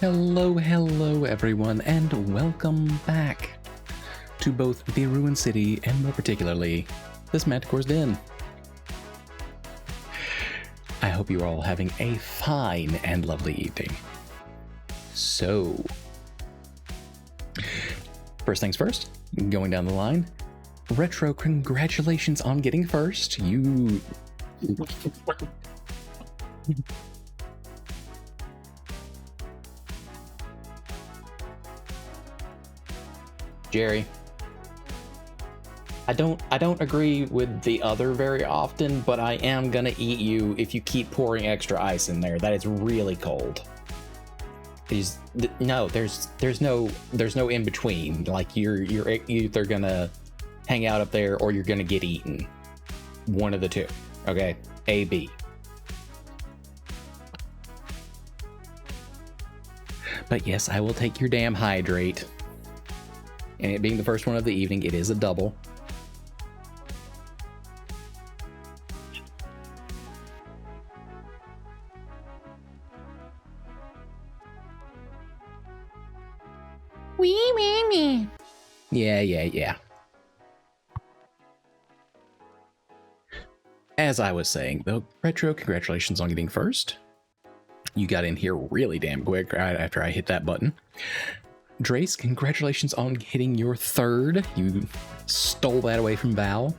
Hello everyone, and welcome back to both the Ruined City and more particularly, this Manticore's Den. I hope you are all having a fine and lovely evening. So, first things first, going down the line, Retro, congratulations on getting first. You... Jerry, I don't agree with the other very often, but I am gonna eat you if you keep pouring extra ice in there. That is really cold. There's no in between. Like you're either gonna hang out up there or you're gonna get eaten. One of the two. Okay, A, B. But yes, I will take your damn hydrate. And it being the first one of the evening, it is a double. Wee. Yeah. As I was saying, though, Retro, congratulations on getting first. You got in here really damn quick right after I hit that button. Drace, congratulations on hitting your third. You stole that away from Val.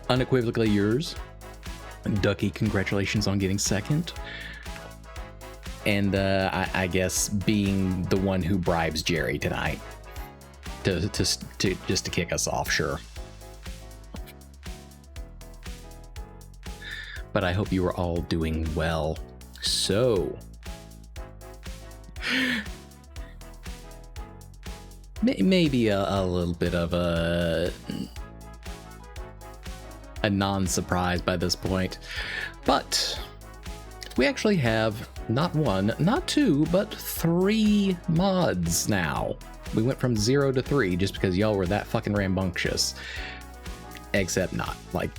Unequivocally yours. Ducky, congratulations on getting second. And I guess being the one who bribes Jerry tonight to just to kick us off, sure. But I hope you are all doing well. So, maybe a little bit of a non-surprise by this point, but we actually have not one, not two, but 3 mods now. We went from 0 to 3 just because y'all were that fucking rambunctious. Except not. Like,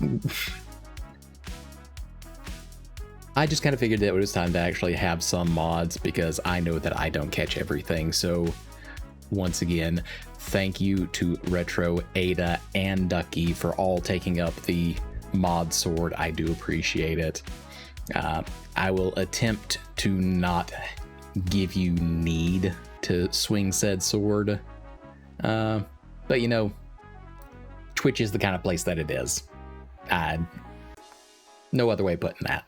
I just kind of figured that it was time to actually have some mods because I know that I don't catch everything. So once again, thank you to Retro, Ada, and Ducky for all taking up the mod sword. I do appreciate it. I will attempt to not give you need to swing said sword. But you know, Twitch is the kind of place that it is. No other way of putting that.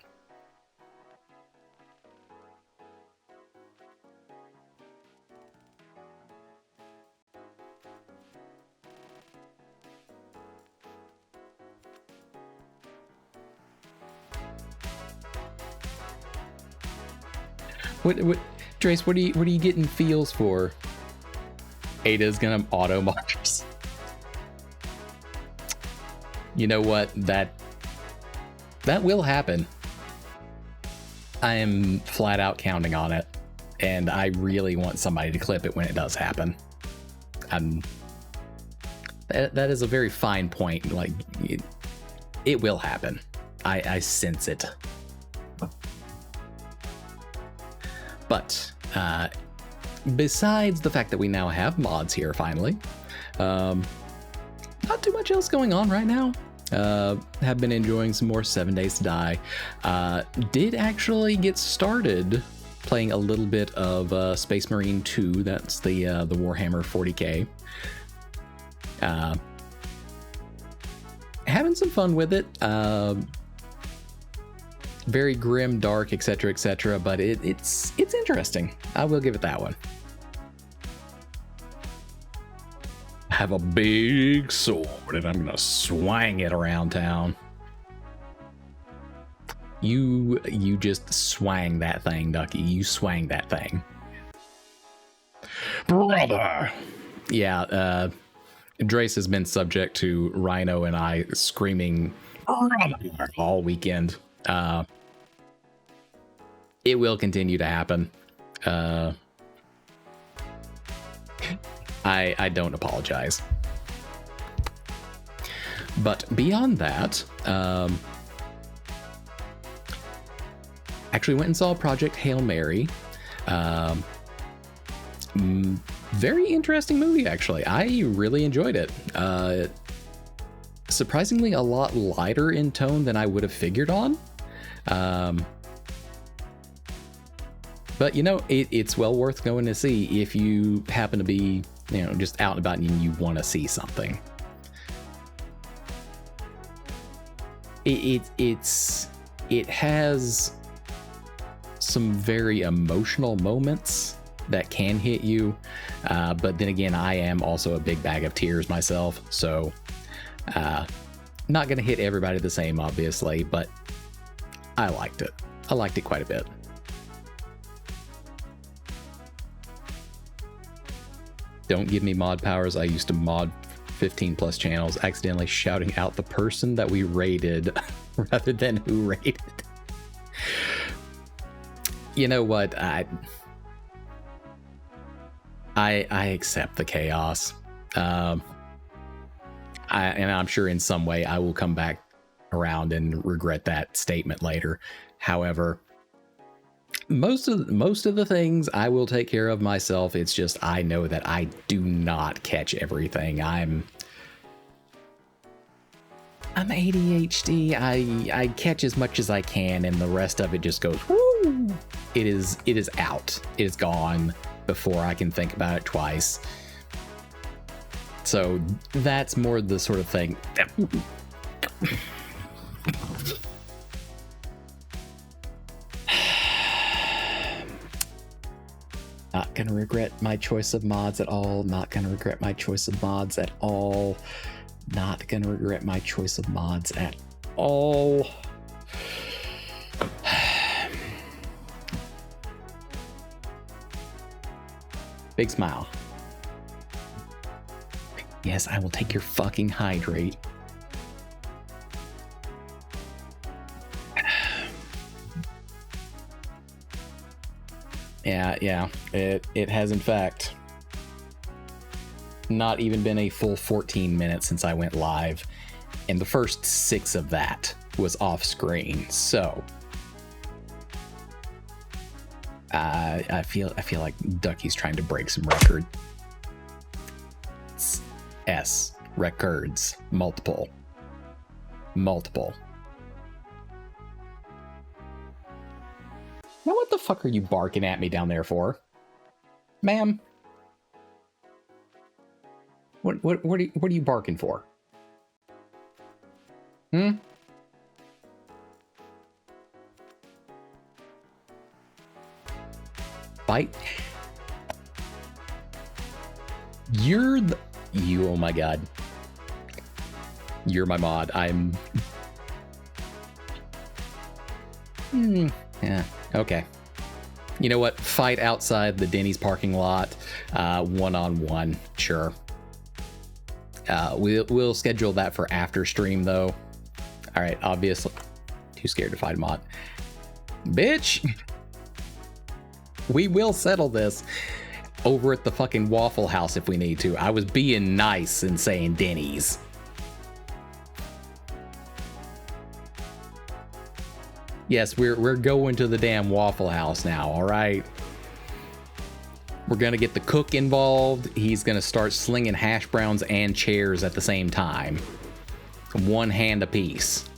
What, Trace? What are you getting feels for? Ada's gonna auto march. You know what? That will happen. I am flat out counting on it, and I really want somebody to clip it when it does happen. That is a very fine point. Like it will happen. I sense it. But besides the fact that we now have mods here finally, not too much else going on right now. Have been enjoying some more 7 Days to Die. Did actually get started playing a little bit of Space Marine 2. That's the Warhammer 40k. Having some fun with it. Very grim, dark, etc., but it's interesting. I will give it that one. I have a big sword and I'm gonna swang it around town. You just swang that thing, Ducky. You swang that thing. Brother! Yeah, Drace has been subject to Rhino and I screaming all weekend. It will continue to happen. I don't apologize. But beyond that, actually went and saw Project Hail Mary. Very interesting movie, actually. I really enjoyed it. Surprisingly, a lot lighter in tone than I would have figured on. But, you know, it's well worth going to see if you happen to be, you know, just out and about and you want to see something. It has some very emotional moments that can hit you, but then again, I am also a big bag of tears myself, so not gonna hit everybody the same, obviously, but I liked it. I liked it quite a bit. Don't give me mod powers. I used to mod 15 plus channels, accidentally shouting out the person that we raided rather than who raided. You know what? I accept the chaos. And I'm sure in some way I will come back around and regret that statement later. However, most of the things I will take care of myself. It's just I know that I do not catch everything. I'm ADHD. I catch as much as I can, and the rest of it just goes woo. It is out. It is gone before I can think about it twice. So that's more the sort of thing. Not gonna regret my choice of mods at all. Not gonna regret my choice of mods at all. Not gonna regret my choice of mods at all. Big smile. Yes, I will take your fucking hydrate. Yeah, it has in fact not even been a full 14 minutes since I went live, and the first 6 of that was off screen. So I feel like Ducky's trying to break some record. Records, multiple. Now what the fuck are you barking at me down there for, ma'am? What are you barking for? Bite? You, oh my god. You're my mod. Yeah, okay. You know what? Fight outside the Denny's parking lot, one-on-one, sure. We'll schedule that for after stream, though. All right, obviously. Too scared to fight a mod. Bitch! We will settle this over at the fucking Waffle House if we need to. I was being nice and saying Denny's. Yes, we're going to the damn Waffle House now, all right? We're gonna get the cook involved. He's gonna start slinging hash browns and chairs at the same time. One hand apiece.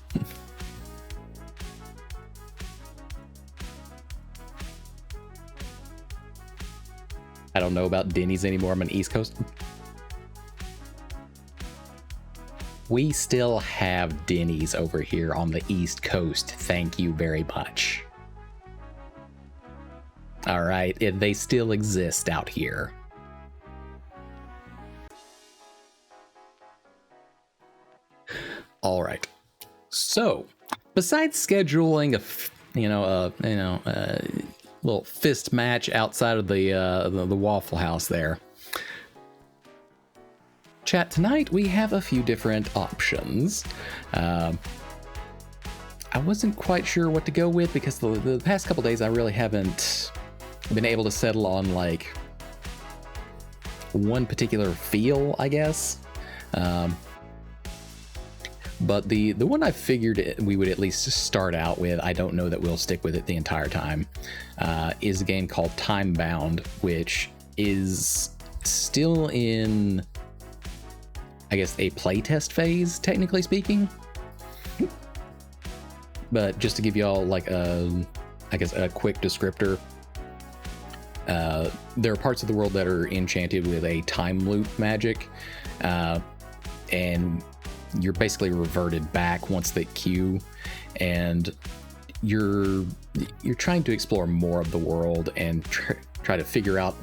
I don't know about Denny's anymore. I'm on East Coast. We still have Denny's over here on the East Coast. Thank you very much. All right, they still exist out here. All right. So, besides scheduling a little fist match outside of the Waffle House there, chat, tonight we have a few different options. I wasn't quite sure what to go with because the past couple days I really haven't been able to settle on like one particular feel, I guess. But the one I figured we would at least start out with, I don't know that we'll stick with it the entire time, is a game called Timebound, which is still in, I guess, a playtest phase, technically speaking. But just to give y'all like I guess a quick descriptor, there are parts of the world that are enchanted with a time loop magic, and you're basically reverted back once they queue, and you're trying to explore more of the world and try to figure out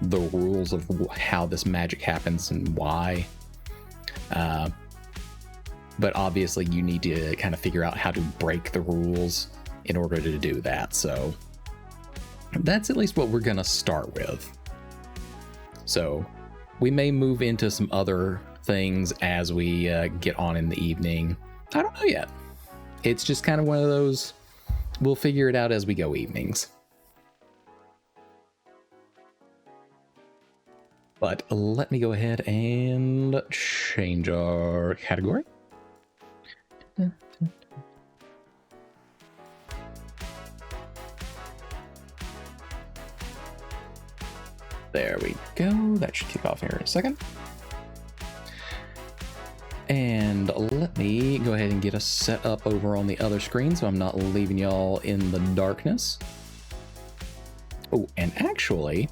the rules of how this magic happens and why. But obviously you need to kind of figure out how to break the rules in order to do that. So that's at least what we're gonna start with. So we may move into some other things as we get on in the evening. I don't know yet. It's just kind of one of those, we'll figure it out as we go evenings. But let me go ahead and change our category. There we go. That should kick off here in a second. And let me go ahead and get us set up over on the other screen so I'm not leaving y'all in the darkness. Oh, and actually,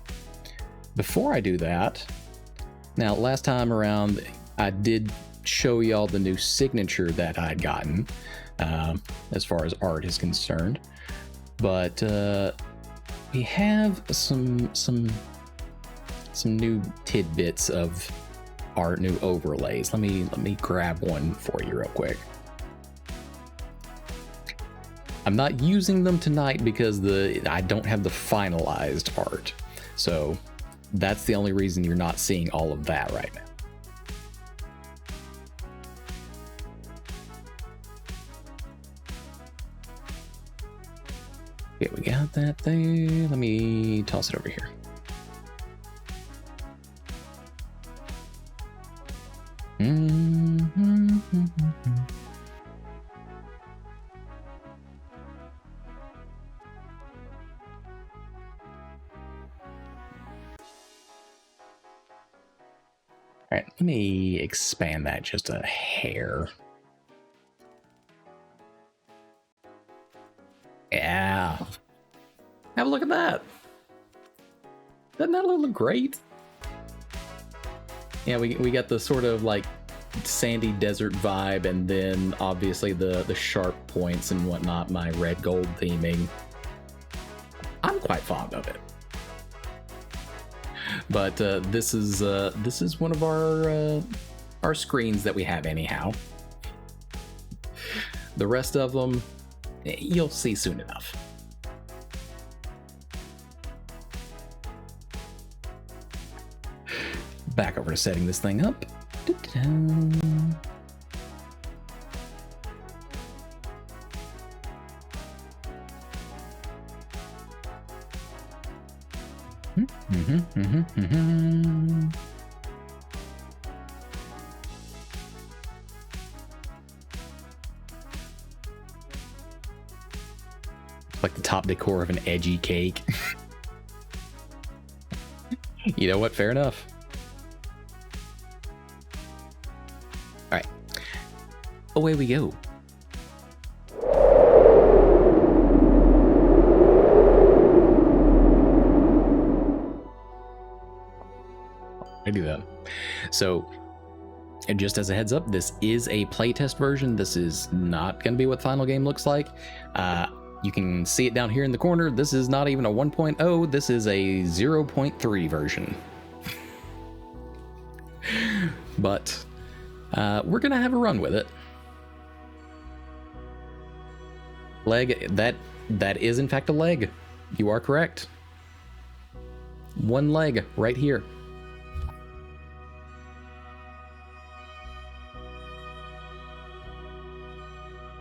before I do that, now last time around, I did show y'all the new signature that I'd gotten, as far as art is concerned. But we have some new tidbits of our new overlays. Let me grab one for you real quick. I'm not using them tonight because I don't have the finalized art. So that's the only reason you're not seeing all of that right now. Okay, we got that there. Let me toss it over here. All right, let me expand that just a hair. Yeah. Have a look at that. Doesn't that look great? Yeah, we got the sort of like sandy desert vibe, and then obviously the sharp points and whatnot, my red gold theming. I'm quite fond of it. But this is one of our screens that we have anyhow. The rest of them, you'll see soon enough. Back over to setting this thing up. Like the top decor of an edgy cake. You know what? Fair enough. All right, away we go. I do that. So, and just as a heads up, this is a playtest version. This is not going to be what the final game looks like. You can see it down here in the corner. This is not even a 1.0. This is a 0.3 version. But we're going to have a run with it. Leg, that is in fact a leg. You are correct. One leg right here.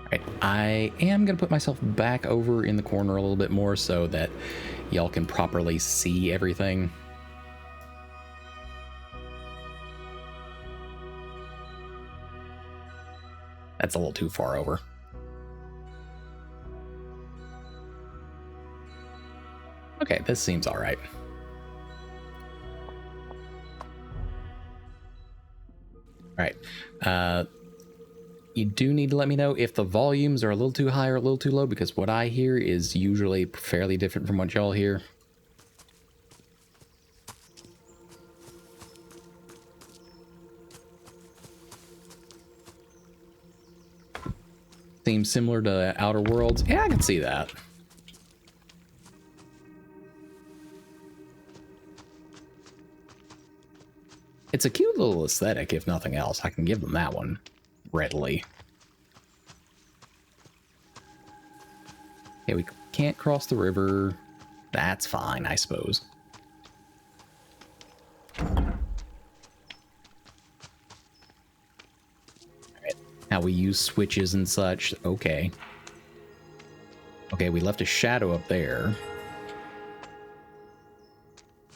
Right, I am going to put myself back over in the corner a little bit more so that y'all can properly see everything. That's a little too far over. Okay, this seems all right. All right. You do need to let me know if the volumes are a little too high or a little too low, because what I hear is usually fairly different from what y'all hear. Seems similar to Outer Worlds. Yeah, I can see that. It's a cute little aesthetic, if nothing else. I can give them that one readily. Okay, we can't cross the river. That's fine, I suppose. Alright, how we use switches and such. Okay. Okay, we left a shadow up there.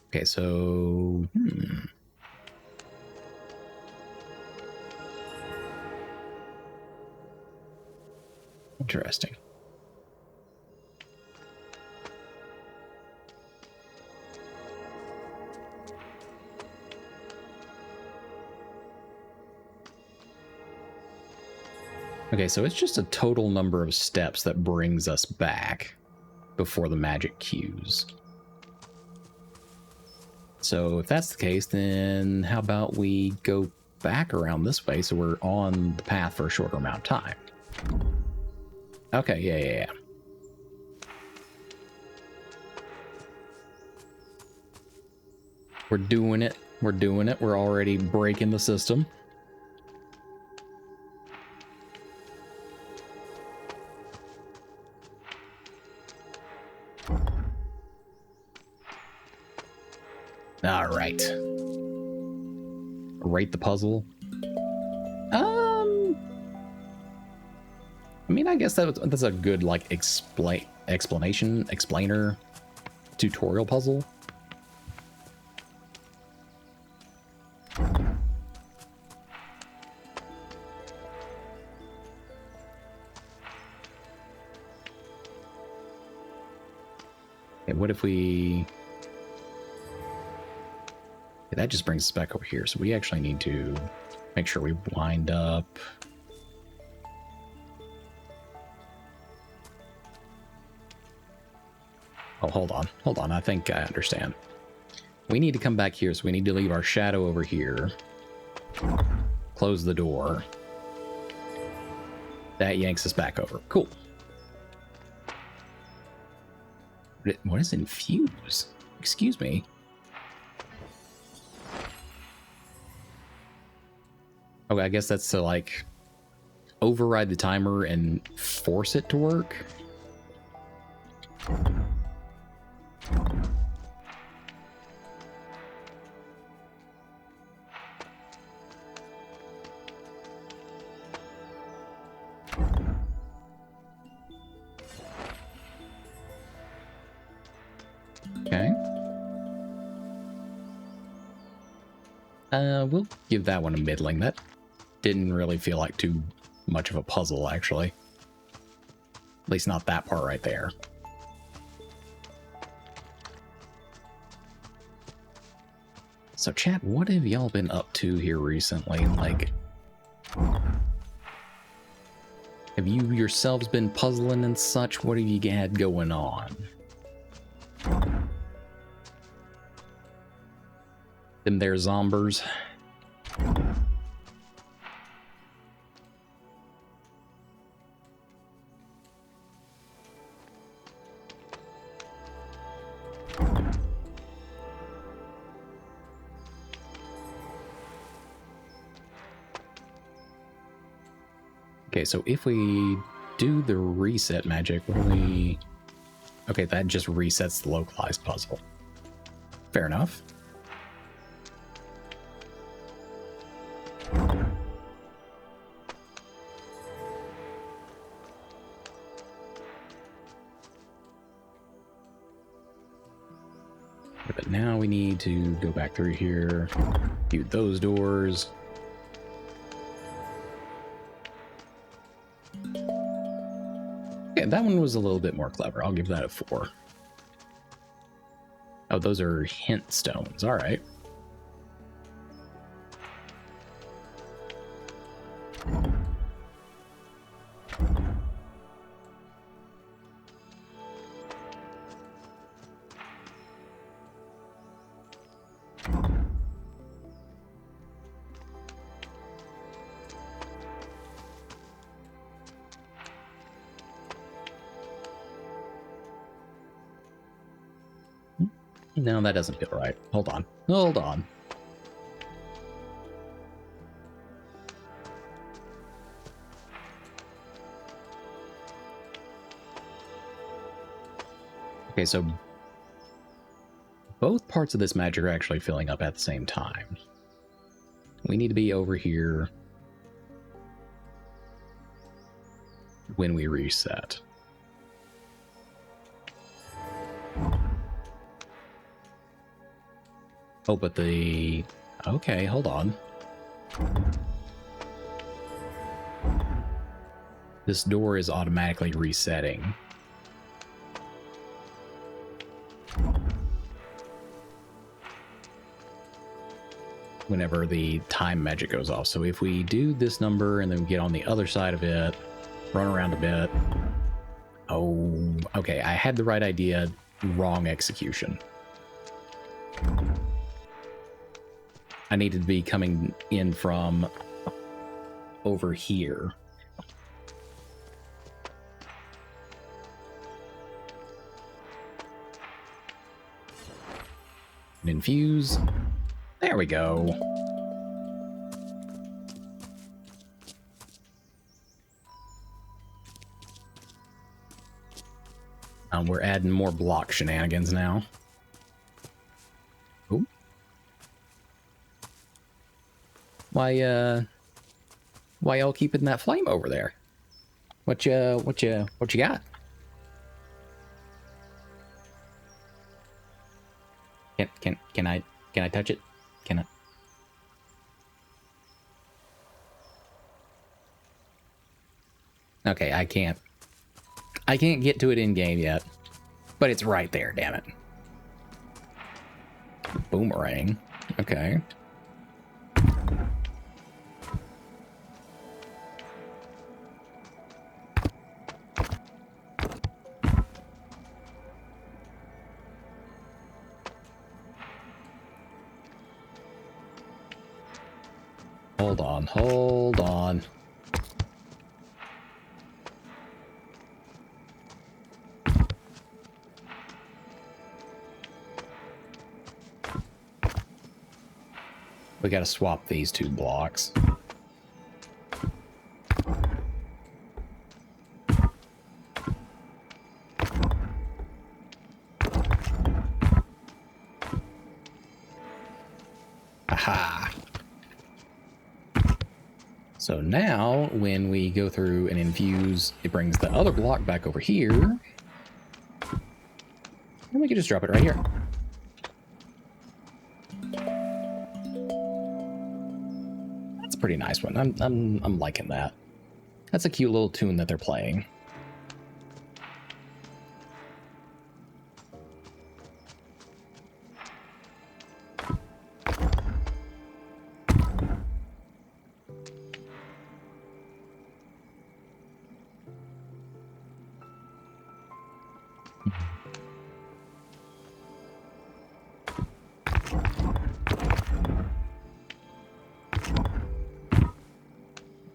Okay, so... Interesting. Okay, so it's just a total number of steps that brings us back before the magic cues. So if that's the case, then how about we go back around this way so we're on the path for a shorter amount of time? Okay, yeah. We're doing it. We're doing it. We're already breaking the system. All right. Rate the puzzle. I mean, I guess that's a good, like, explainer tutorial puzzle. Okay, what if we... Okay, that just brings us back over here, so we actually need to make sure we wind up... Oh, hold on, I think I understand. We need to come back here, so we need to leave our shadow over here. Close the door. That yanks us back over. Cool. What is infuse? Excuse me. Okay, I guess that's to, like, override the timer and force it to work. Okay. We'll give that one a middling. That didn't really feel like too much of a puzzle, actually. At least not that part right there. So, chat, what have y'all been up to here recently? Like, have you yourselves been puzzling and such? What have you had going on? Them there zombers. Okay, so if we do the reset magic, what do we... Okay, that just resets the localized puzzle. Fair enough. But now we need to go back through here, do those doors. Okay, that one was a little bit more clever. I'll give that a 4. Oh, those are hint stones. All right. No, that doesn't feel right. Hold on. Hold on. Okay, so both parts of this magic are actually filling up at the same time. We need to be over here when we reset. Oh, but the... Okay, hold on. This door is automatically resetting. Whenever the time magic goes off. So if we do this number and then get on the other side of it, run around a bit. Oh, okay. I had the right idea. Wrong execution. I needed to be coming in from over here. And infuse. There we go. We're adding more block shenanigans now. Ooh. Why y'all keeping that flame over there? What you got? Can I touch it? Can I? Okay, I can't get to it in game yet, but it's right there, damn it. Boomerang. Okay. Hold on. We gotta swap these 2 blocks. Aha! So now, when we go through and infuse, it brings the other block back over here. And we can just drop it right here. That's a pretty nice one. I'm liking that. That's a cute little tune that they're playing.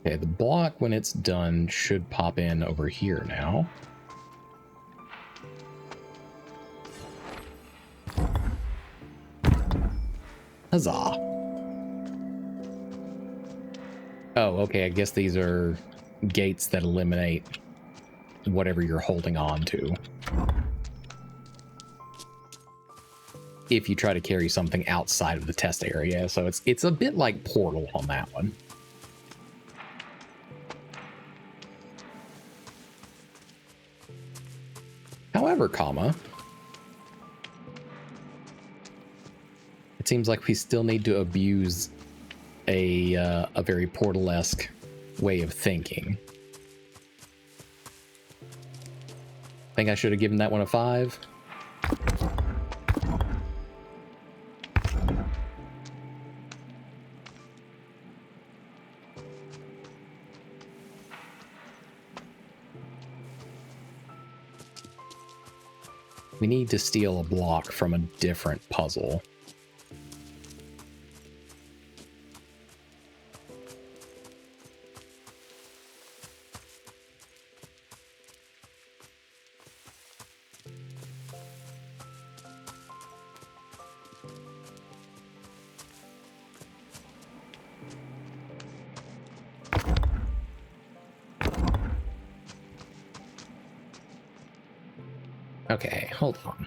Okay, the block, when it's done, should pop in over here now. Huzzah! Oh, okay, I guess these are gates that eliminate whatever you're holding on to. If you try to carry something outside of the test area, so it's a bit like Portal on that one. However, it seems like we still need to abuse a very Portal-esque way of thinking. Think I should have given that one a 5. We need to steal a block from a different puzzle. Okay, hold on.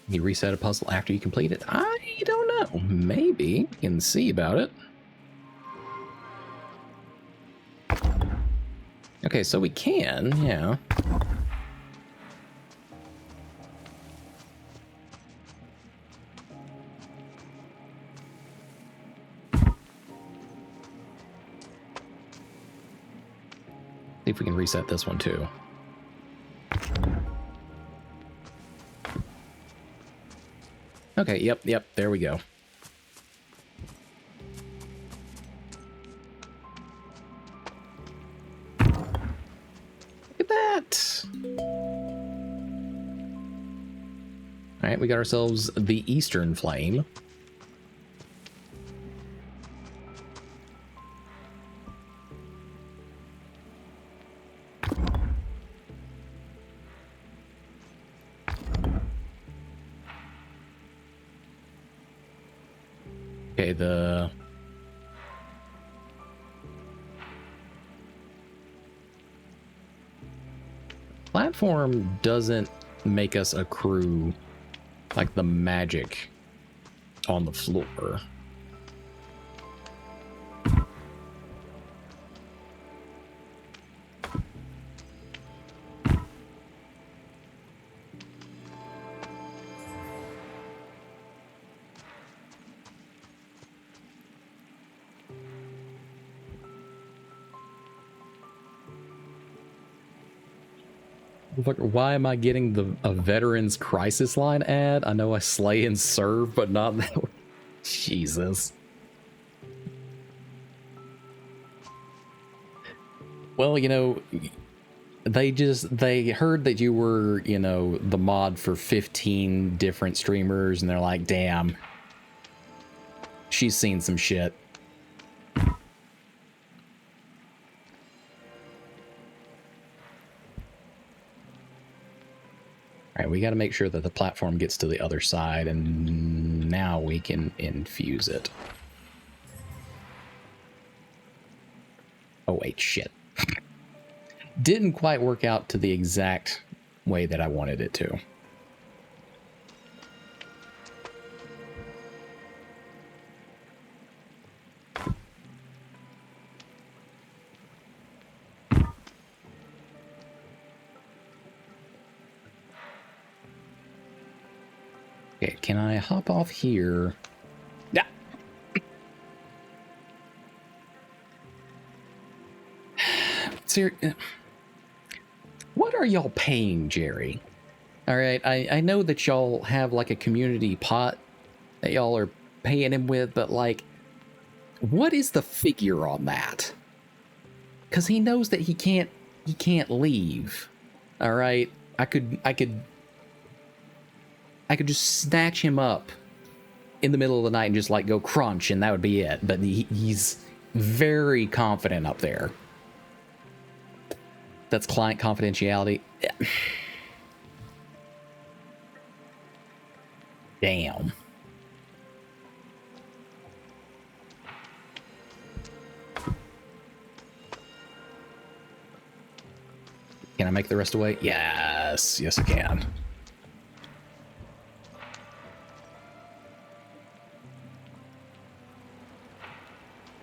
You reset a puzzle after you complete it? I don't know. Maybe. You can see about it. Okay, so we can, yeah. See if we can reset this one too. Okay, yep, there we go. Look at that! Alright, we got ourselves the Eastern Flame. Okay, the platform doesn't make us accrue like the magic on the floor. Why am I getting a Veterans Crisis Line ad? I know I slay and serve, but not that one. Jesus. Well, you know, they heard that you were, you know, the mod for 15 different streamers, and they're like, damn, she's seen some shit. All right, we got to make sure that the platform gets to the other side, and now we can infuse it. Oh, wait, shit. Didn't quite work out to the exact way that I wanted it to. Okay, can I hop off here? Yeah. Seriously, what are y'all paying Jerry? All right, I know that y'all have like a community pot that y'all are paying him with, but like, what is the figure on that? Because he knows that he can't leave. All right, I could just snatch him up in the middle of the night and just like go crunch, and that would be it. But he's very confident up there. That's client confidentiality. Damn. Can I make the rest away? Yes, yes I can.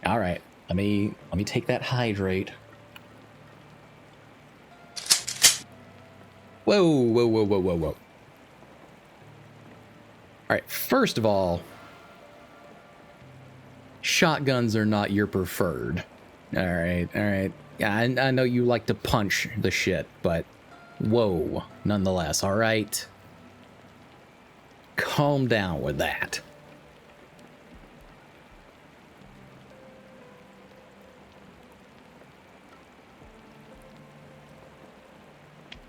All right, let me take that hydrate. Whoa, whoa, whoa, whoa, whoa, whoa. All right, first of all, shotguns are not your preferred. All right. Yeah, I know you like to punch the shit, but whoa, nonetheless, all right? Calm down with that.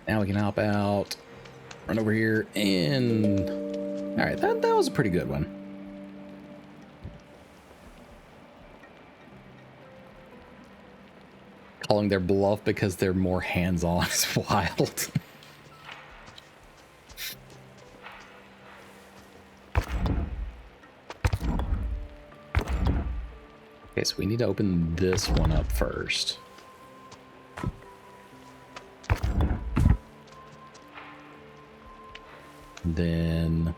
Now we can hop out, run over here, and... All right, that was a pretty good one. Calling their bluff because they're more hands-on is wild. Okay, so we need to open this one up first. Then...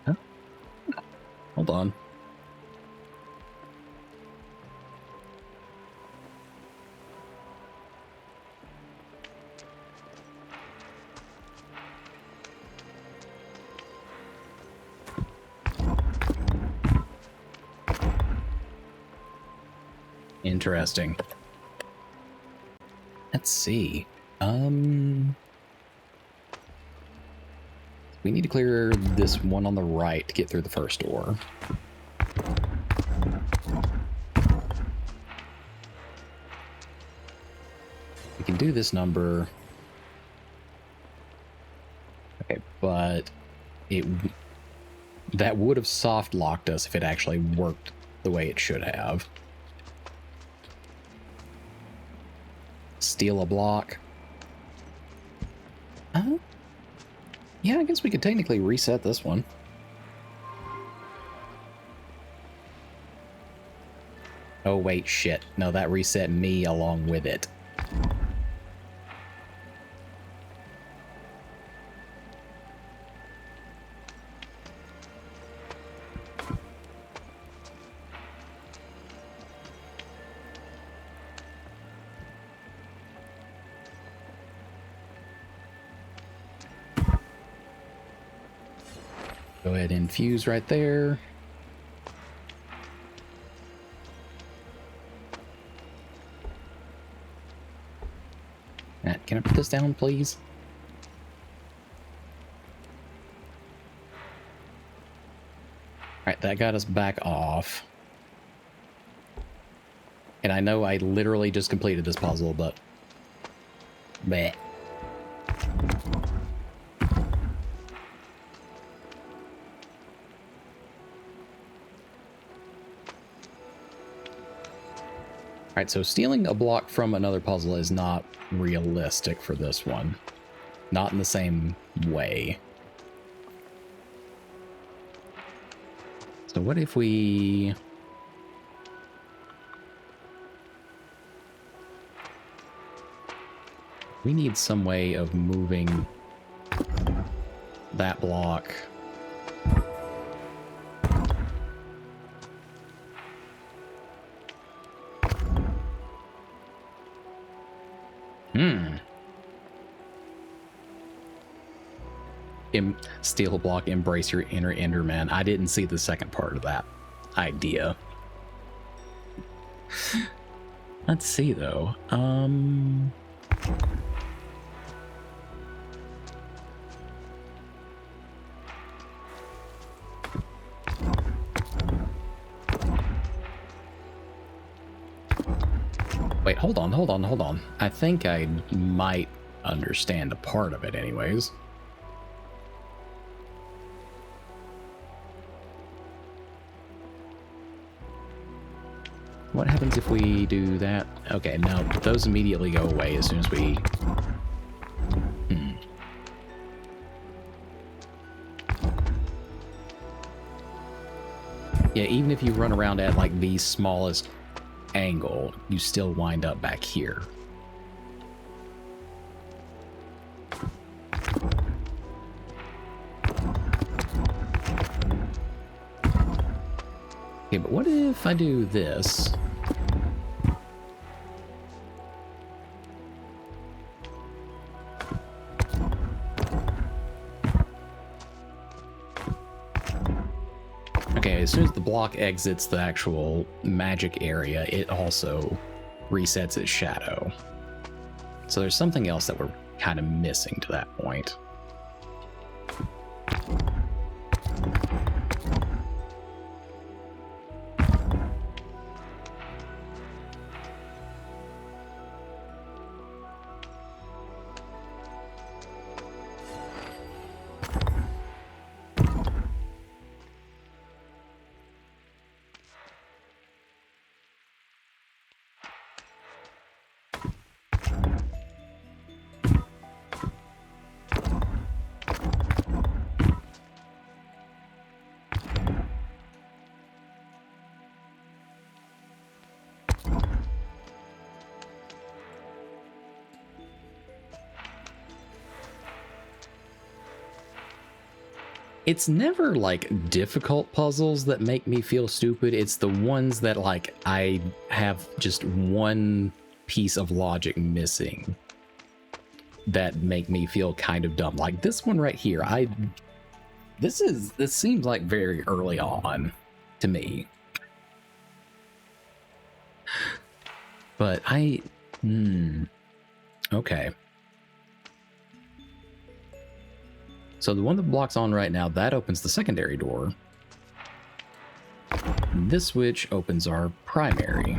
Huh? Hold on. Interesting. Let's see. We need to clear this one on the right to get through the first door. We can do this number. Okay, but that would have soft locked us if it actually worked the way it should have. Steal a block. Yeah, I guess we could technically reset this one. Oh, wait, shit. No, that reset me along with it. Go ahead and fuse right there. Matt, can I put this down, please? Alright, that got us back off. And I know I literally just completed this puzzle, but... Bleh. Alright, so stealing a block from another puzzle is not realistic for this one. Not in the same way. So what if we... We need some way of moving that block. Steal a block, embrace your inner Enderman. I didn't see the second part of that idea. Let's see, though. Wait, hold on. I think I might understand a part of it anyways. What happens if we do that? Okay, now those immediately go away as soon as we... Yeah, even if you run around at like the smallest angle, you still wind up back here. Okay, but what if I do this? Okay, as soon as the block exits the actual magic area, it also resets its shadow. So there's something else that we're kind of missing to that point. It's never like difficult puzzles that make me feel stupid. It's the ones that like I have just one piece of logic missing that make me feel kind of dumb. Like this one right here. This seems like very early on to me. But okay. So the one that blocks on right now, that opens the secondary door. This switch opens our primary.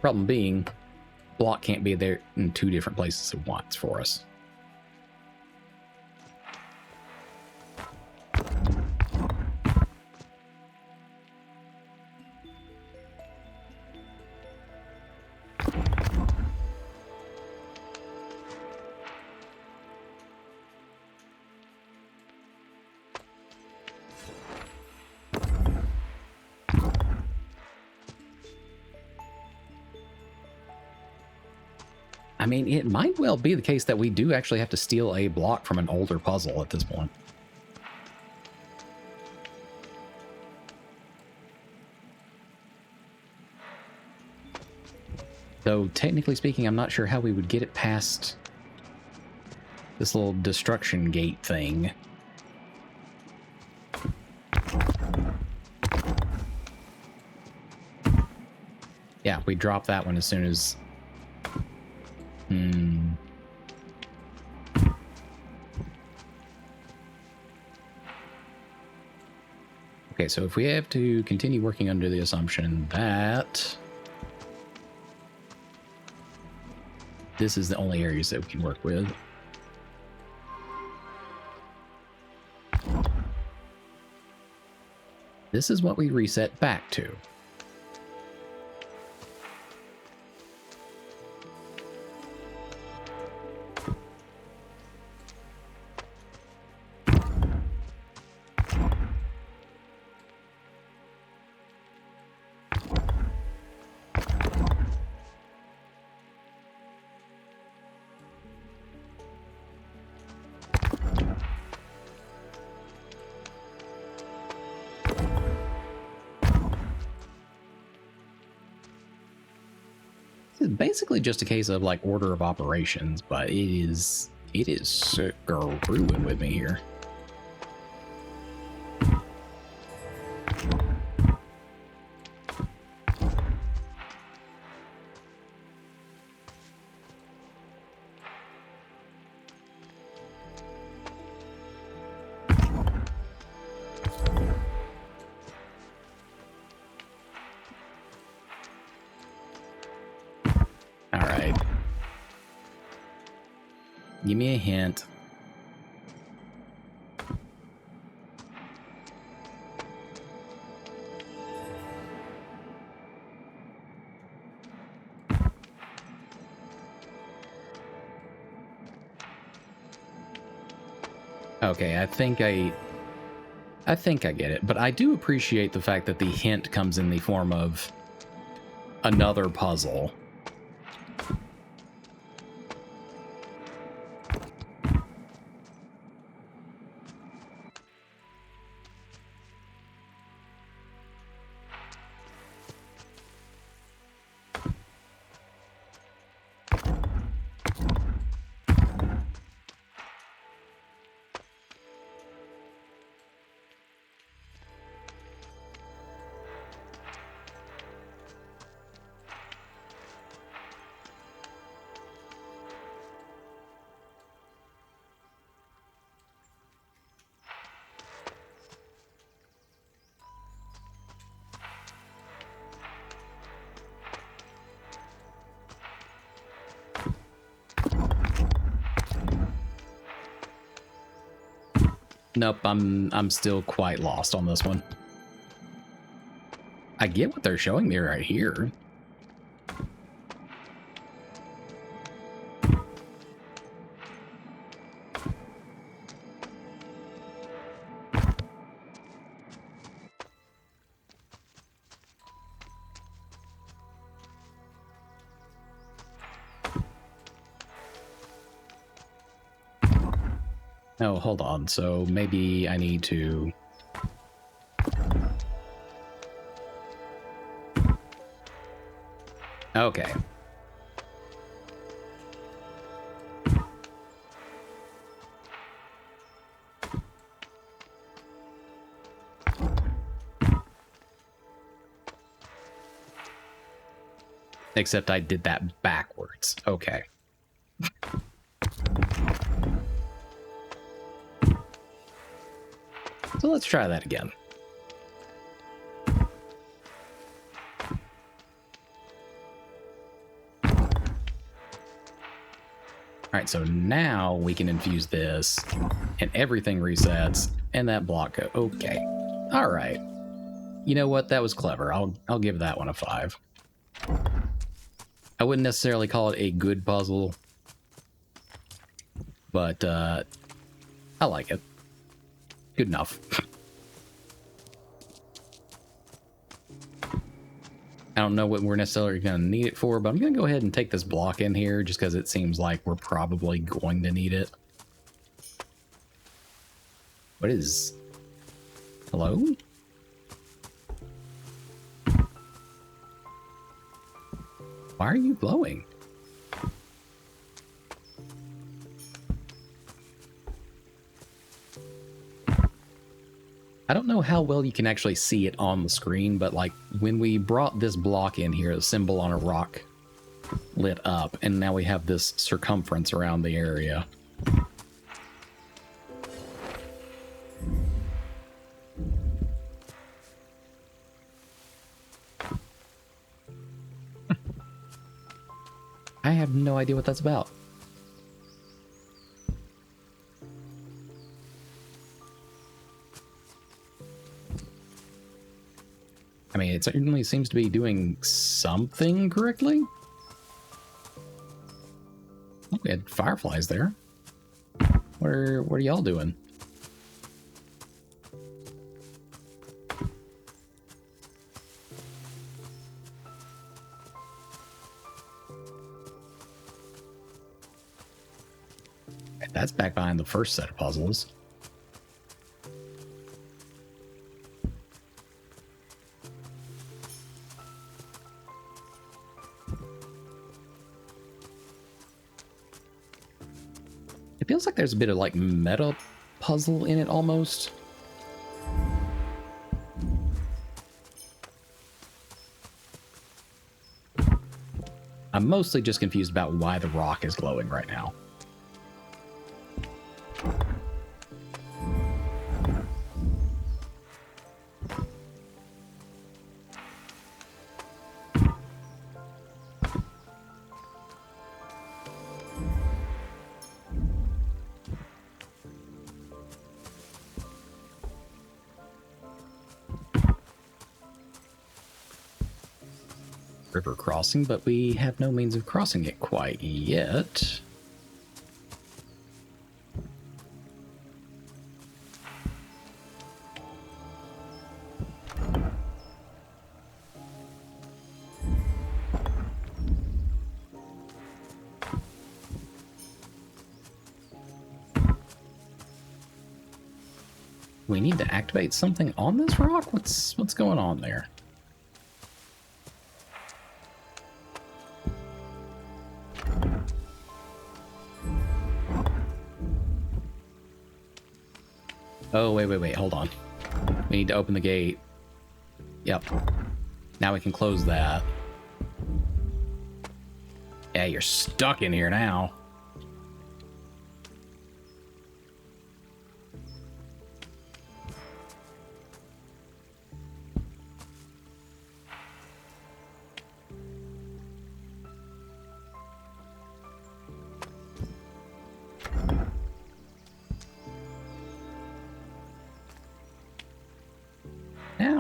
Problem being, block can't be there in two different places at once for us. I mean, it might well be the case that we do actually have to steal a block from an older puzzle at this point. Though, technically speaking, I'm not sure how we would get it past this little destruction gate thing. Yeah, we drop that one as soon as... Okay, so if we have to continue working under the assumption that this is the only areas that we can work with. This is what we reset back to. It's basically just a case of like order of operations, but it is screwing with me here. Give me a hint. Okay, I think I get it, but I do appreciate the fact that the hint comes in the form of another puzzle. Nope, I'm still quite lost on this one. I get what they're showing me right here. Oh, hold on. So maybe I need to... Okay. Except I did that backwards. Okay. So let's try that again. All right, so now we can infuse this and everything resets and that block go. Okay. All right. You know what? That was clever. I'll give that one a 5. I wouldn't necessarily call it a good puzzle, but I like it. Good enough. I don't know what we're necessarily going to need it for, but I'm going to go ahead and take this block in here just because it seems like we're probably going to need it. What is... Hello? Why are you glowing? I don't know how well you can actually see it on the screen, but like when we brought this block in here, the symbol on a rock lit up, and now we have this circumference around the area. I have no idea what that's about. I mean, it certainly seems to be doing something correctly. Oh, we had fireflies there. What are y'all doing? That's back behind the first set of puzzles. It feels like there's a bit of like meta puzzle in it almost. I'm mostly just confused about why the rock is glowing right now. River crossing, but we have no means of crossing it quite yet. We need to activate something on this rock? What's going on there? Oh, wait, hold on. We need to open the gate. Yep. Now we can close that. Yeah, you're stuck in here now.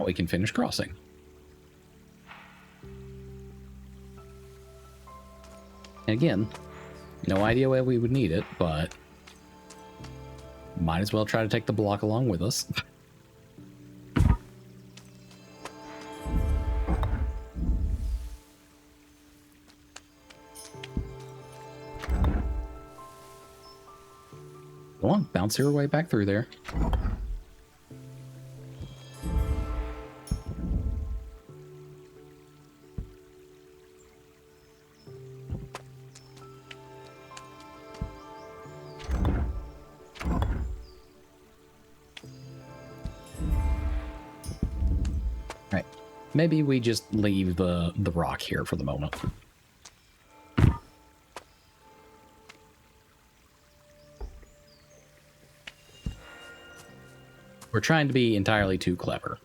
we can finish crossing. And again, no idea where we would need it, but might as well try to take the block along with us. Go on, bounce your way back through there. Right. Maybe we just leave the rock here for the moment. We're trying to be entirely too clever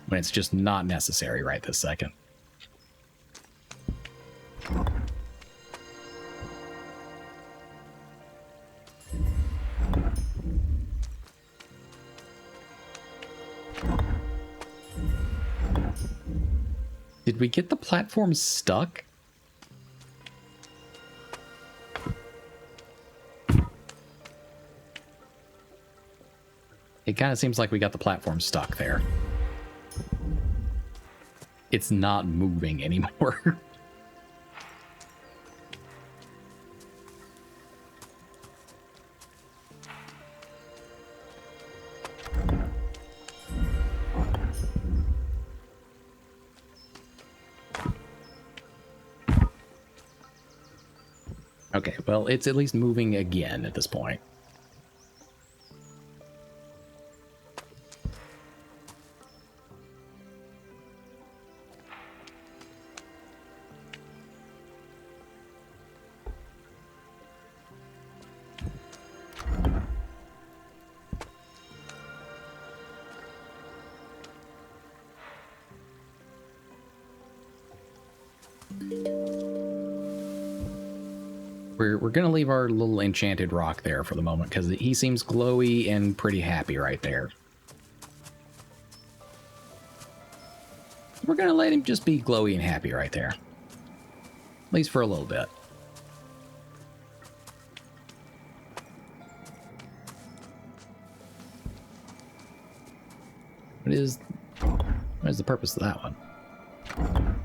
when it's just not necessary right this second. Did we get the platform stuck? It kind of seems like we got the platform stuck there. It's not moving anymore. Okay, well, it's at least moving again at this point. We're going to leave our little enchanted rock there for the moment because he seems glowy and pretty happy right there. We're going to let him just be glowy and happy right there. At least for a little bit. What is the purpose of that one?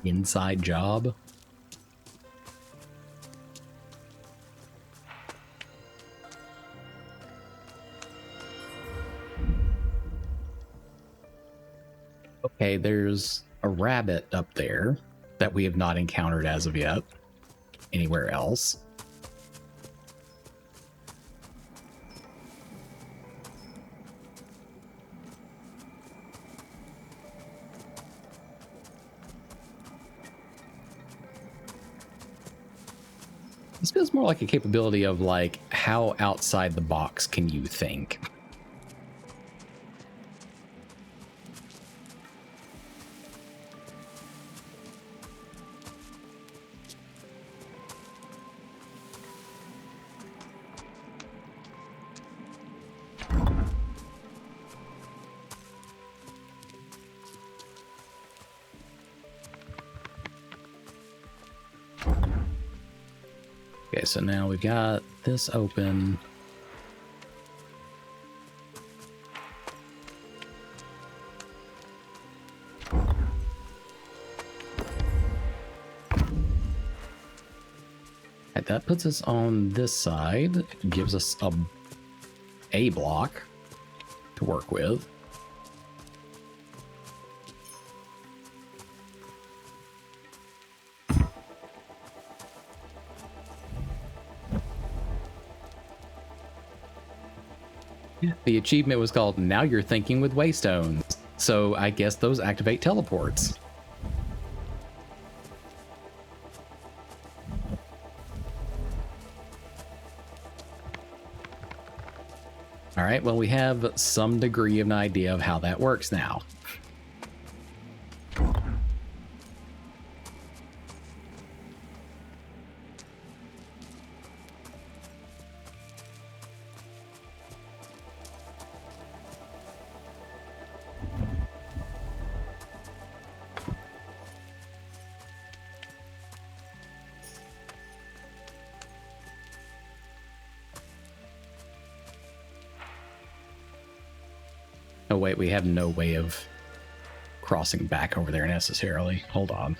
Inside job? Okay, there's a rabbit up there that we have not encountered as of yet anywhere else. This feels more like a capability of, like, how outside the box can you think? Okay, so now we've got this open. Right, that puts us on this side. It gives us a block to work with. The achievement was called Now You're Thinking with Waystones. So I guess those activate teleports. All right, well, we have some degree of an idea of how that works now. Oh wait, we have no way of crossing back over there necessarily. Hold on.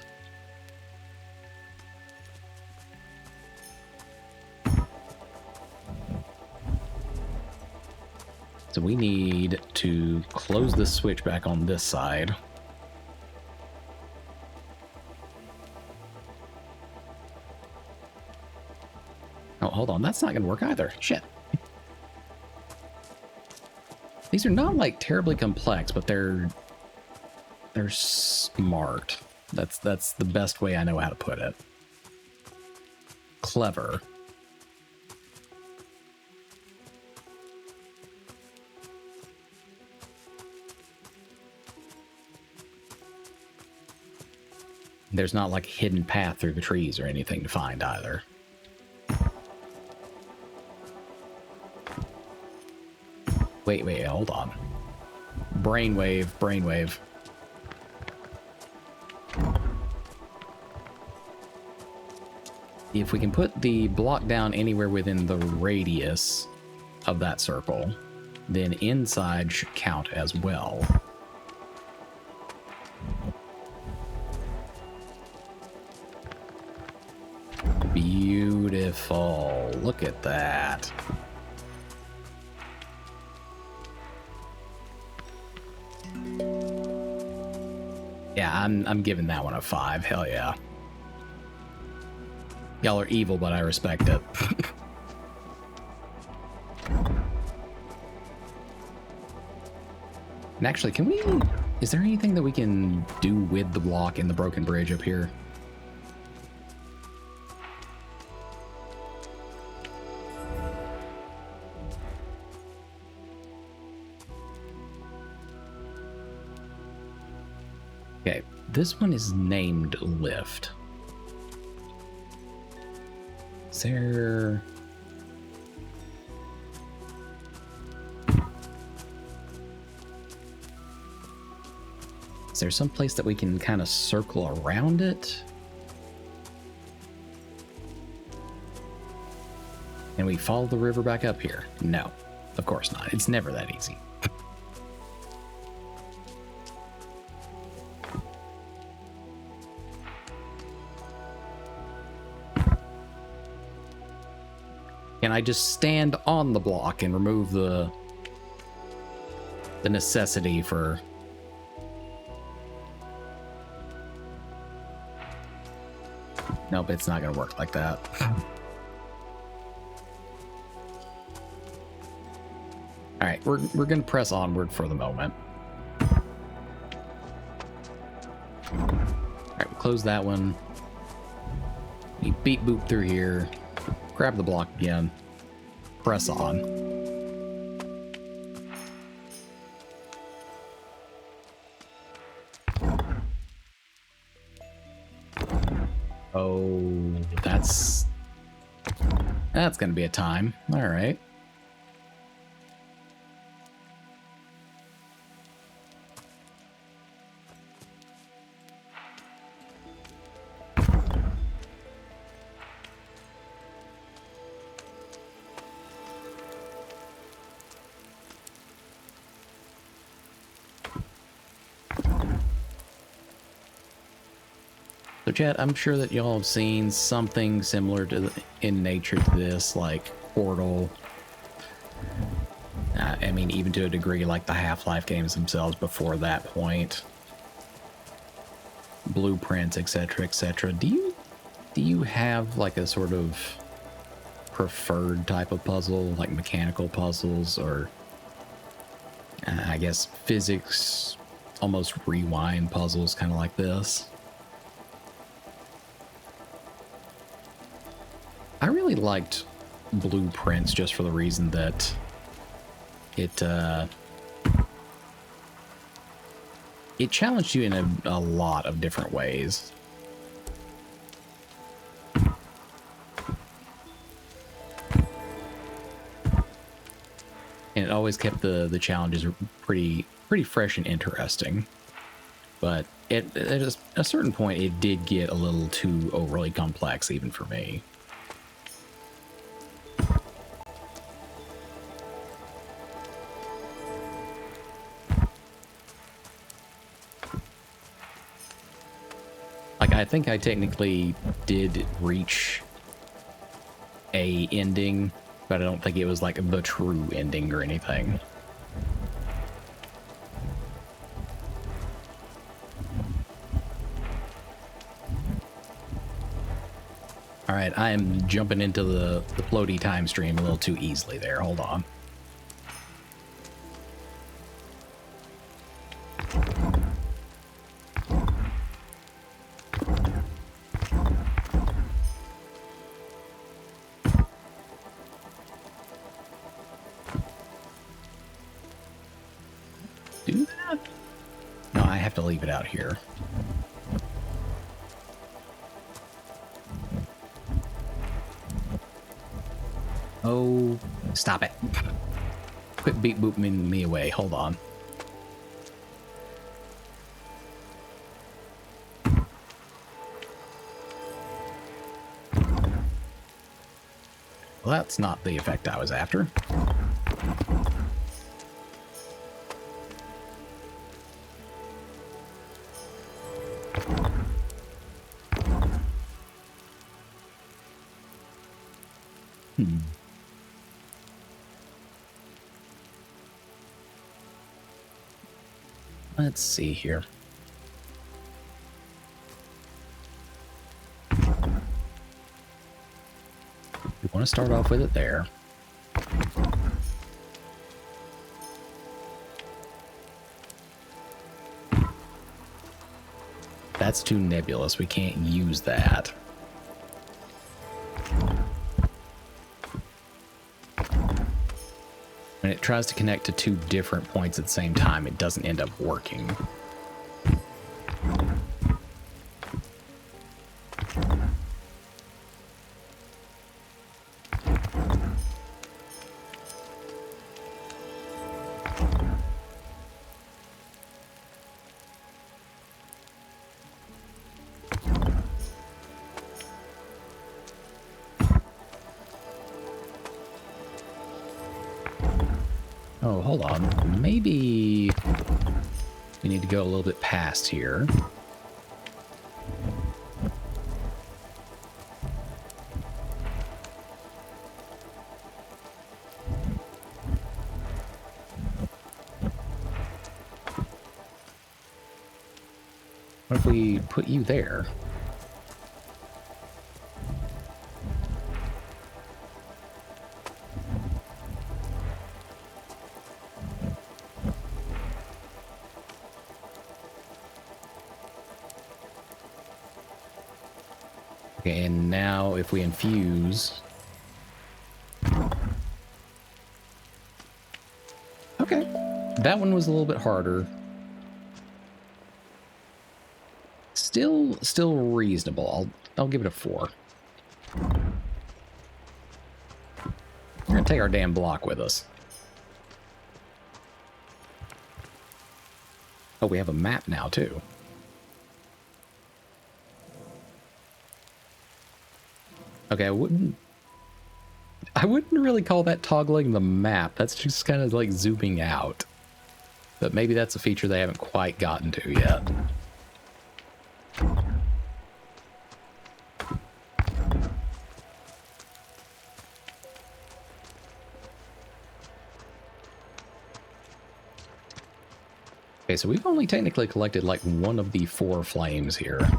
So we need to close this switch back on this side. Oh, hold on. That's not going to work either. Shit. These are not like terribly complex, but they're smart. That's the best way I know how to put it. Clever. There's not like a hidden path through the trees or anything to find either. Wait, hold on. Brainwave, brainwave. If we can put the block down anywhere within the radius of that circle, then inside should count as well. Beautiful. Look at that. Yeah, I'm giving that one a 5. Hell yeah. Y'all are evil, but I respect it. And actually, can we... Is there anything that we can do with the block in the broken bridge up here? Okay, this one is named Lift. Is there... Is there some place that we can kind of circle around it? And we follow the river back up here? No, of course not. It's never that easy. Can I just stand on the block and remove the necessity for... Nope, it's not going to work like that. All right, we're going to press onward for the moment. All right, we'll close that one. We beep boop through here. Grab the block again. Press on. Oh, that's gonna be a time. All right. So chat, I'm sure that y'all have seen something similar to in nature to this, like Portal. I mean, even to a degree, like the Half-Life games themselves before that point. Blueprints, etc., etc. Do you have like a sort of preferred type of puzzle, like mechanical puzzles, or I guess physics, almost rewind puzzles, kind of like this? I really liked Blueprints just for the reason that it challenged you in a lot of different ways. And it always kept the challenges pretty fresh and interesting. But at a certain point, it did get a little too overly complex, even for me. I think I technically did reach a ending, but I don't think it was like the true ending or anything. All right, I am jumping into the floaty time stream a little too easily there. Hold on. Do that? No, I have to leave it out here. Oh, stop it. Quit beep booping me away. Hold on. Well, that's not the effect I was after. Let's see here. We want to start off with it there. That's too nebulous. We can't use that. When it tries to connect to two different points at the same time, it doesn't end up working. Oh, hold on. Maybe we need to go a little bit past here. What if we put you there? Okay, and now if we infuse... Okay, that one was a little bit harder. Still reasonable. I'll give it a 4. We're gonna take our damn block with us. Oh, we have a map now too. Okay, I wouldn't really call that toggling the map. That's just kind of like zooming out. But maybe that's a feature they haven't quite gotten to yet. Okay, so we've only technically collected like one of the 4 flames here.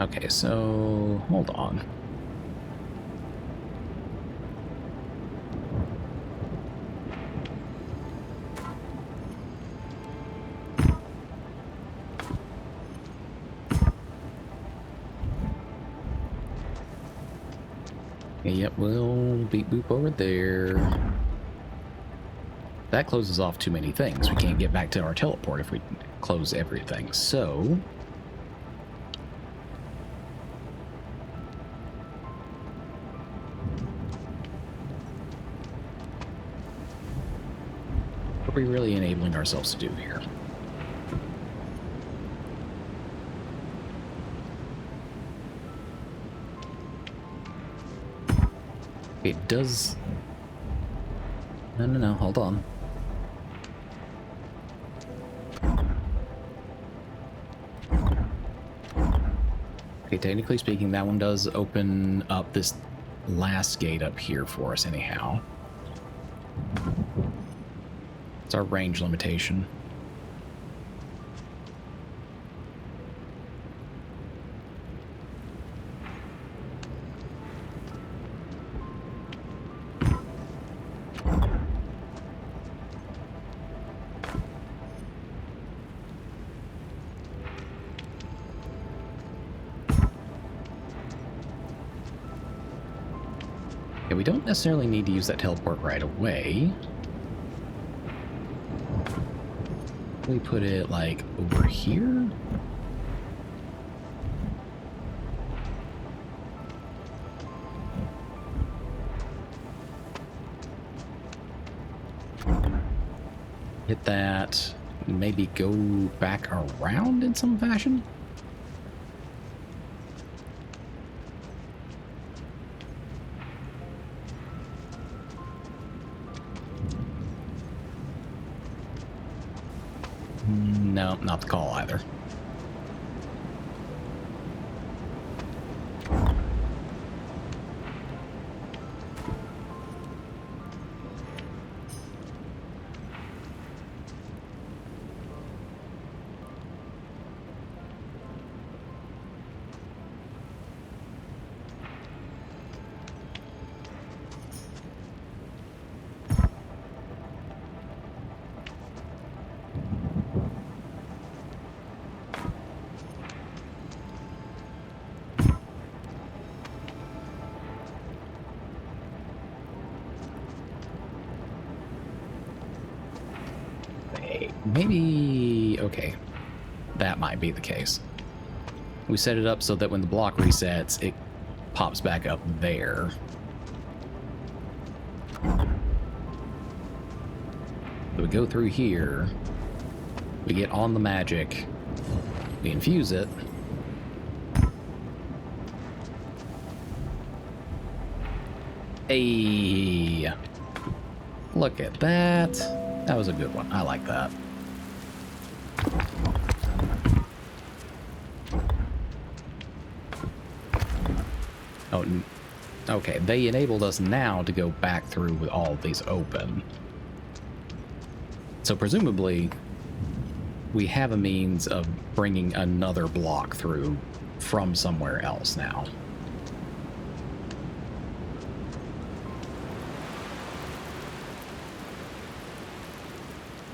Okay, so hold on. Yep, we'll beep boop over there. That closes off too many things. We can't get back to our teleport if we close everything. So what are we really enabling ourselves to do here? It does... No, hold on. Okay, technically speaking, that one does open up this last gate up here for us anyhow. It's our range limitation. We don't necessarily need to use that teleport right away. We put it like over here. Hit that, maybe go back around in some fashion. No, not the call either. Maybe, okay, that might be the case. We set it up so that when the block resets, it pops back up there. So we go through here, we get on the magic, we infuse it, hey, look at that. That was a good one. I like that. Oh, okay. They enabled us now to go back through with all of these open. So presumably, we have a means of bringing another block through from somewhere else now.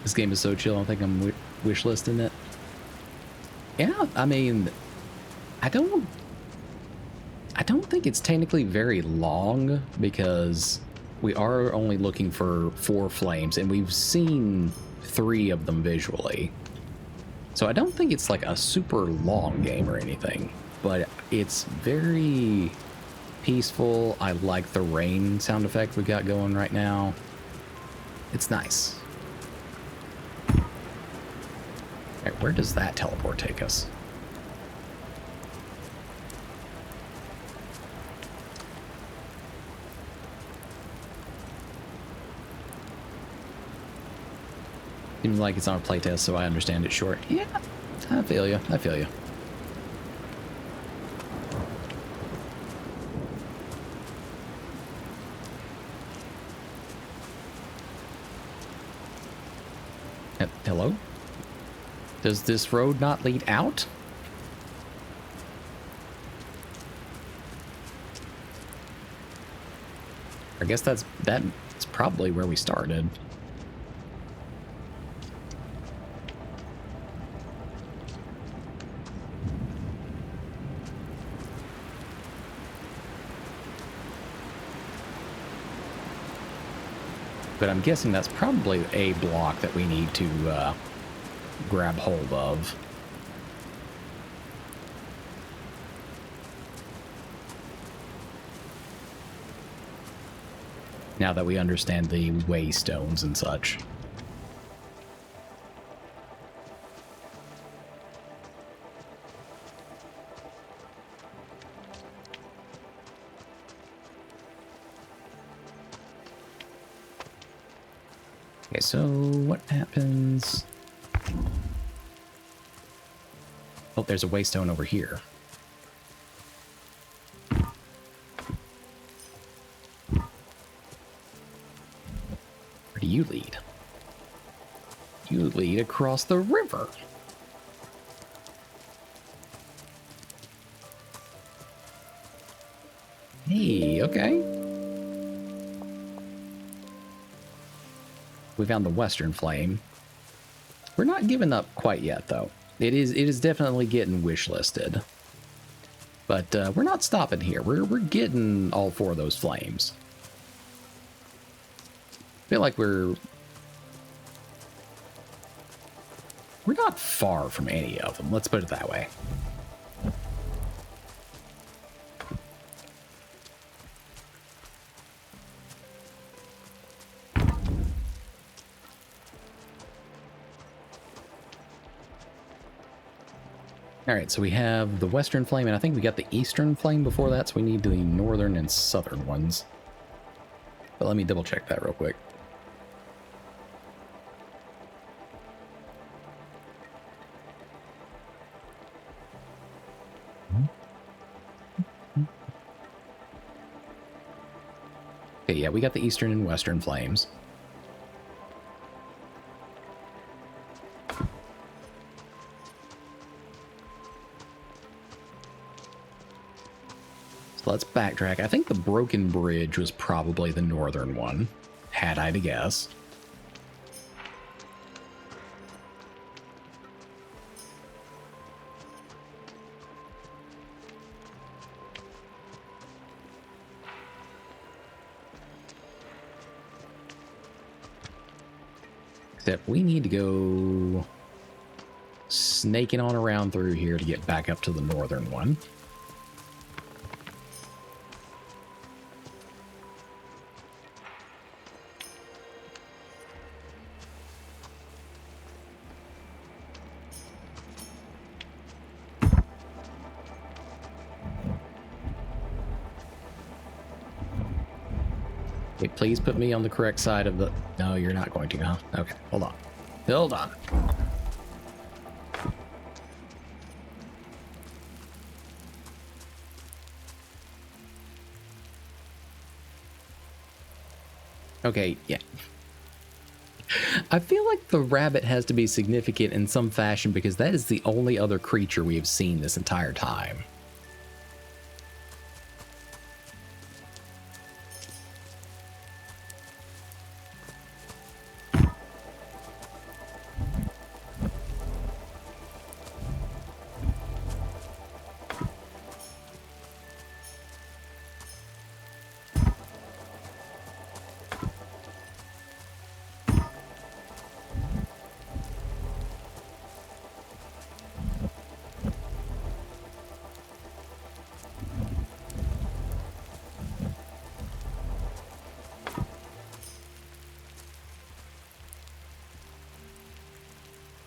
This game is so chill, I don't think I'm wish listing it. Yeah, I mean, I don't think it's technically very long because we are only looking for 4 flames and we've seen 3 of them visually. So I don't think it's like a super long game or anything, but it's very peaceful. I like the rain sound effect we got going right now. It's nice. All right, where does that teleport take us? Seems like it's on a playtest, so I understand it's short. Yeah, I feel you. I feel you. Hello? Does this road not lead out? I guess that's probably where we started. But I'm guessing that's probably a block that we need to grab hold of. Now that we understand the waystones and such. Okay, so what happens? Oh, there's a waystone over here. Where do you lead? You lead across the river. Hey, okay. We found the western flame. We're not giving up quite yet, though. It is definitely getting wish listed. But we're not stopping here. We're getting all 4 of those flames. I feel like we're not far from any of them. Let's put it that way. All right, so we have the western flame, and I think we got the eastern flame before that, so we need the northern and southern ones. But let me double check that real quick. Okay, yeah, we got the eastern and western flames. So let's backtrack. I think the broken bridge was probably the northern one, had I to guess. Except we need to go snaking on around through here to get back up to the northern one. Okay, please put me on the correct side of the... No, you're not going to, huh? Okay, hold on. Hold on. Okay, yeah. I feel like the rabbit has to be significant in some fashion because that is the only other creature we have seen this entire time.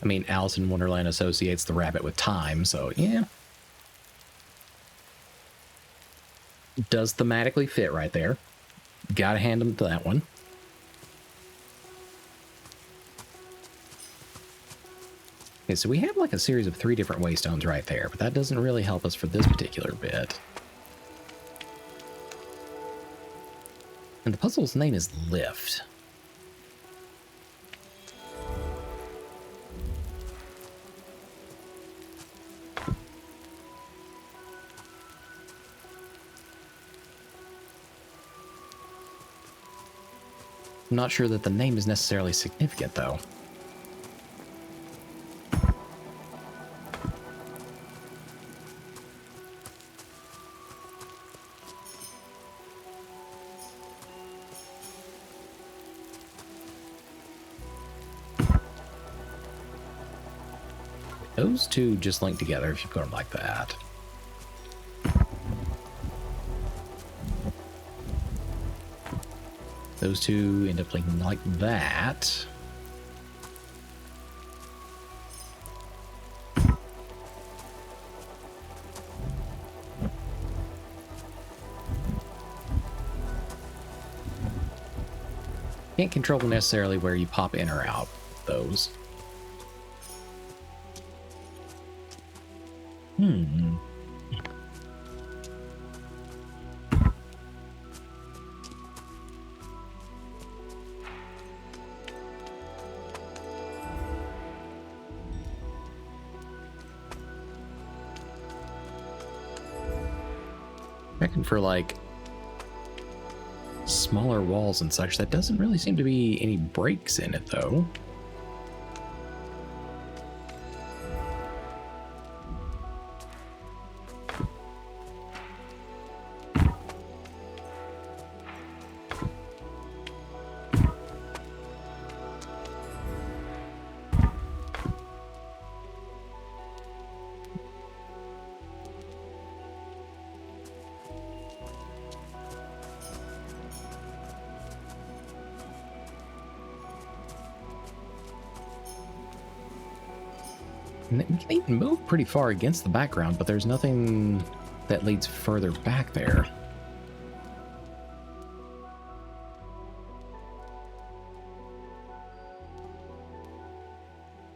I mean, Alice in Wonderland associates the rabbit with time, so yeah. Does thematically fit right there. Gotta hand him to that one. Okay, so we have like a series of 3 different waystones right there, but that doesn't really help us for this particular bit. And the puzzle's name is Lift. I'm not sure that the name is necessarily significant, though. Those two just link together if you put them like that. Those two end up linking like that. Can't control necessarily where you pop in or out those. Checking for like smaller walls and such. That doesn't really seem to be any breaks in it though. And you can even move pretty far against the background, but there's nothing that leads further back there.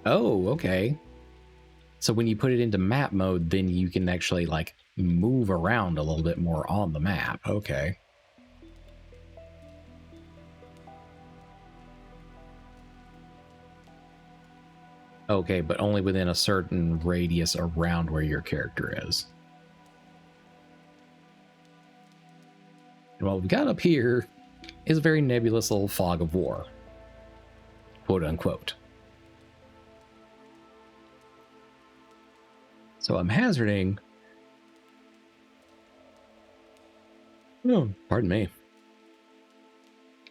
Oh, okay. So when you put it into map mode, then you can actually like move around a little bit more on the map. Okay. Okay, but only within a certain radius around where your character is. And what we've got up here is a very nebulous little fog of war. Quote unquote. So I'm hazarding... Oh, pardon me.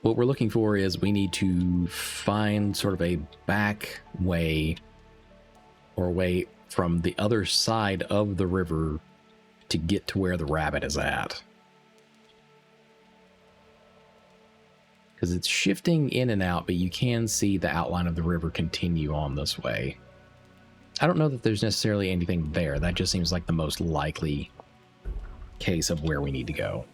What we're looking for is we need to find sort of a back way or way from the other side of the river to get to where the rabbit is at. Because it's shifting in and out, but you can see the outline of the river continue on this way. I don't know that there's necessarily anything there. That just seems like the most likely case of where we need to go.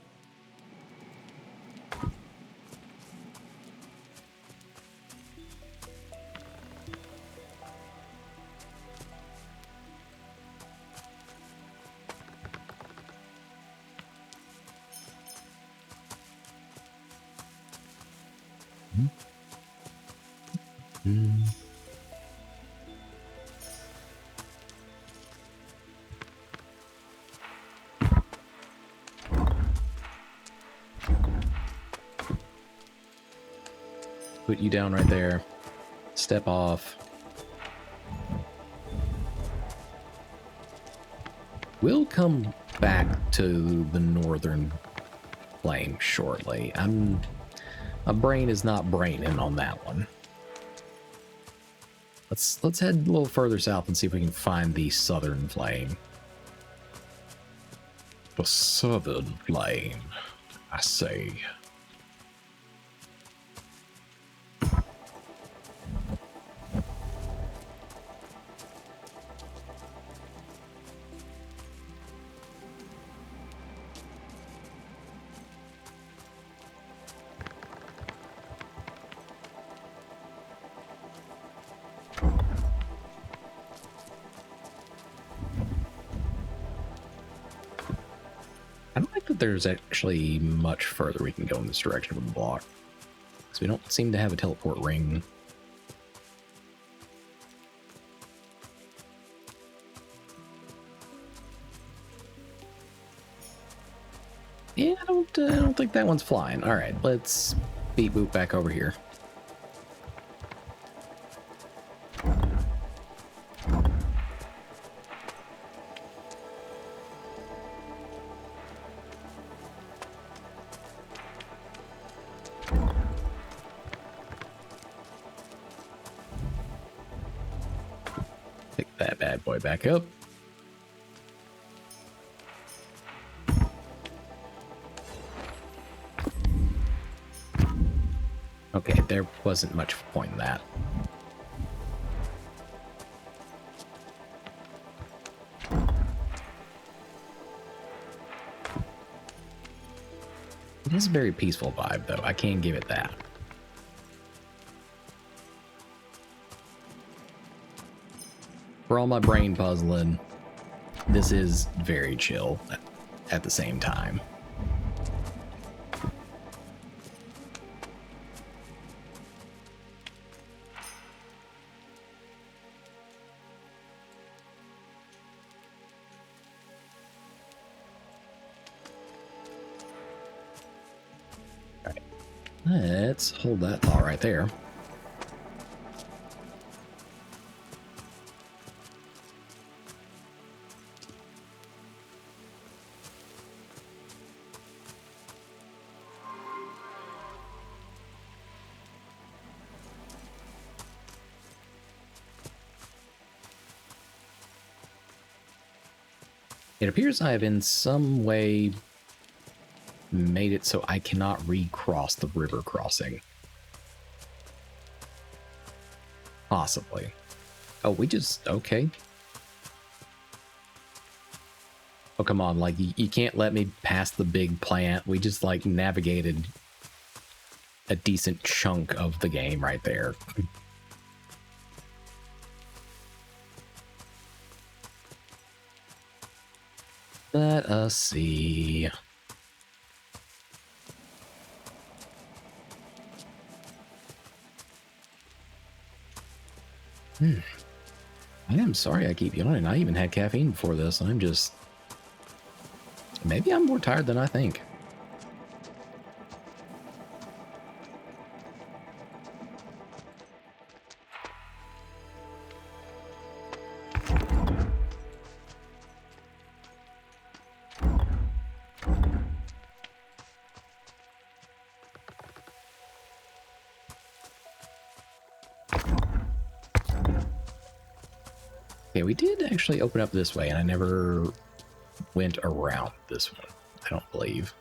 Put you down right there. Step off. We'll come back to the northern flame shortly. My brain is not braining on that one. Let's head a little further south and see if we can find the southern flame. The southern flame, I say. I don't think that there's actually much further we can go in this direction of the block, because we don't seem to have a teleport ring. Yeah, I don't think that one's flying. All right, let's beat boop back over here. way back up. Okay, there wasn't much point in that. It is a very peaceful vibe, though. I can't give it that. For all my brain puzzling, this is very chill at the same time. Let's hold that thought right there. It appears I have in some way made it so I cannot recross the river crossing. Possibly. Oh, we just... okay. Oh, come on. Like, you can't let me pass the big plant. We just, like, navigated a decent chunk of the game right there. Let us see. I am sorry I keep yawning. I even had caffeine before this. I'm just... maybe I'm more tired than I think. Okay, we did actually open up this way, and I never went around this one, I don't believe.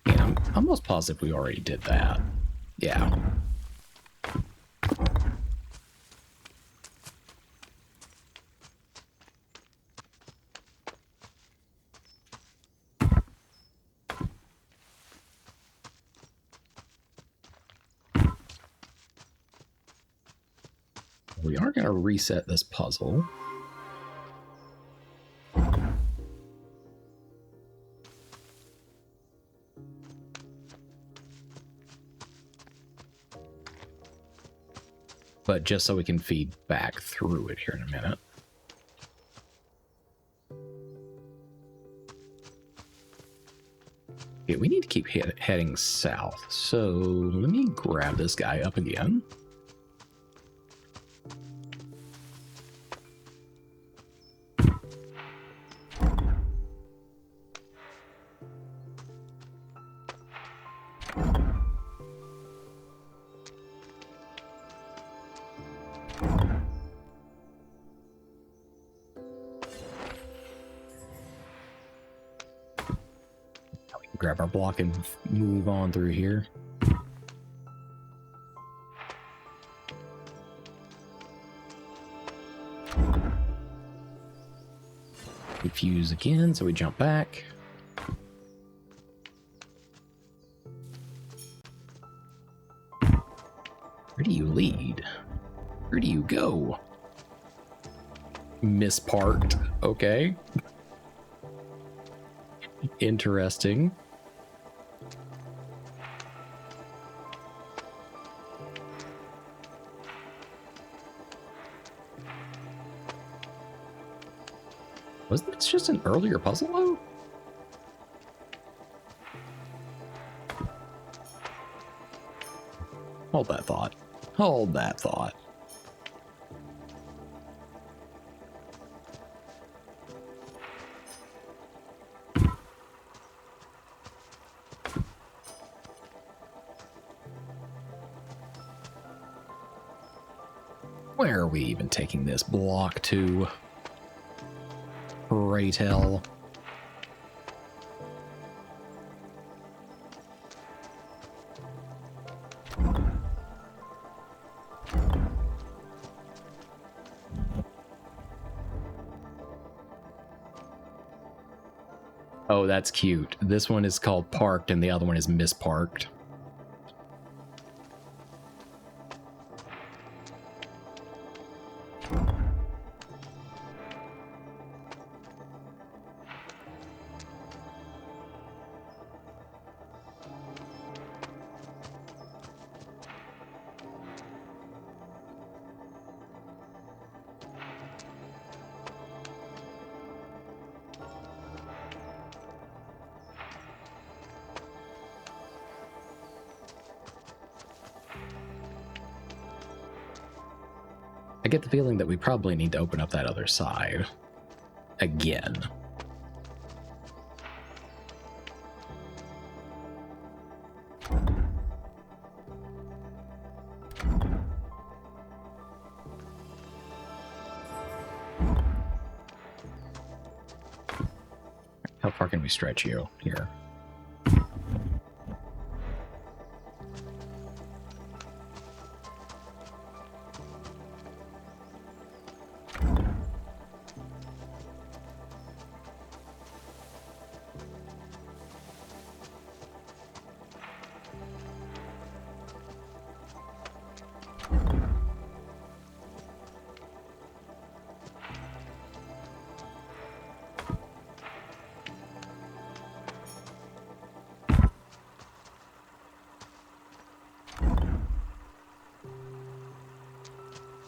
Yeah, I'm almost positive we already did that. Yeah. We are going to reset this puzzle. But just so we can feed back through it here in a minute. Okay, we need to keep heading south. So let me grab this guy up again. Grab our block and move on through here. Fuse again, so we jump back. Where do you lead? Where do you go? Misparked. Okay. Interesting. Wasn't it just an earlier puzzle, though? Hold that thought. Hold that thought. Where are we even taking this block to? Pray tell. Oh, that's cute. This one is called Parked and the other one is Misparked. I get the feeling that we probably need to open up that other side again. How far can we stretch you here?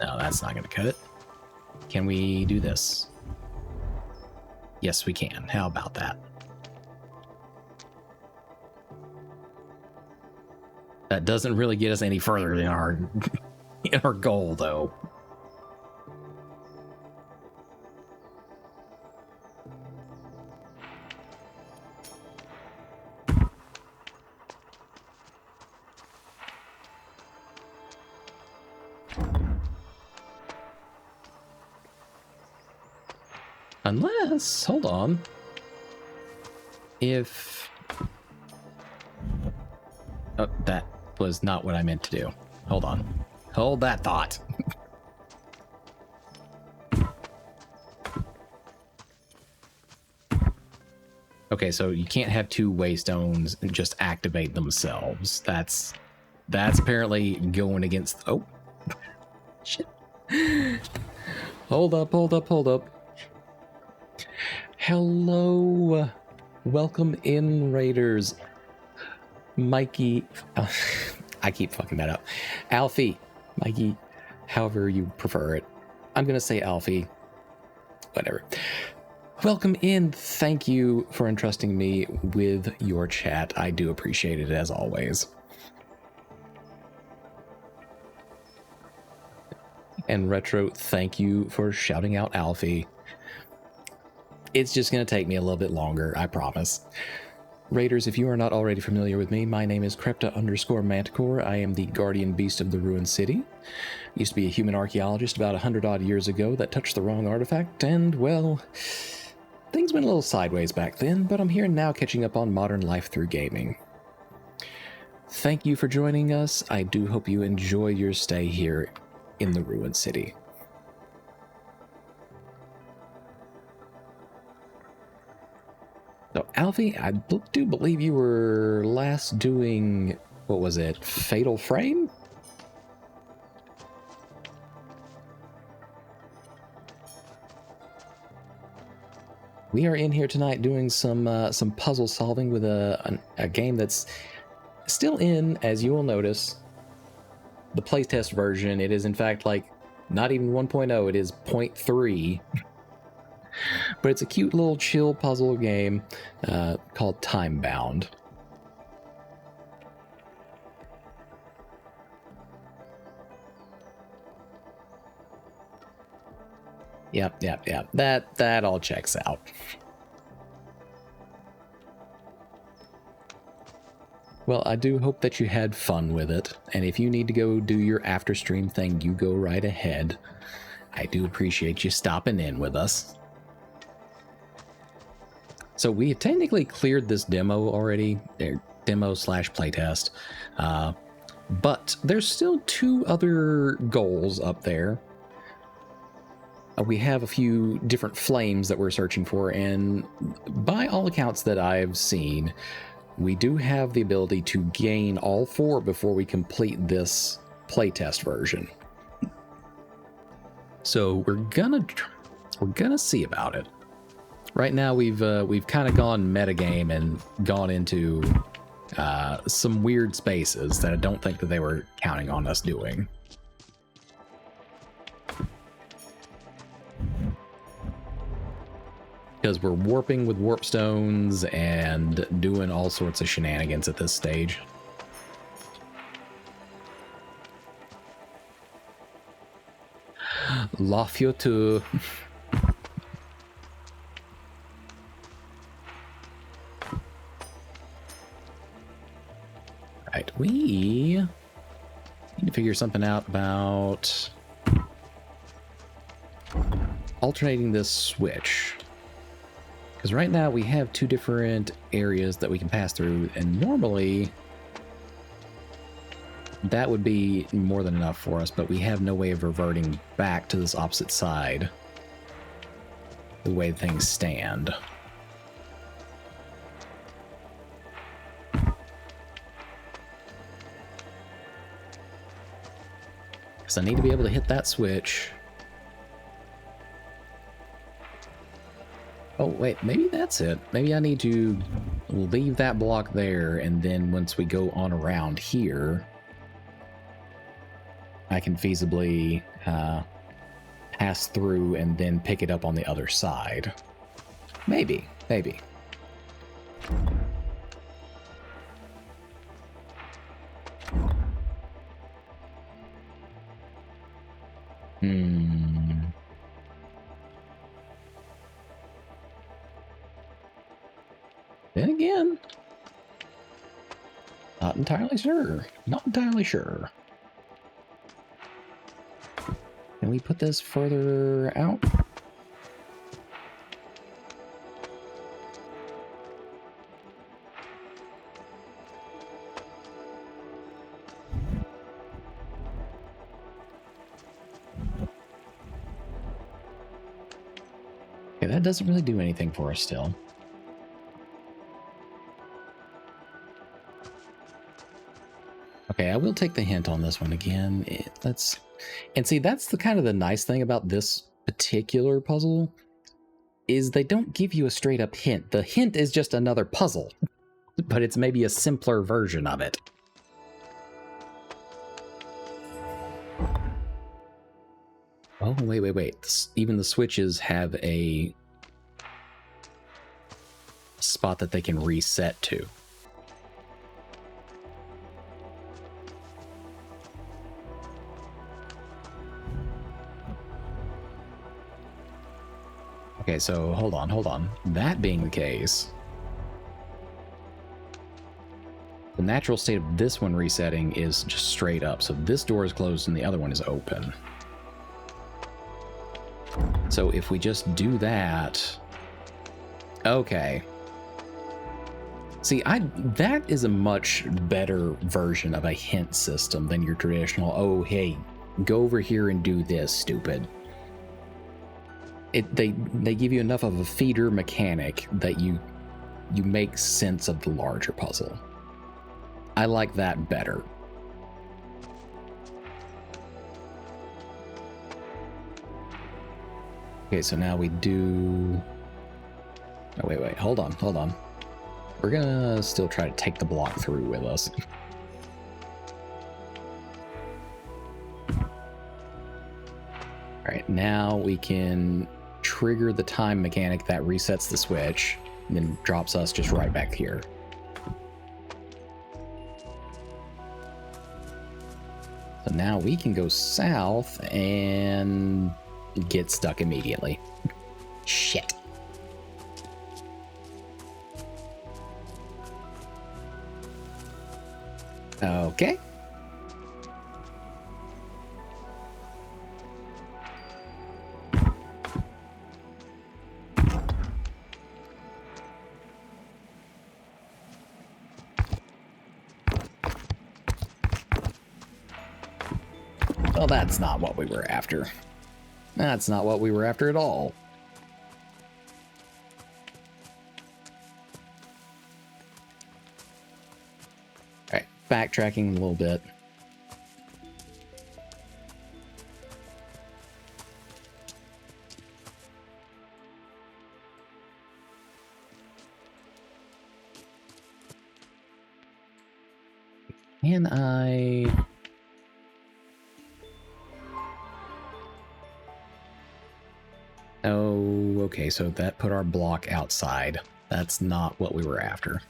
No, that's not going to cut it. Can we do this? Yes, we can. How about that? That doesn't really get us any further than our goal, though. Unless, hold on. If... Oh, that was not what I meant to do. Hold on. Hold that thought. Okay, so you can't have two waystones and just activate themselves. That's apparently going against... Oh. Shit. Hold up, hold up, hold up. Hello. Welcome in, Raiders. Mikey. Oh, I keep fucking that up. Alfie. Mikey. However you prefer it. I'm going to say Alfie. Whatever. Welcome in. Thank you for entrusting me with your chat. I do appreciate it as always. And Retro, thank you for shouting out Alfie. It's just going to take me a little bit longer, I promise. Raiders, if you are not already familiar with me, my name is Krepta_Manticore. I am the guardian beast of the ruined city. Used to be a human archaeologist about 100-odd years ago that touched the wrong artifact, and, well, things went a little sideways back then, but I'm here now catching up on modern life through gaming. Thank you for joining us. I do hope you enjoy your stay here in the ruined city. So, Alfie, I do believe you were last doing, what was it, Fatal Frame? We are in here tonight doing some puzzle solving with a game that's still in, as you will notice, the playtest version. It is, in fact, like, not even 1.0, it is 0.3. But it's a cute little chill puzzle game called Timebound. Yep. That all checks out. Well, I do hope that you had fun with it, and if you need to go do your after stream thing, you go right ahead. I do appreciate you stopping in with us. So we have technically cleared this demo already, demo / playtest, but there's still 2 other goals up there. We have a few different flames that we're searching for, and by all accounts that I've seen, we do have the ability to gain all 4 before we complete this playtest version. So we're gonna see about it. Right now we've kind of gone metagame and gone into some weird spaces that I don't think that they were counting on us doing. Because we're warping with warp stones and doing all sorts of shenanigans at this stage. La Fiotu. Right, we need to figure something out about alternating this switch. Because right now we have 2 different areas that we can pass through, and normally that would be more than enough for us, but we have no way of reverting back to this opposite side the way things stand. Because I need to be able to hit that switch. Oh, wait, maybe that's it. Maybe I need to leave that block there, and then once we go on around here, I can feasibly pass through and then pick it up on the other side. Maybe. Then again, not entirely sure. Can we put this further out? Okay, that doesn't really do anything for us still. Okay, I will take the hint on this one again. And see, that's the kind of the nice thing about this particular puzzle, is they don't give you a straight up hint. The hint is just another puzzle, but it's maybe a simpler version of it. Oh, wait. Even the switches have a spot that they can reset to. Okay, so hold on. That being the case, the natural state of this one resetting is just straight up. So this door is closed and the other one is open. So if we just do that... Okay. See, that is a much better version of a hint system than your traditional, oh, hey, go over here and do this, stupid. They give you enough of a feeder mechanic that you make sense of the larger puzzle. I like that better. Okay, so now we do... Oh, wait, hold on. We're gonna still try to take the block through with us. Alright, now we can trigger the time mechanic that resets the switch, and then drops us just right back here. So now we can go south and get stuck immediately. Shit. Okay. Well, that's not what we were after. That's not what we were after at all. All right, backtracking a little bit. Can I... Oh, okay, so that put our block outside. That's not what we were after.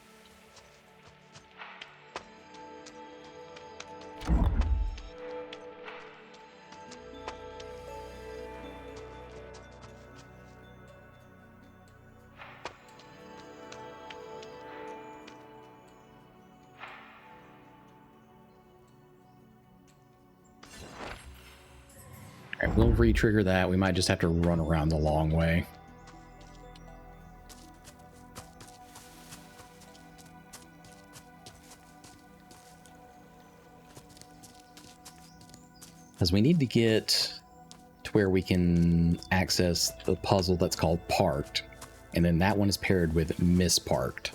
All right, we'll re-trigger that. We might just have to run around the long way. Because we need to get to where we can access the puzzle that's called Parked. And then that one is paired with Misparked.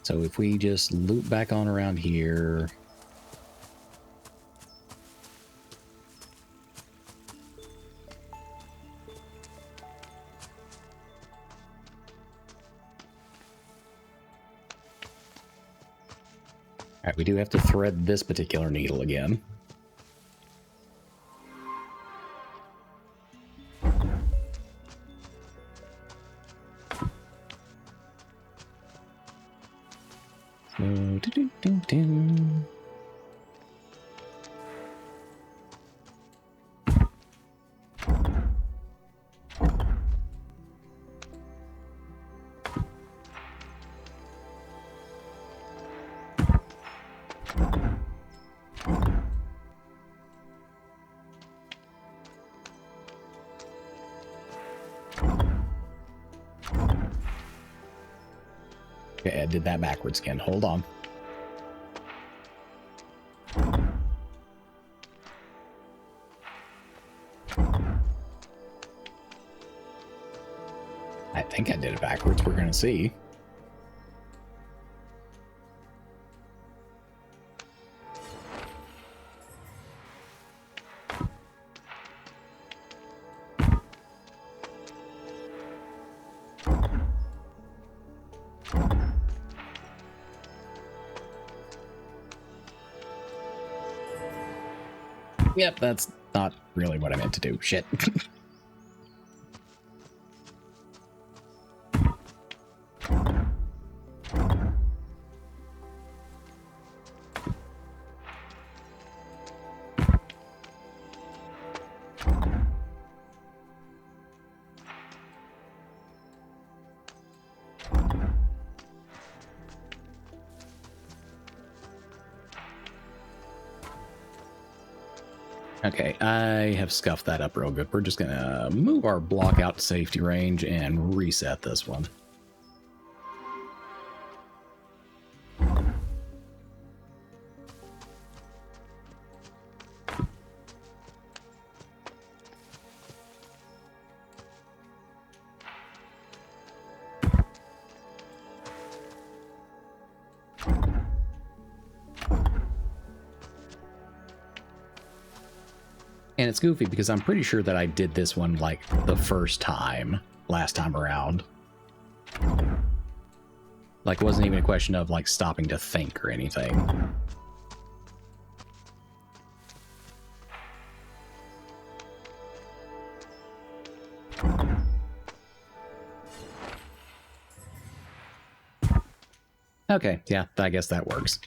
So if we just loop back on around here... All right, we do have to thread this particular needle again. So, okay, I did that backwards again. Hold on. I think I did it backwards. We're going to see. Yep, that's not really what I meant to do. Shit. Okay, I have scuffed that up real good. We're just gonna move our block out to safety range and reset this one. And it's goofy because I'm pretty sure that I did this one like the first time, last time around. Like, it wasn't even a question of like stopping to think or anything. Okay, yeah, I guess that works.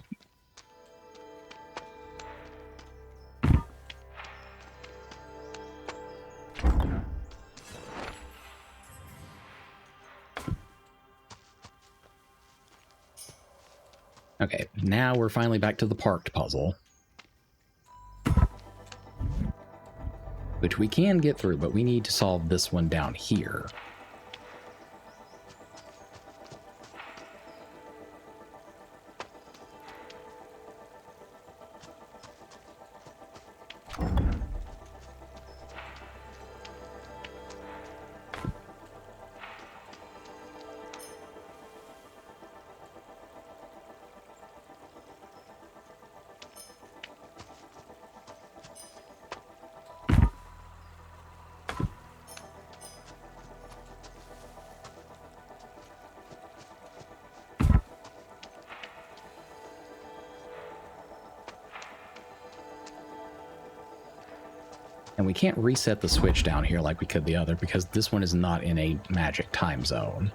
Okay, now we're finally back to the parked puzzle. Which we can get through, but we need to solve this one down here. And we can't reset the switch down here like we could the other because this one is not in a magic time zone.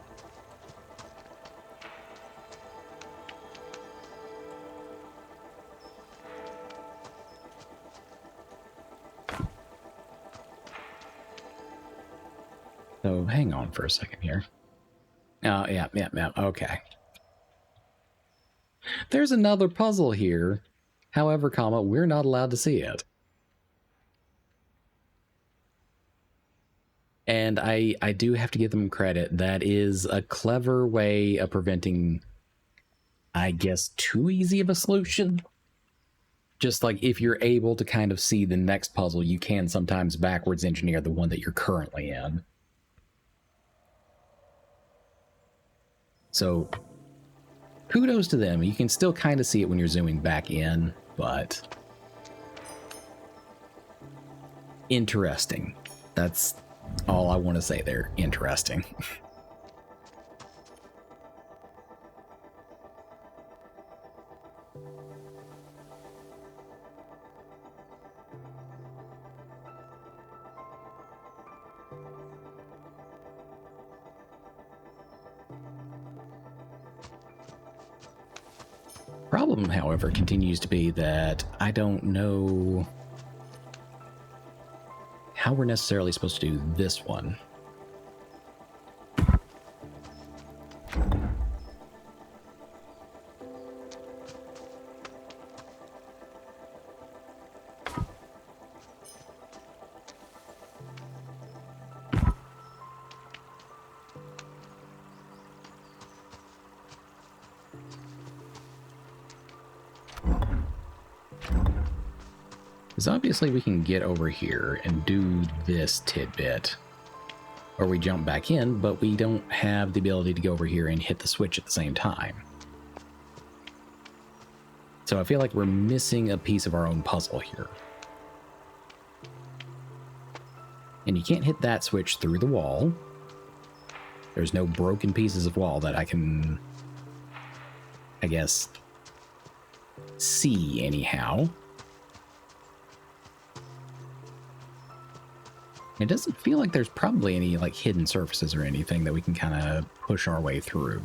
So hang on for a second here. Oh, yeah, okay. There's another puzzle here. However, comma, we're not allowed to see it. And I do have to give them credit. That is a clever way of preventing, I guess, too easy of a solution. Just like if you're able to kind of see the next puzzle, you can sometimes backwards engineer the one that you're currently in. So kudos to them. You can still kind of see it when you're zooming back in, but interesting. That's all I want to say there. Interesting. Problem, however, continues to be that I don't know how we're necessarily supposed to do this one. Because obviously we can get over here and do this tidbit, or we jump back in, but we don't have the ability to go over here and hit the switch at the same time. So I feel like we're missing a piece of our own puzzle here. And you can't hit that switch through the wall. There's no broken pieces of wall that I can, I guess, see anyhow. It doesn't feel like there's probably any like hidden surfaces or anything that we can kind of push our way through.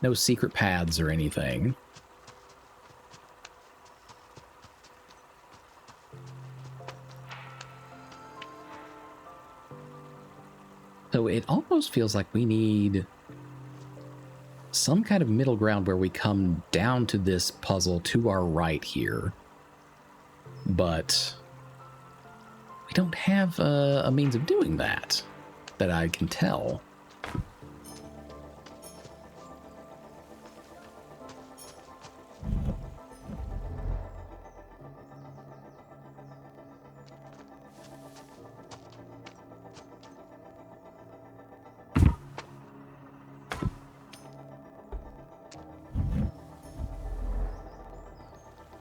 No secret paths or anything. So it almost feels like we need some kind of middle ground where we come down to this puzzle to our right here. But we don't have a means of doing that I can tell.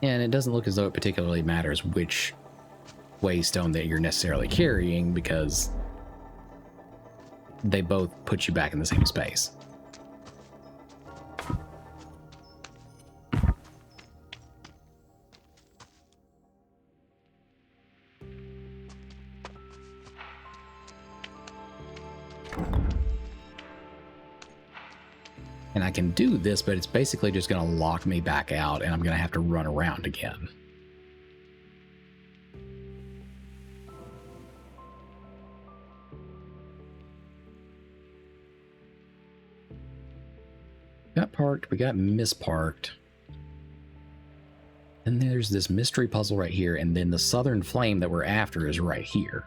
And it doesn't look as though it particularly matters which waystone that you're necessarily carrying, because they both put you back in the same space. And I can do this, but it's basically just going to lock me back out, and I'm going to have to run around again. parked, we got misparked. And there's this mystery puzzle right here, and then the southern flame that we're after is right here.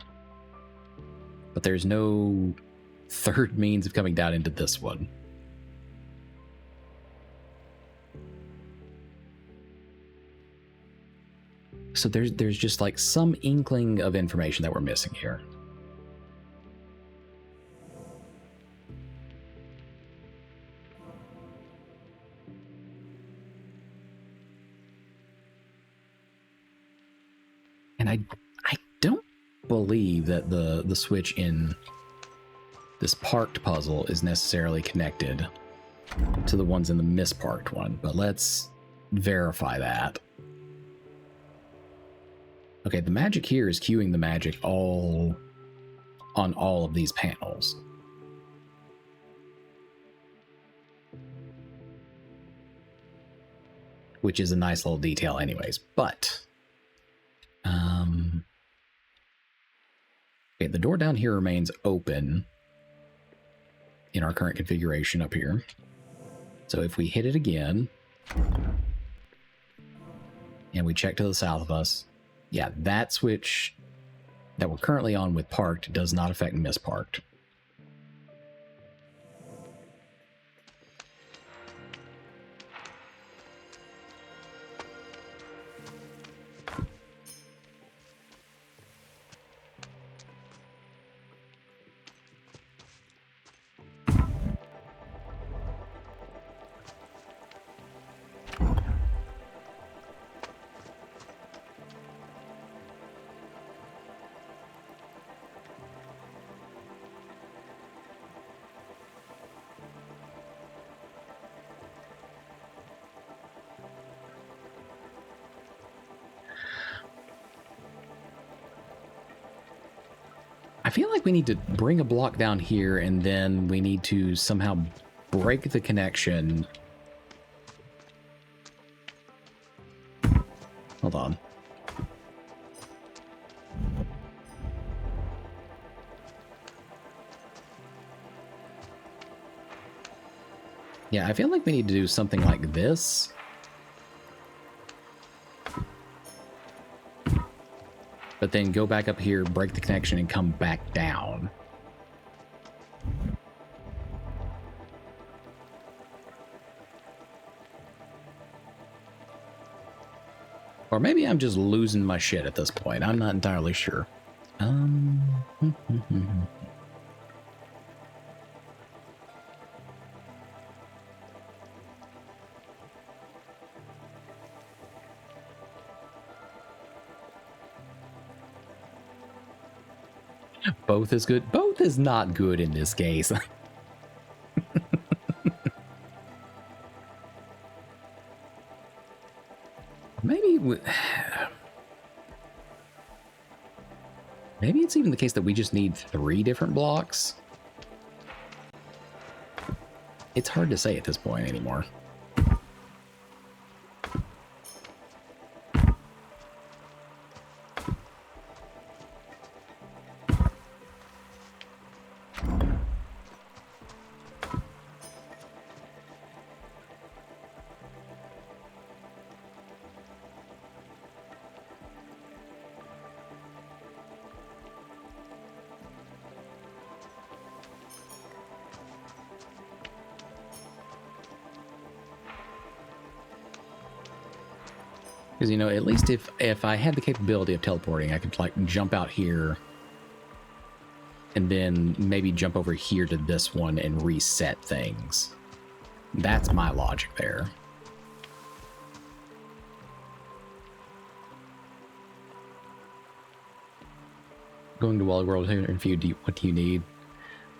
But there's no third means of coming down into this one. So there's just like some inkling of information that we're missing here. And I don't believe that the switch in this parked puzzle is necessarily connected to the ones in the misparked one, but let's verify that. Okay, the magic here is queuing the magic all on all of these panels. Which is a nice little detail anyways, but okay, the door down here remains open in our current configuration up here. So if we hit it again, and we check to the south of us, yeah, that switch that we're currently on with parked does not affect misparked. I feel like we need to bring a block down here, and then we need to somehow break the connection. Hold on. Yeah, I feel like we need to do something like this. But then go back up here, break the connection, and come back down. Or maybe I'm just losing my shit at this point. I'm not entirely sure. Both is good. Both is not good in this case. Maybe it's even the case that we just need 3 different blocks. It's hard to say at this point anymore. Because, you know, at least if I had the capability of teleporting, I could, like, jump out here and then maybe jump over here to this one and reset things. That's my logic there. Going to Wally World interview, what do you need?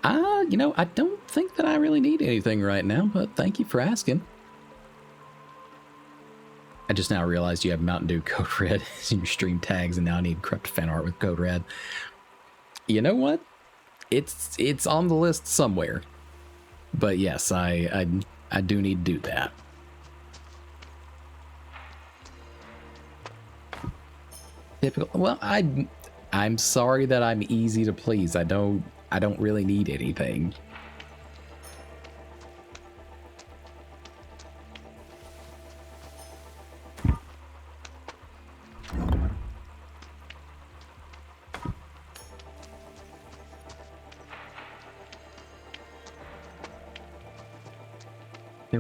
You know, I don't think that I really need anything right now, but thank you for asking. I just now realized you have Mountain Dew Code Red in your stream tags, and now I need corrupt fan art with Code Red. You know what? It's on the list somewhere. But yes, I do need to do that. Typical. Well, I'm sorry that I'm easy to please. I don't really need anything.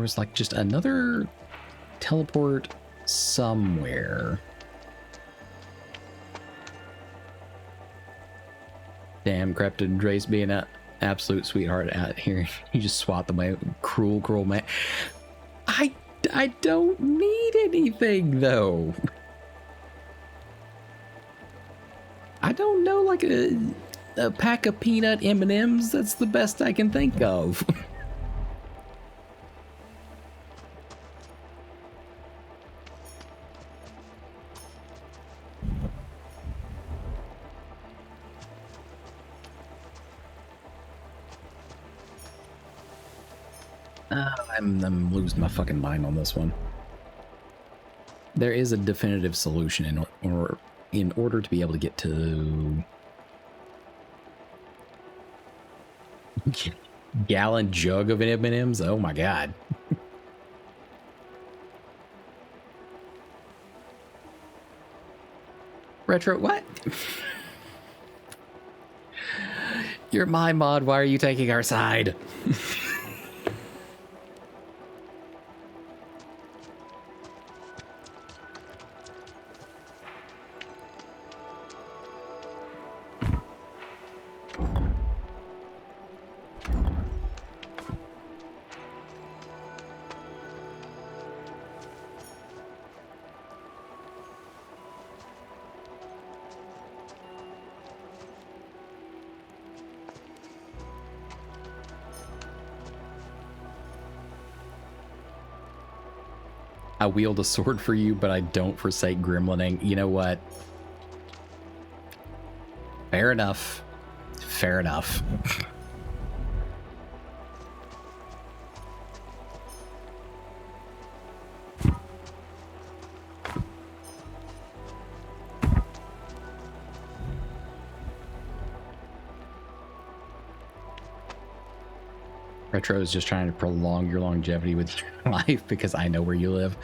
there was like just another teleport somewhere. Damn, Crepton Drace being an absolute sweetheart out here. You just swat them away. Cruel, cruel man. I don't need anything though. I don't know, like a pack of peanut M&Ms. That's the best I can think of. I'm losing my fucking mind on this one. There is a definitive solution in order to be able to get to gallon jug of M&Ms. Oh my god. Retro, what? You're my mod. Why are you taking our side? I wield a sword for you, but I don't forsake gremlining. You know what? Fair enough. Fair enough. Retro is just trying to prolong your longevity with your life because I know where you live.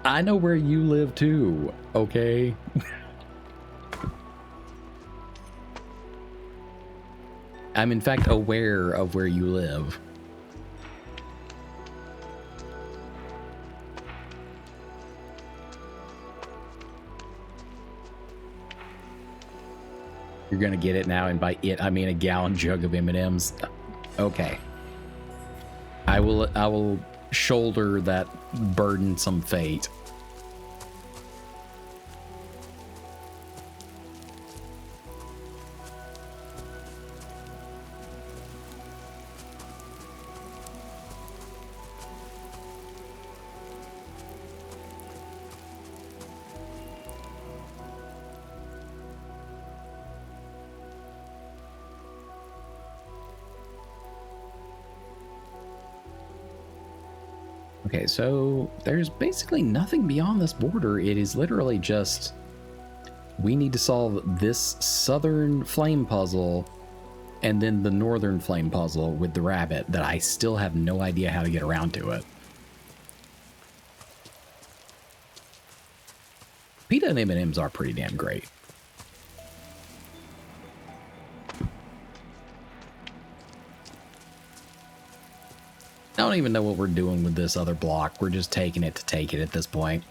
I know where you live too, okay? I'm in fact aware of where you live. You're gonna get it now, and by it I mean a gallon jug of M&Ms. Okay. I will shoulder that burdensome fate. Okay, so there's basically nothing beyond this border. It is literally just, we need to solve this southern flame puzzle and then the northern flame puzzle with the rabbit that I still have no idea how to get around to it. Pita and M&Ms are pretty damn great. I don't even know what we're doing with this other block. We're just taking it to take it at this point.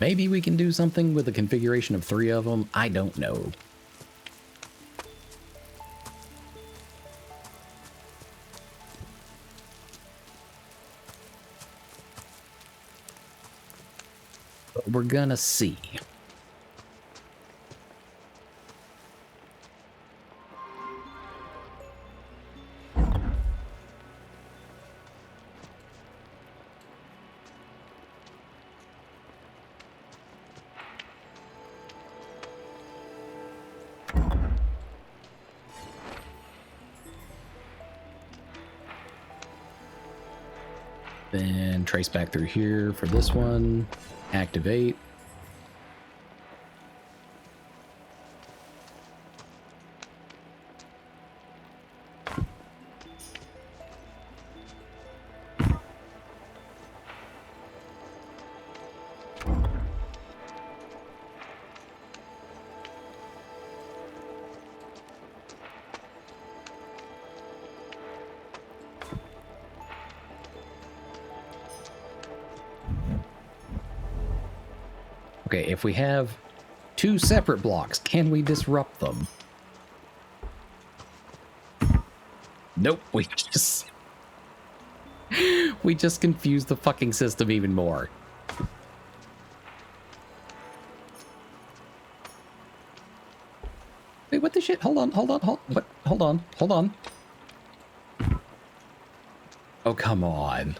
Maybe we can do something with a configuration of 3 of them. I don't know. But we're gonna see. Then trace back through here for this one. Activate. Okay, if we have 2 separate blocks, can we disrupt them? Nope, we just confused the fucking system even more. Wait, what the shit? Hold on. What? Hold on. Oh, come on.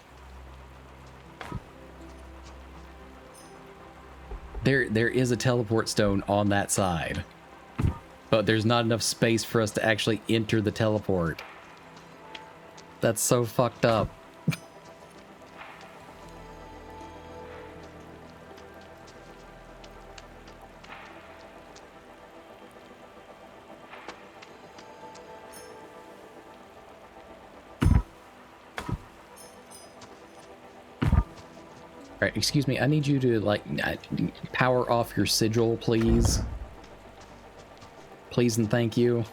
There is a teleport stone on that side, but there's not enough space for us to actually enter the teleport. That's so fucked up. All right, excuse me, I need you to, like, power off your sigil, please. Please and thank you.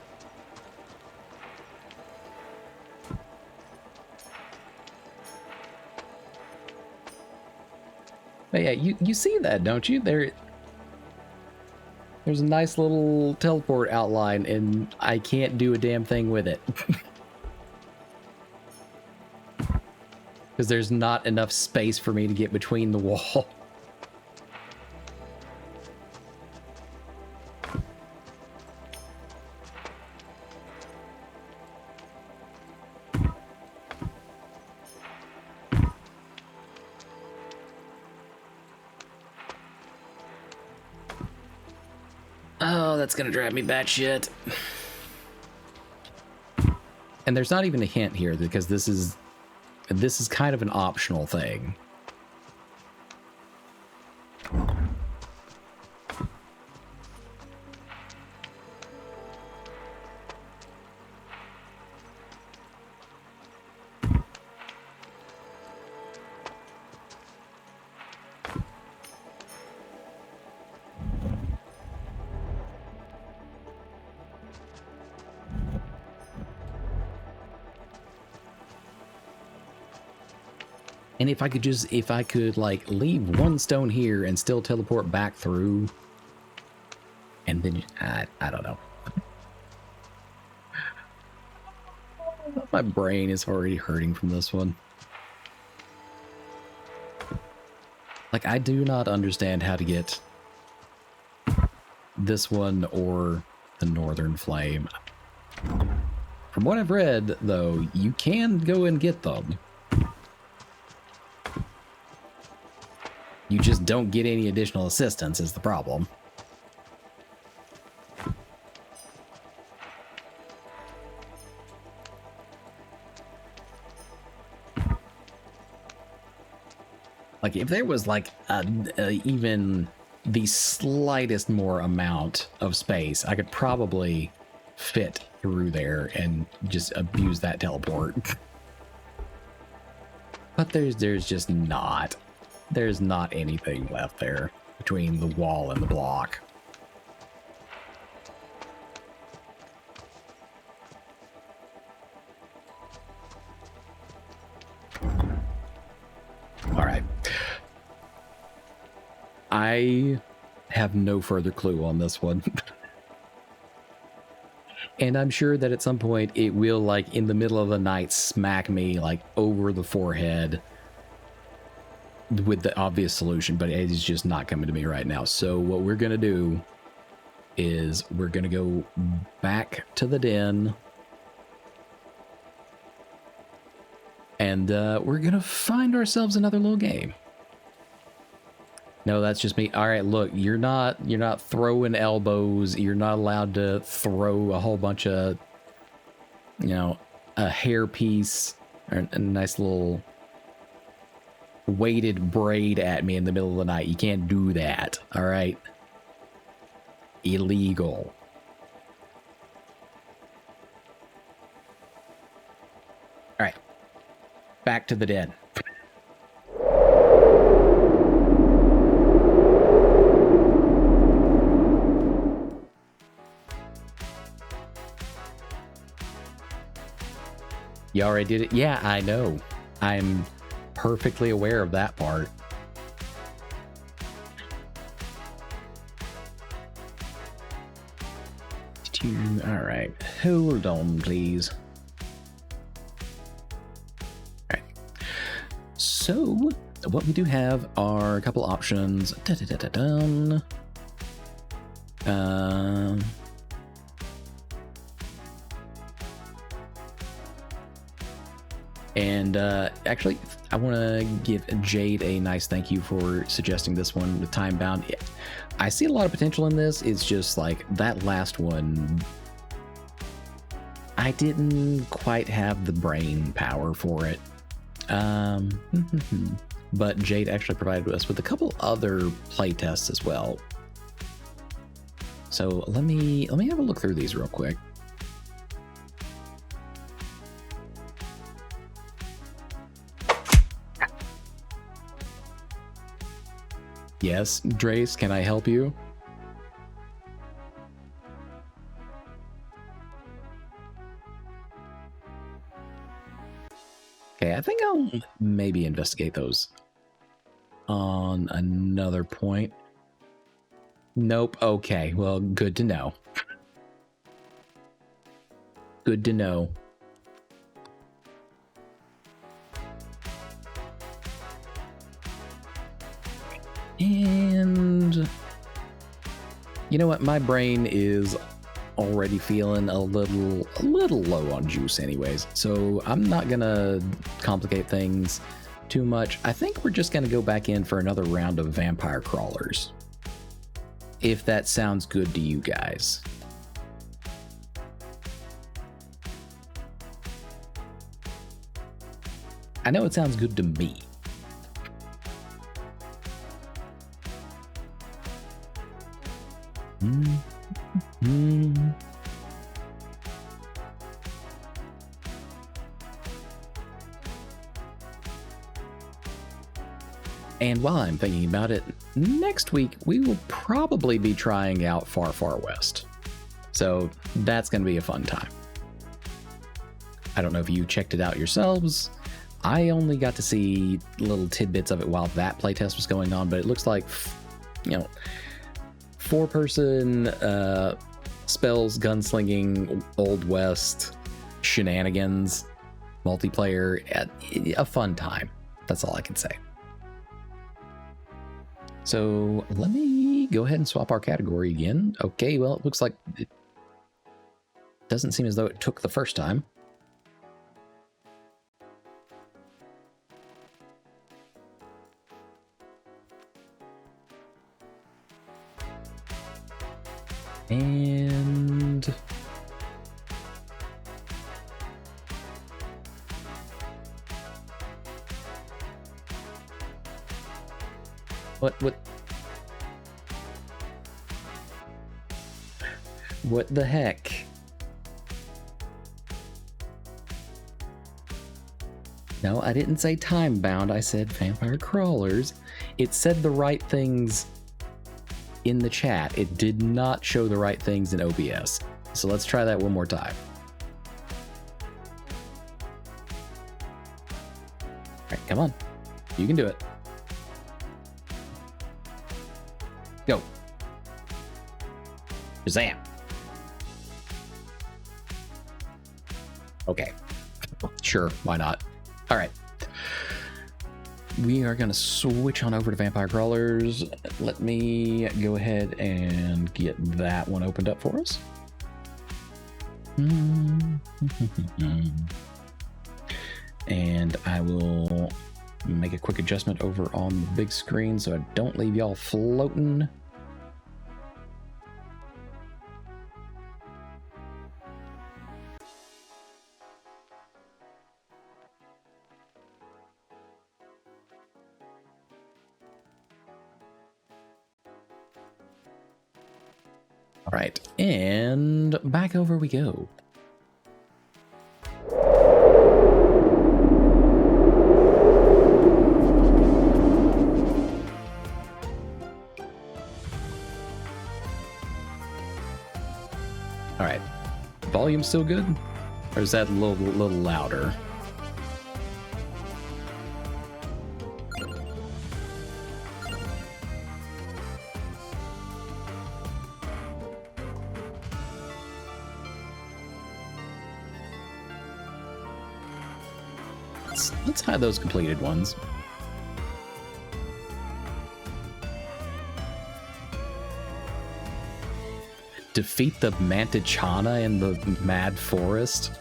But yeah, you see that, don't you? There's a nice little teleport outline, and I can't do a damn thing with it. Because there's not enough space for me to get between the wall. Oh, that's gonna drive me batshit. And there's not even a hint here, because this is kind of an optional thing. And if I could like leave one stone here and still teleport back through, and then I don't know. My brain is already hurting from this one. Like, I do not understand how to get this one or the Northern Flame. From what I've read, though, you can go and get them. You just don't get any additional assistance is the problem. Like, if there was like even the slightest more amount of space, I could probably fit through there and just abuse that teleport. But there's just not. There's not anything left there between the wall and the block. All right. I have no further clue on this one. And I'm sure that at some point it will, like, in the middle of the night, smack me, like, over the forehead with the obvious solution, but it is just not coming to me right now. So what we're going to do is we're going to go back to the den, and we're going to find ourselves another little game. No, that's just me. All right, look, you're not throwing elbows. You're not allowed to throw a whole bunch of, you know, a hairpiece or a nice little weighted braid at me in the middle of the night. You can't do that. All right. Illegal. All right. Back to the den. You already did it? Yeah, I know. I'm perfectly aware of that part. All right, hold on, please. All right. So what we do have are a couple options. And actually, I want to give Jade a nice thank you for suggesting this one with Timebound. I see a lot of potential in this. It's just like that last one, I didn't quite have the brain power for it. But Jade actually provided us with a couple other playtests as well. So let me have a look through these real quick. Yes, Drace, can I help you? Okay, I think I'll maybe investigate those on another point. Nope, okay, well, good to know. Good to know. And you know what? My brain is already feeling a little low on juice anyways. So I'm not gonna complicate things too much. I think we're just gonna go back in for another round of vampire crawlers. If that sounds good to you guys. I know it sounds good to me. And while I'm thinking about it, next week we will probably be trying out Far Far West. So that's going to be a fun time. I don't know if you checked it out yourselves. I only got to see little tidbits of it while that playtest was going on, but it looks like, you know, 4-person spells, gunslinging, Old West shenanigans, multiplayer, a fun time. That's all I can say. So let me go ahead and swap our category again. Okay, well, it looks like it doesn't seem as though it took the first time. And what the heck? No, I didn't say time-bound, I said vampire crawlers. It said the right things in the chat. It did not show the right things in OBS. So let's try that one more time. All right, come on. You can do it. Go. Shazam. Okay. Sure, why not? All right. We are going to switch on over to vampire crawlers. Let me go ahead and get that one opened up for us. And I will make a quick adjustment over on the big screen so I don't leave y'all floating. All right, and back over we go. All right, volume still good? Or is that a little louder? let's hide those completed ones. Defeat the Mantichana in the Mad Forest.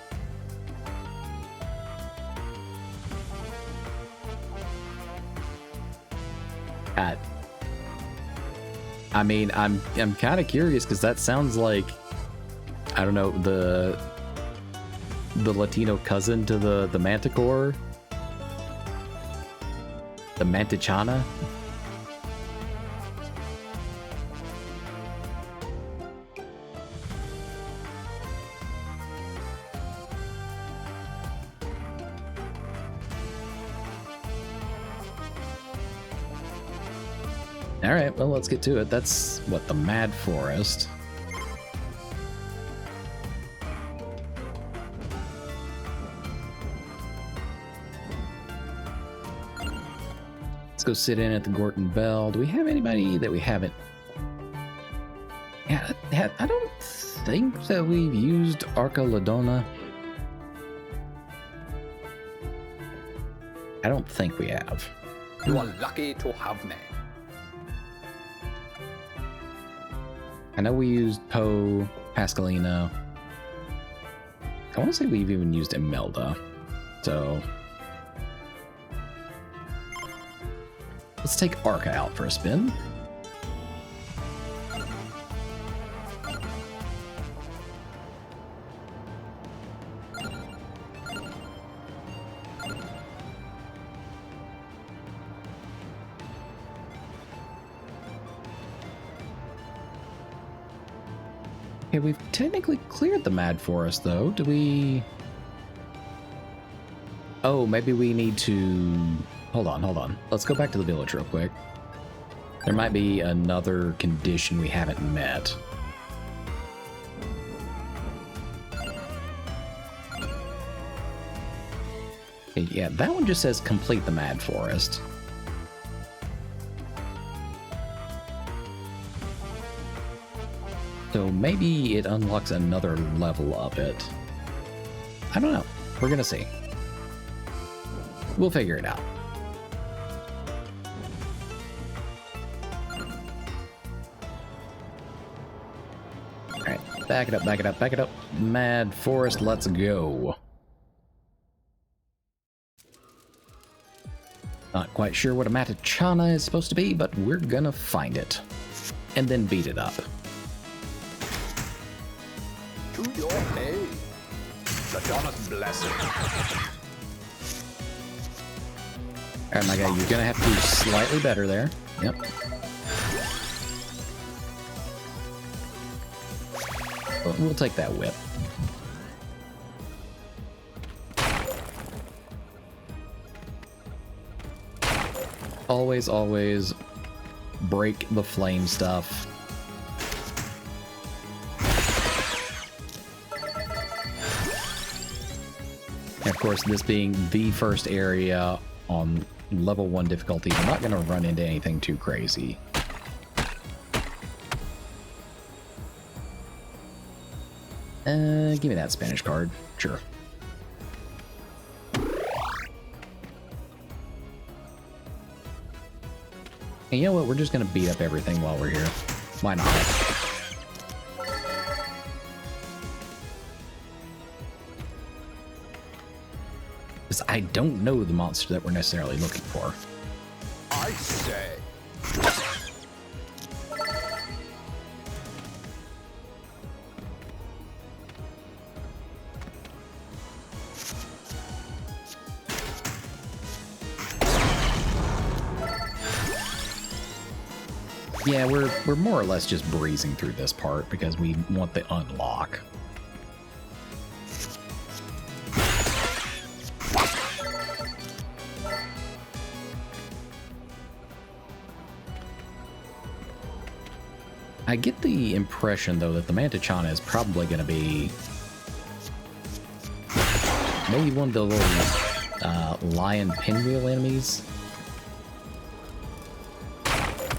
I mean, I'm kind of curious because that sounds like, I don't know, the Latino cousin to the Manticore, the Mantichana. All right, well, let's get to it. That's what, the Mad Forest. Let's go sit in at the Gorton Bell. Do we have anybody that we haven't? Yeah, I don't think that we've used Arca Ladona. I don't think we have. You are lucky to have me. I know we used Poe, Pascalina. I want to say we've even used Imelda. So let's take Arca out for a spin. Okay, we've technically cleared the Mad Forest, though. Do we... Oh, maybe we need to... Hold on. Let's go back to the village real quick. There might be another condition we haven't met. Okay, yeah, that one just says complete the Mad Forest. So maybe it unlocks another level of it. I don't know. We're gonna see. We'll figure it out. Alright, back it up. Mad Forest, let's go. Not quite sure what a Mantichana is supposed to be, but we're gonna find it. And then beat it up. To your aid. The Dawn's blessing. Alright, my guy, you're gonna have to do slightly better there. Yep. We'll take that whip. Always break the flame stuff. And of course, this being the first area on level 1 difficulty, we're not going to run into anything too crazy. Give me that Spanish card. Sure. And you know what? We're just going to beat up everything while we're here. Why not? Because I don't know the monster that we're necessarily looking for. I say. Yeah, we're more or less just breezing through this part because we want the unlock. I get the impression, though, that the Mantichana is probably going to be maybe one of the little lion pinwheel enemies.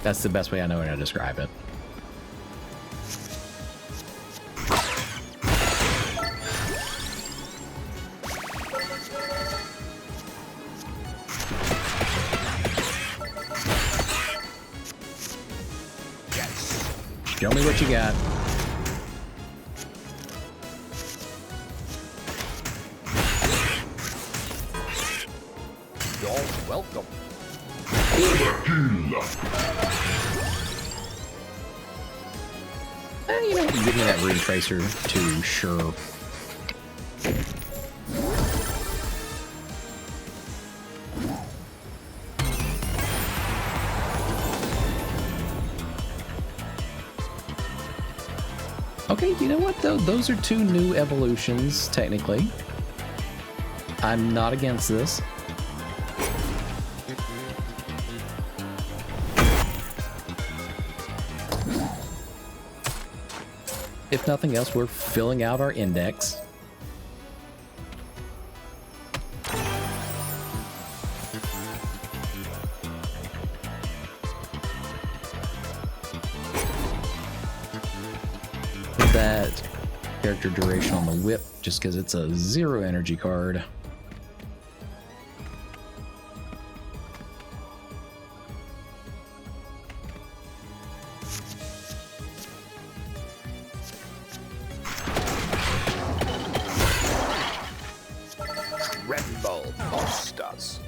That's the best way I know how to describe it. Show me what you got. You're welcome. You know, you give me that rune tracer too, sure. Okay, you know what though? Those are 2 new evolutions, technically. I'm not against this. If nothing else, we're filling out our index. Put that character duration on the whip just because it's a 0 energy card. Rainbow monsters.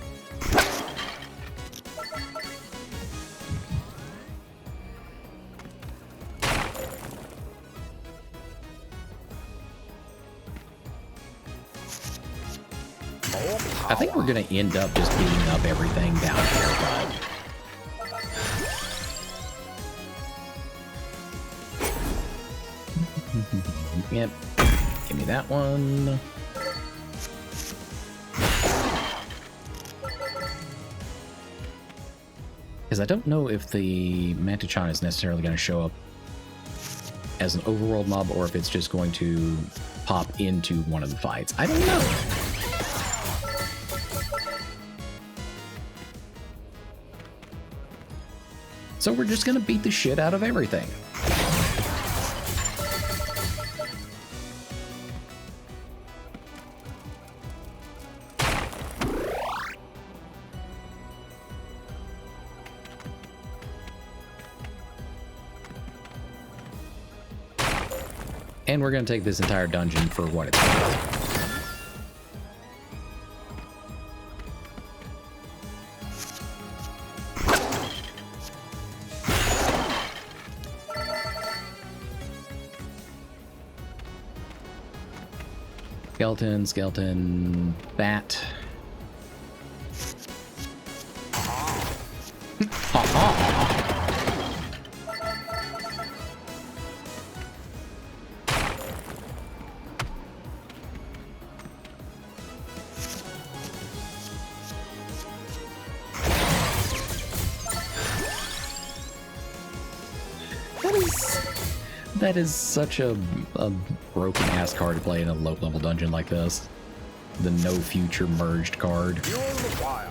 I think we're gonna end up just beating up everything down here, but yep. Give me that one. Because I don't know if the Mantichon is necessarily going to show up as an overworld mob or if it's just going to pop into one of the fights. I don't know. So we're just going to beat the shit out of everything. And we're going to take this entire dungeon for what it's worth. Skeleton, skeleton, bat. That is such a broken ass card to play in a low level dungeon like this. The no future merged card. You're the fire.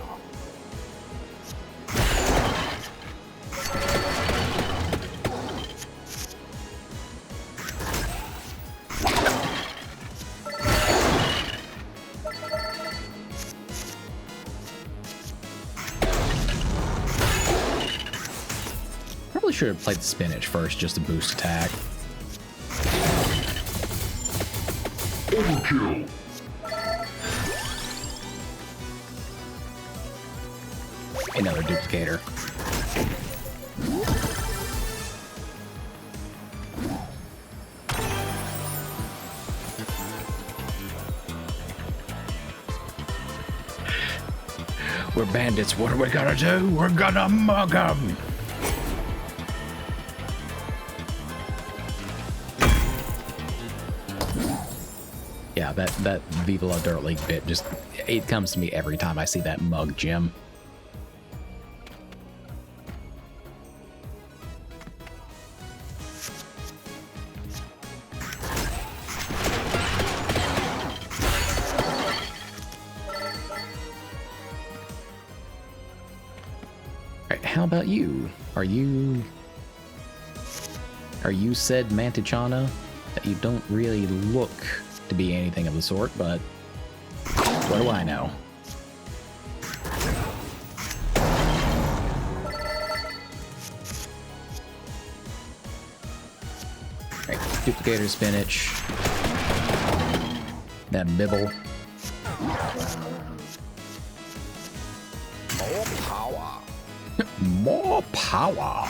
Probably should have played the spinach first just to boost attack. Overkill. Another duplicator. We're bandits. What are we gonna do? We're gonna mug them. Yeah, that Viva La Dirt League bit just, it comes to me every time I see that mug gem. Alright, how about you? Are you said Mantichana that you don't really look to be anything of the sort, but what do I know? Duplicator spinach. That bibble. More power. More power.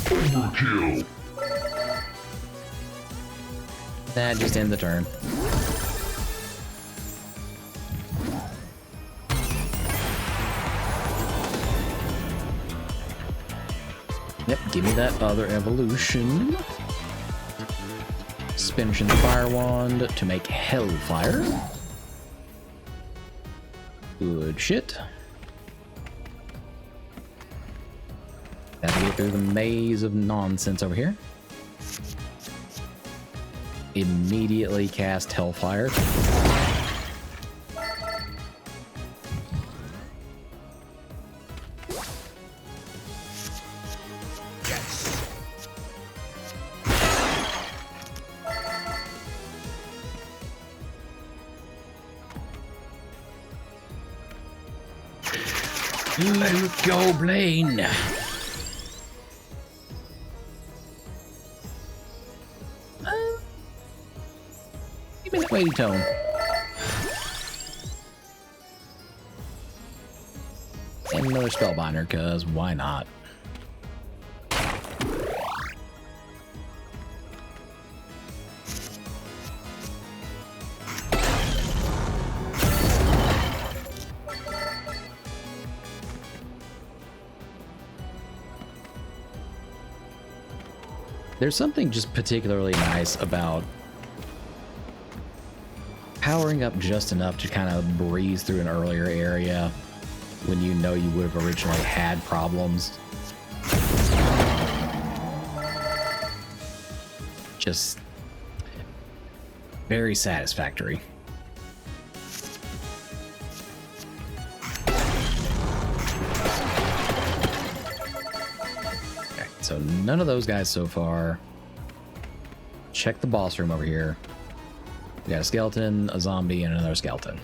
Overkill. That just ends the turn. Yep, give me that other evolution. Spinach in the fire wand to make hellfire. Good shit. Gotta get through the maze of nonsense over here. Immediately cast hellfire. Let's go, Blaine. Give me that weighty tone. And another spellbinder, cause why not? There's something just particularly nice about powering up just enough to kind of breeze through an earlier area when you know you would have originally had problems. Just very satisfactory. So none of those guys so far. Check the boss room over here. We got a skeleton, a zombie, and another skeleton.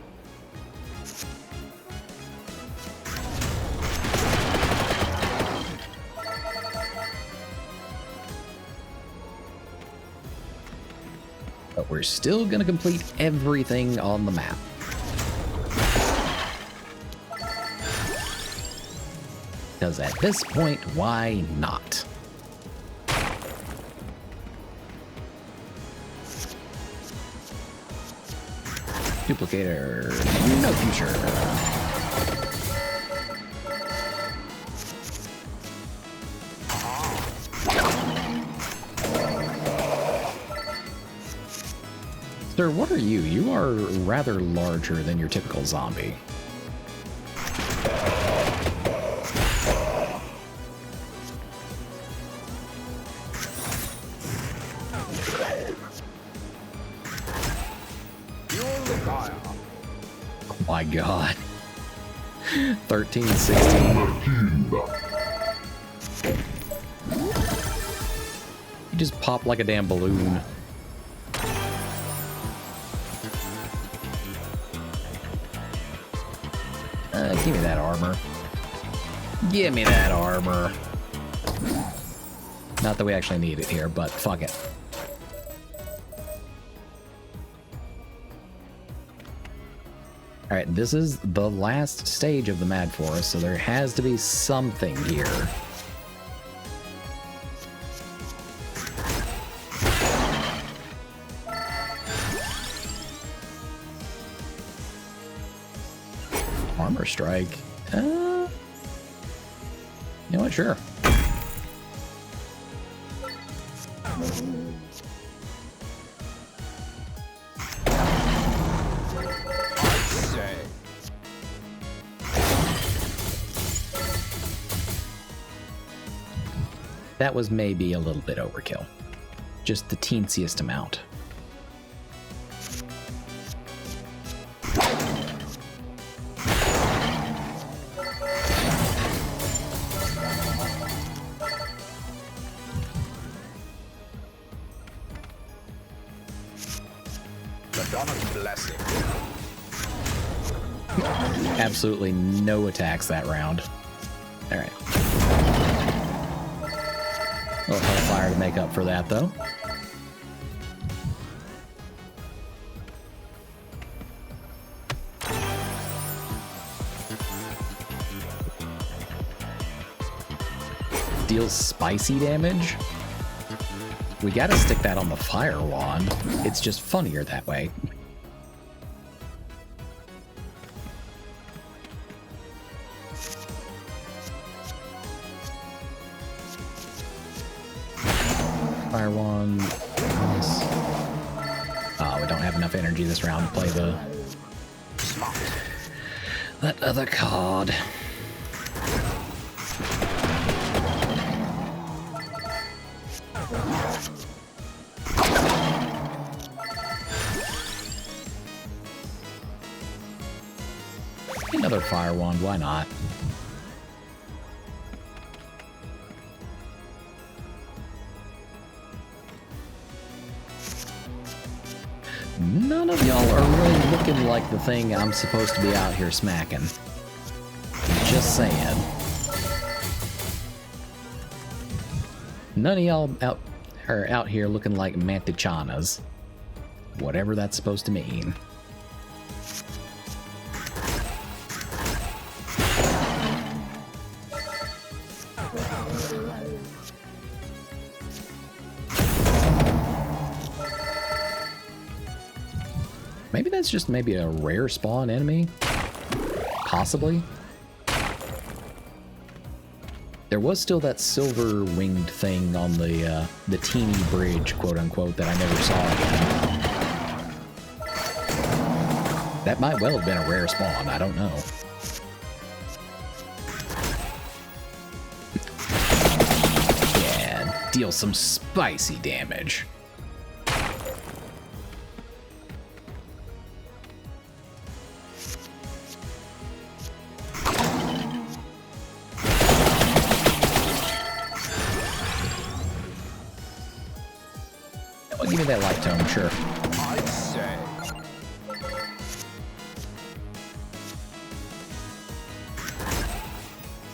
But we're still gonna complete everything on the map. Because at this point, why not? Duplicator, no future. Sir, what are you? You are rather larger than your typical zombie. My god. 13, 16. You just pop like a damn balloon. Give me that armor. Give me that armor. Not that we actually need it here, but fuck it. Alright, this is the last stage of the Mad Forest, so there has to be something here. Armor strike. You know what? Sure. That was maybe a little bit overkill. Just the teensiest amount. absolutely no attacks that round. Alright. A little Hellfire to make up for that, though. Deals spicy damage. We gotta stick that on the Fire Wand. It's just funnier that way. Fire Wand. Nice. Oh, we don't have enough energy this round to play that other card. Another Fire Wand, why not? None of y'all are really looking like the thing I'm supposed to be out here smacking. Just saying. None of y'all are out here looking like Mantichanas. Whatever that's supposed to mean. Maybe that's just maybe a rare spawn enemy? Possibly. There was still that silver winged thing on the teeny bridge, quote unquote, that I never saw again. That might well have been a rare spawn, I don't know. Yeah, deal some spicy damage. Give me that light tone, sure. I'd say.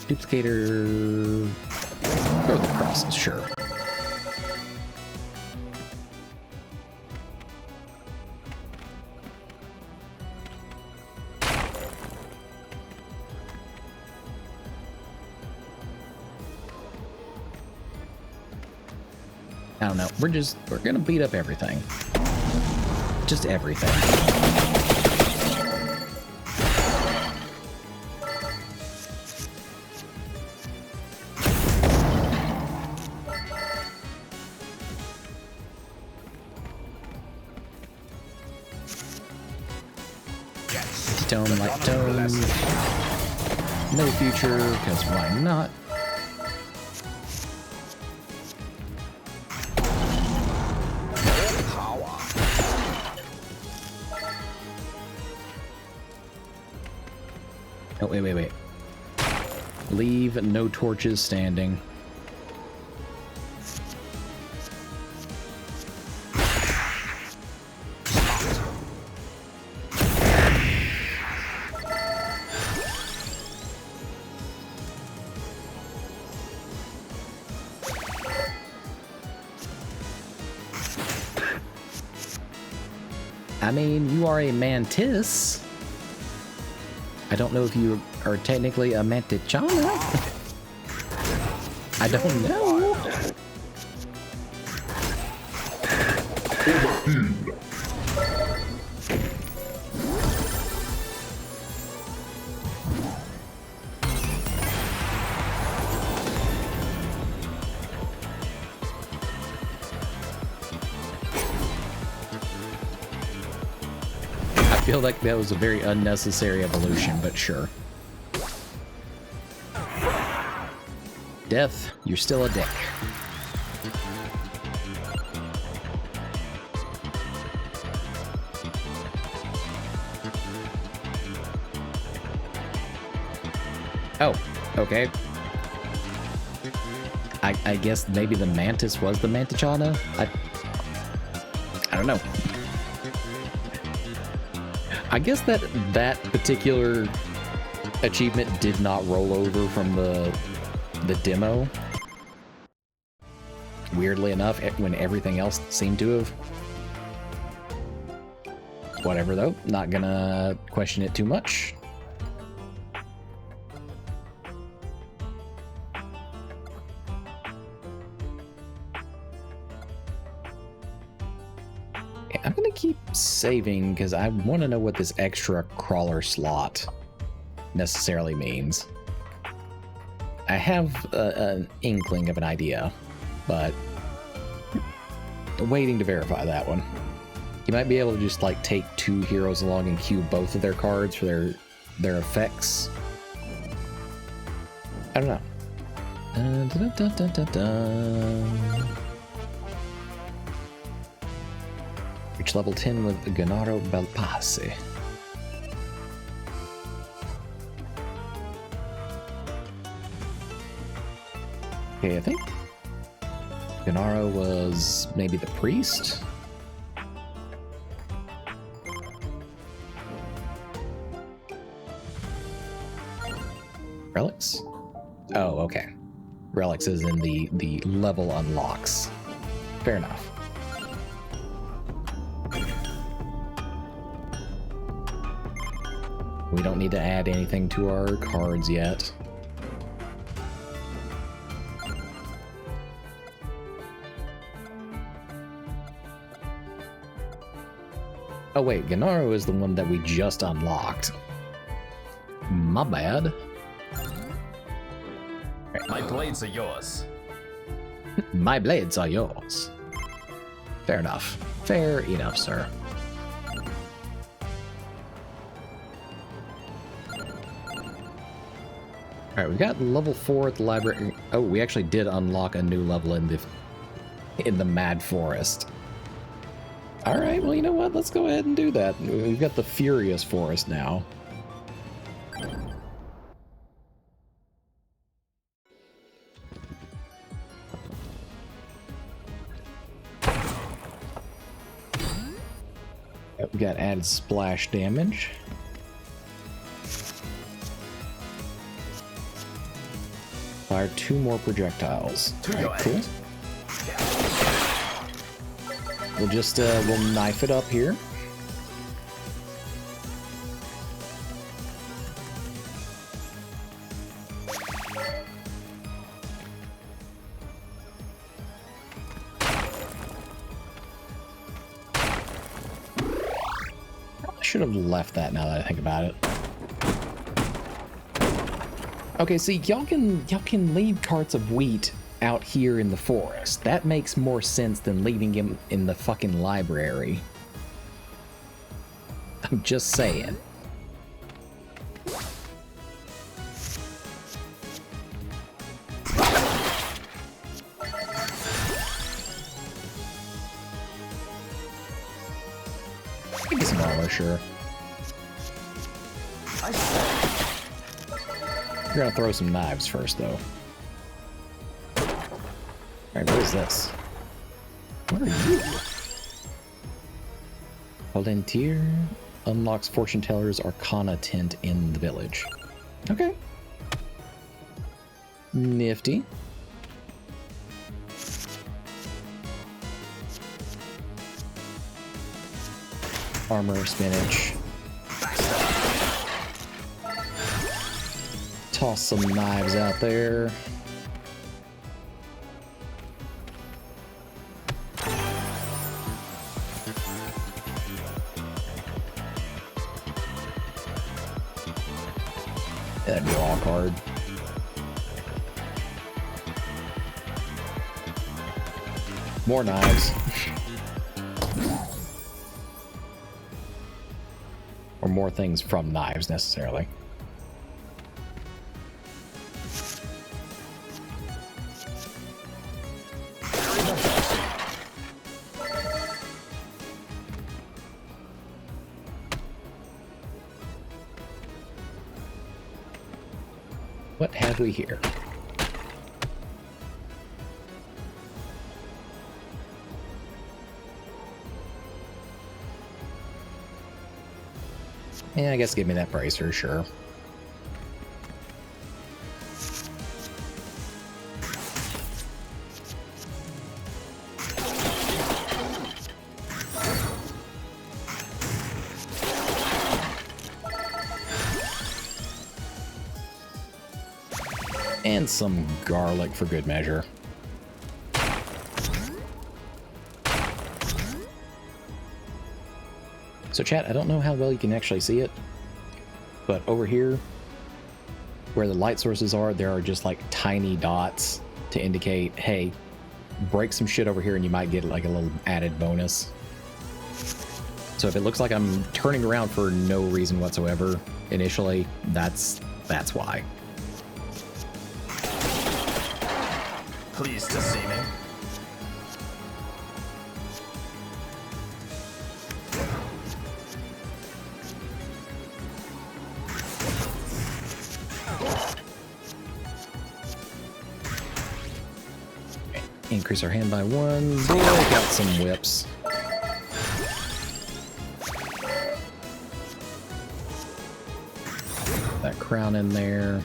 Duplicator. Throw the crosses, sure. I don't know. We're gonna beat up everything. Just everything. Tone, light tone. No future, because why not? Oh, wait. Leave no torches standing. I mean, you are a mantis. I don't know if you are technically a Mantichana. I don't know. I feel like that was a very unnecessary evolution, but sure. Death, you're still a dick. Oh, okay. I guess maybe the mantis was the Mantichana? I don't know. I guess that particular achievement did not roll over from the demo. Weirdly enough, when everything else seemed to have. Whatever though, not gonna question it too much. I'm gonna keep saving because I want to know what this extra crawler slot necessarily means. I have an inkling of an idea, but waiting to verify that one. You might be able to just like take 2 heroes along and queue both of their cards for their effects. I don't know. Reach level 10 with Gennaro Belpasse. Okay, I think Gennaro was maybe the priest? Relics? Oh, okay. Relics is in the level unlocks. Fair enough. We don't need to add anything to our cards yet. Oh wait, Gennaro is the one that we just unlocked. My bad. My blades are yours. My blades are yours. Fair enough. Fair enough, sir. Alright, we got level 4 at the library. Oh, we actually did unlock a new level in the Mad Forest. Alright, well, you know what? Let's go ahead and do that. We've got the Furious Forest now. We got added splash damage. Fire 2 more projectiles. Alright, cool. We'll just we'll knife it up here. I should have left that now that I think about it. Okay, see, y'all can leave carts of wheat out here in the forest. That makes more sense than leaving him in the fucking library. I'm just saying. Maybe some armor, sure. We're gonna throw some knives first, though. Alright, what is this? What are you? Volunteer unlocks Fortune Teller's Arcana tent in the village. Okay. Nifty. Armor, spinach. Toss some knives out there. That draw card. More knives. Or more things from knives, necessarily. What have we here? Yeah, I guess give me that bracer, sure. And some garlic for good measure. So chat, I don't know how well you can actually see it, but over here, where the light sources are, there are just like tiny dots to indicate, hey, break some shit over here and you might get like a little added bonus. So if it looks like I'm turning around for no reason whatsoever initially, that's why. Pleased to see me. Increase our hand by 1. Break out some whips. That crown in there.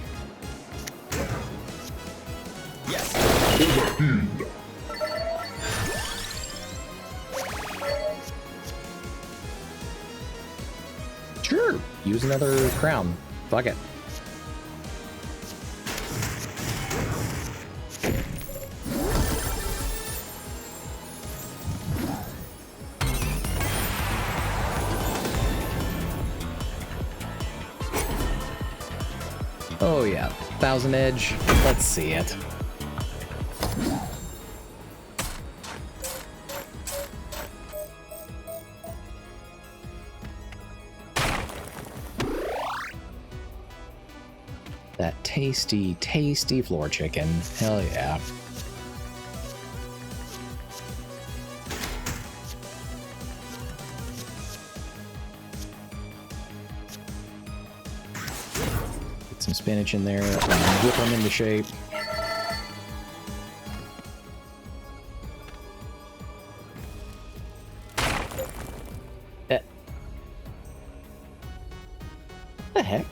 Yes. Sure. Use another crown. Fuck it. Oh yeah, 1000 edge. Let's see it. That tasty, tasty floor chicken. Hell yeah. Some spinach in there, whip them into shape. The heck?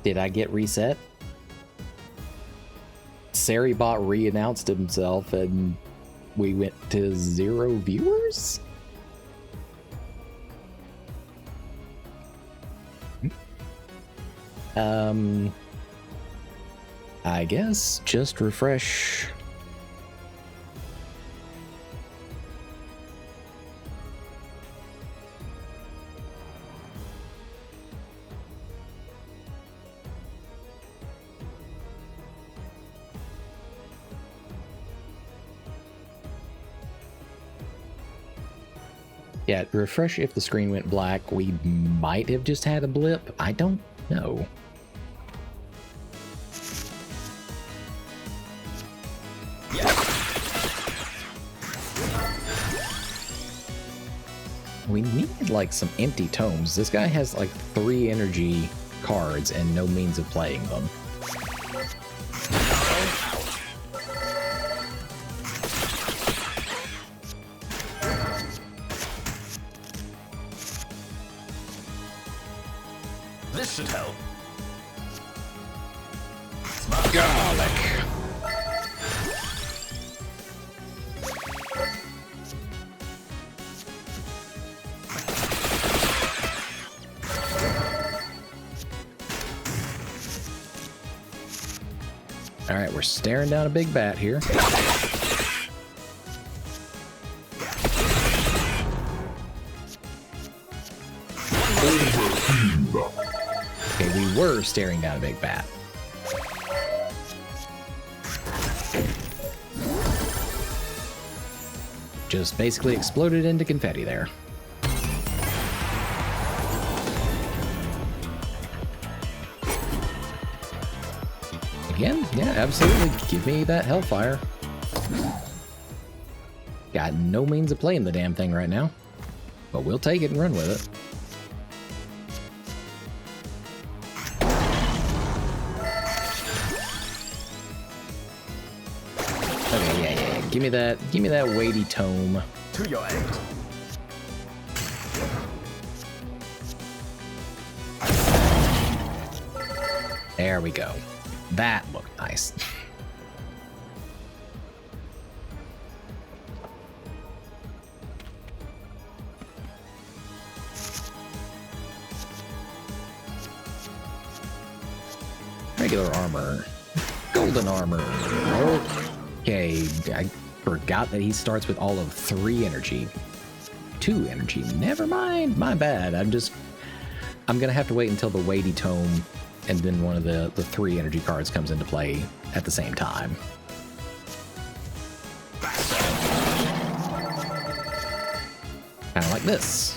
Did I get reset? Saribot re-announced himself and we went to 0 viewers? I guess just refresh. Yeah, refresh if the screen went black. We might have just had a blip. I don't know. We need like some empty tomes. This guy has like 3 energy cards and no means of playing them. This should help. Garlic. All right, we're staring down a big bat here. Okay, we were staring down a big bat. Just basically exploded into confetti there. Again, yeah, absolutely. Give me that Hellfire. Got no means of playing the damn thing right now, but we'll take it and run with it. Okay, yeah. Give me that weighty tome. To your end. There we go. That looked nice. Regular armor. Golden armor. Okay, I forgot that he starts with all of 3 energy. 2 energy. Never mind. My bad. I'm gonna have to wait until the weighty tome and then one of the 3 energy cards comes into play at the same time. Kind of like this.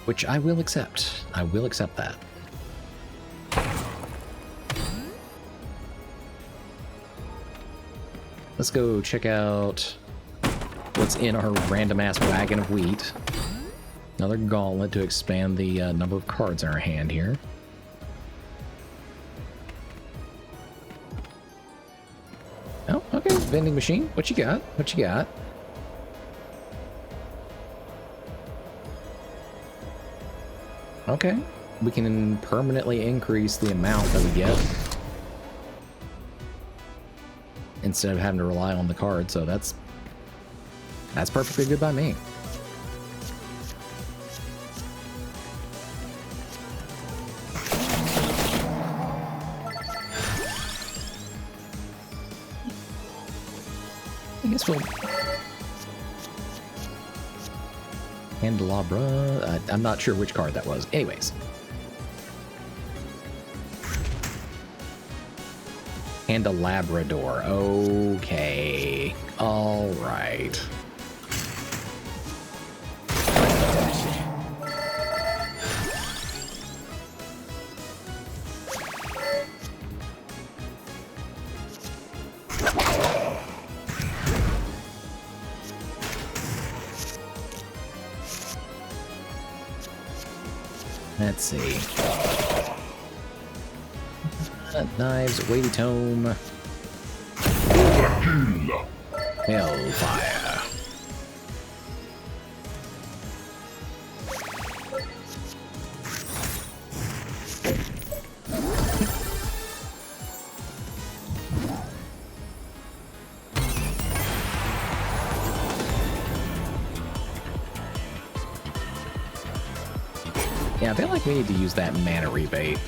Which I will accept. I will accept that. Let's go check out what's in our random-ass wagon of wheat. Another gauntlet to expand the number of cards in our hand here. Oh, okay. Vending machine. What you got? What you got? Okay. We can permanently increase the amount that we get instead of having to rely on the card, so that's perfectly good by me. I guess we'll... Candelabra. I'm not sure which card that was. Anyways. Candelabrador. Okay. All right. Let's see. Knives, weighty tome. Hellfire. Yeah, I feel like we need to use that mana rebate.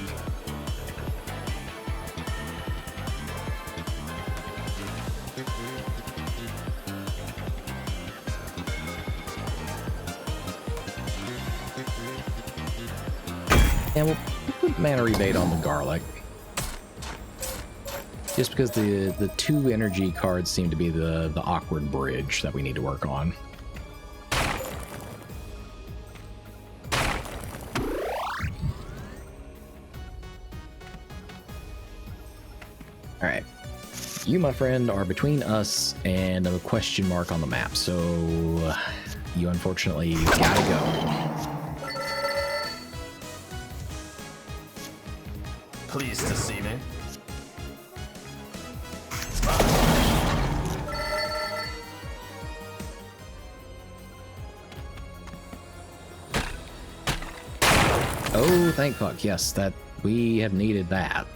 Yeah, we'll put mana rebate on the garlic. Just because the 2 energy cards seem to be the awkward bridge that we need to work on. Alright. You, my friend, are between us and a question mark on the map, so you unfortunately gotta go. Pleased to see me. Oh, thank fuck. Yes, that we have needed that.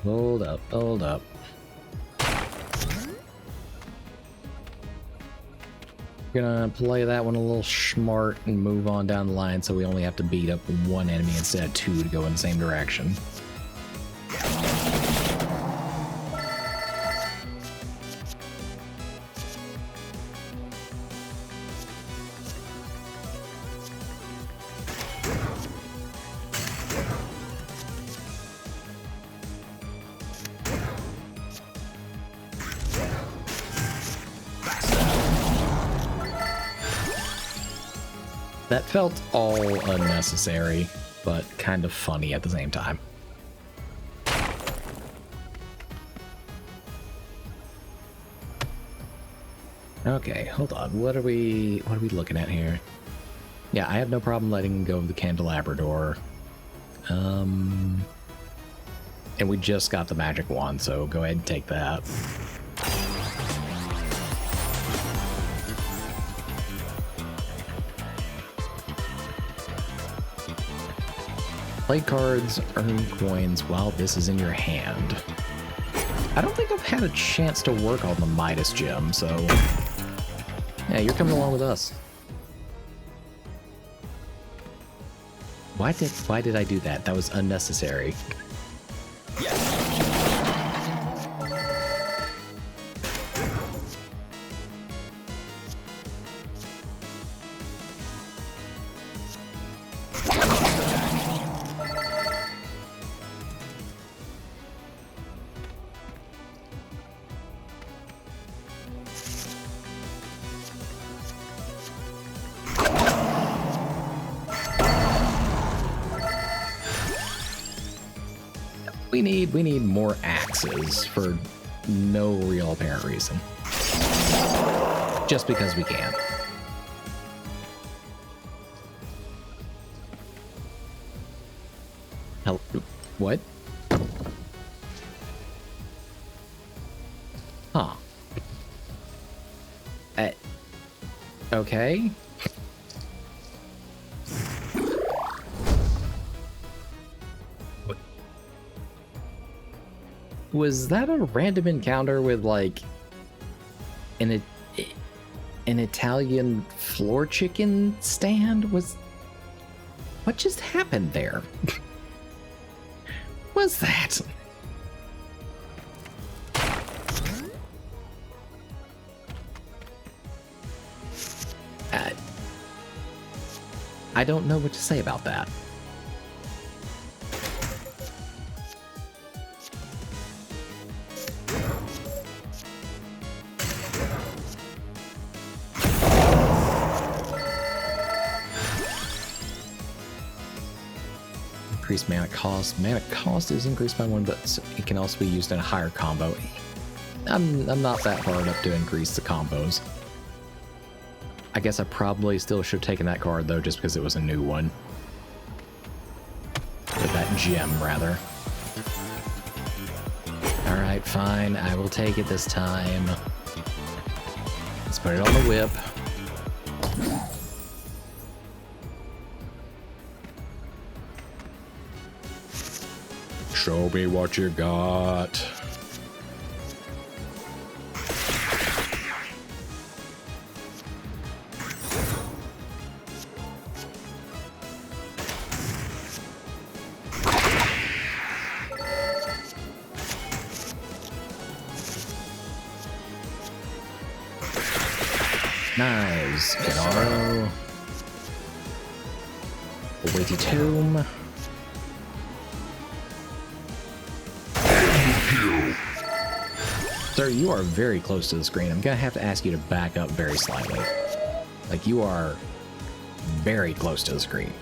Hold up, hold up. We're gonna play that one a little smart and move on down the line so we only have to beat up 1 enemy instead of 2 to go in the same direction. That felt all unnecessary, but kind of funny at the same time. Okay, hold on. What are we looking at here? Yeah, I have no problem letting go of the Candelabrador. And we just got the magic wand, so go ahead and take that. Play cards, earn coins while this is in your hand. I don't think I've had a chance to work on the Midas gem, so yeah, you're coming along with us. Why did I do that? That was unnecessary. We need more axes for no real apparent reason. Just because we can. Hello? What? Huh. Okay. Was that a random encounter with, like, an Italian floor chicken stand? What just happened there? Was that? I don't know what to say about that. Increased mana cost. Mana cost is increased by 1, but it can also be used in a higher combo. I'm not that hard up to increase the combos. I guess I probably still should have taken that card though, just because it was a new one. Or that gem, rather. Alright, fine. I will take it this time. Let's put it on the whip. Show me what you got. Nice. Gennaro. A weighty tomb. Sir, you are very close to the screen. I'm gonna have to ask you to back up very slightly. Like, you are very close to the screen.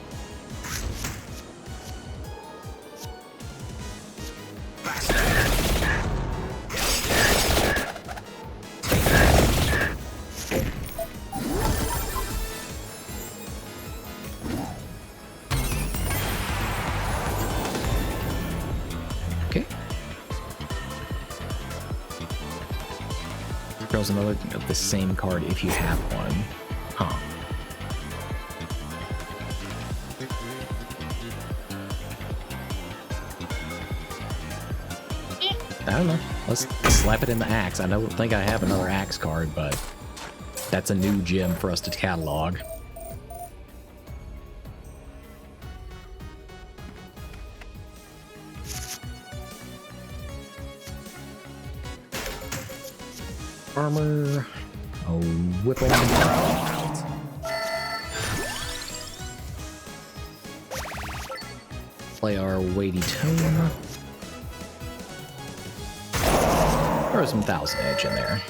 Another of the same card if you have one. Huh. I don't know. Let's slap it in the axe. I don't think I have another axe card, but that's a new gem for us to catalog. Armor. Oh, whip on. Play our weighty tome. Throw some 1000 edge in there.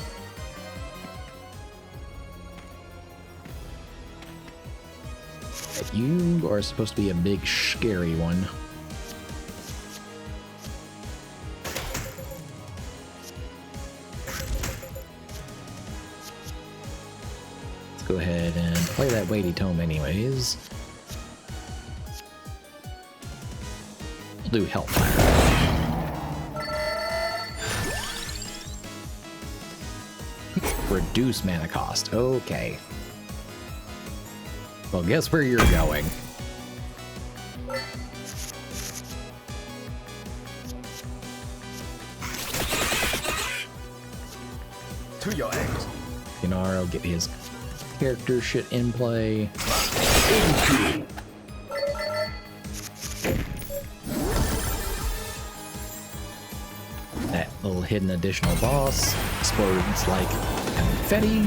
You are supposed to be a big, scary one. Go ahead and play that weighty tome anyways. We'll do Hellfire. Reduce mana cost. Okay. Well, guess where you're going. To your end. Gennaro get his character shit in play. That little hidden additional boss explodes like confetti.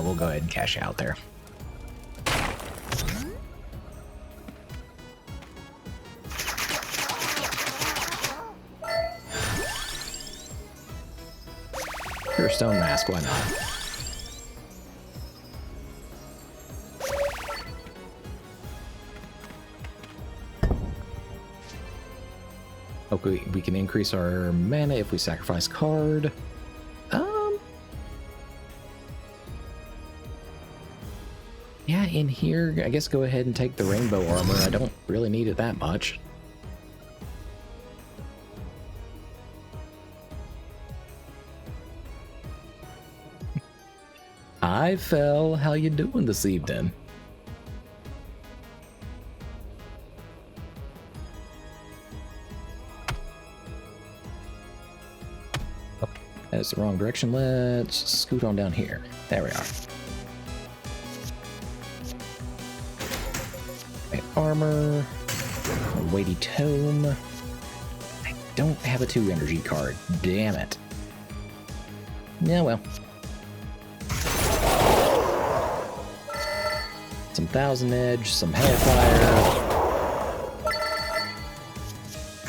We'll go ahead and cash out there. Sure, stone mask, why not? Okay, we can increase our mana if we sacrifice card. Yeah, in here, I guess go ahead and take the rainbow armor. I don't really need it that much. Hi, Fel. How you doing this evening? Oh, that's the wrong direction. Let's scoot on down here. There we are. Armor, a weighty tome. I don't have a 2 energy card. Damn it. Yeah, well. Some Thousand Edge, some Hellfire.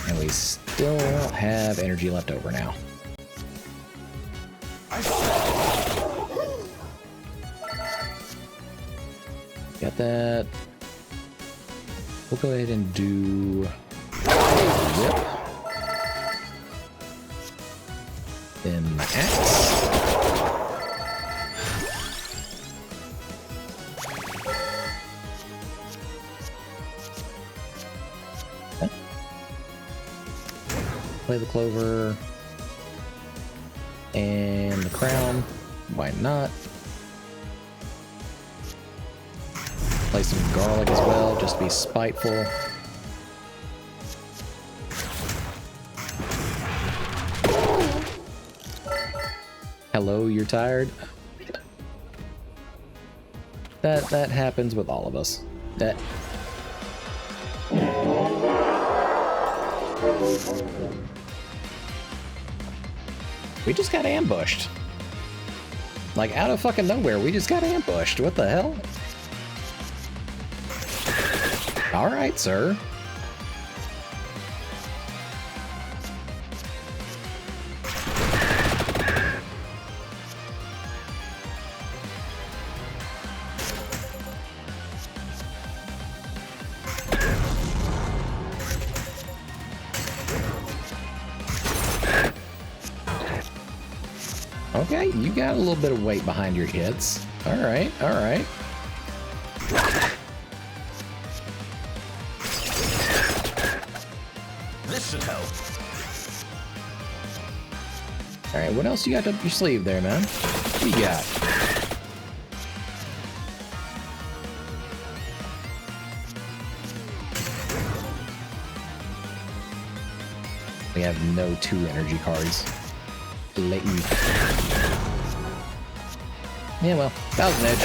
And we still have energy left over now. Got that. We'll go ahead and do whip. Then axe. Okay. Play the clover. And the crown. Why not? Play some garlic as well, just to be spiteful. Hello, you're tired? That happens with all of us. We just got ambushed. Like, out of fucking nowhere, we just got ambushed. What the hell? All right, sir. Okay, you got a little bit of weight behind your hits. All right, all right. This should help. All right, what else you got up your sleeve there, man? What you got? We have no 2 energy cards. Blatant. Yeah, well, Thousand Edge.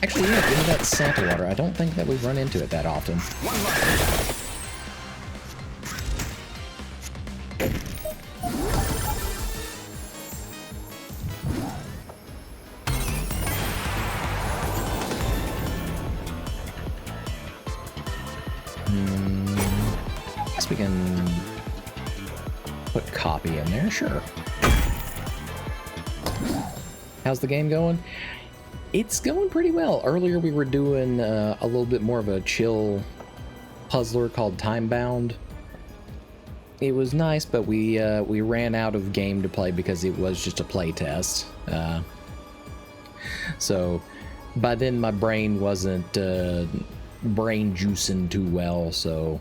Actually, yeah, give me that Santa water. I don't think that we run into it that often. Guess we can put copy in there, sure. How's the game going? It's going pretty well. Earlier we were doing a little bit more of a chill puzzler called Timebound. It was nice, but we ran out of game to play because it was just a play test. So by then my brain wasn't brain juicing too well, so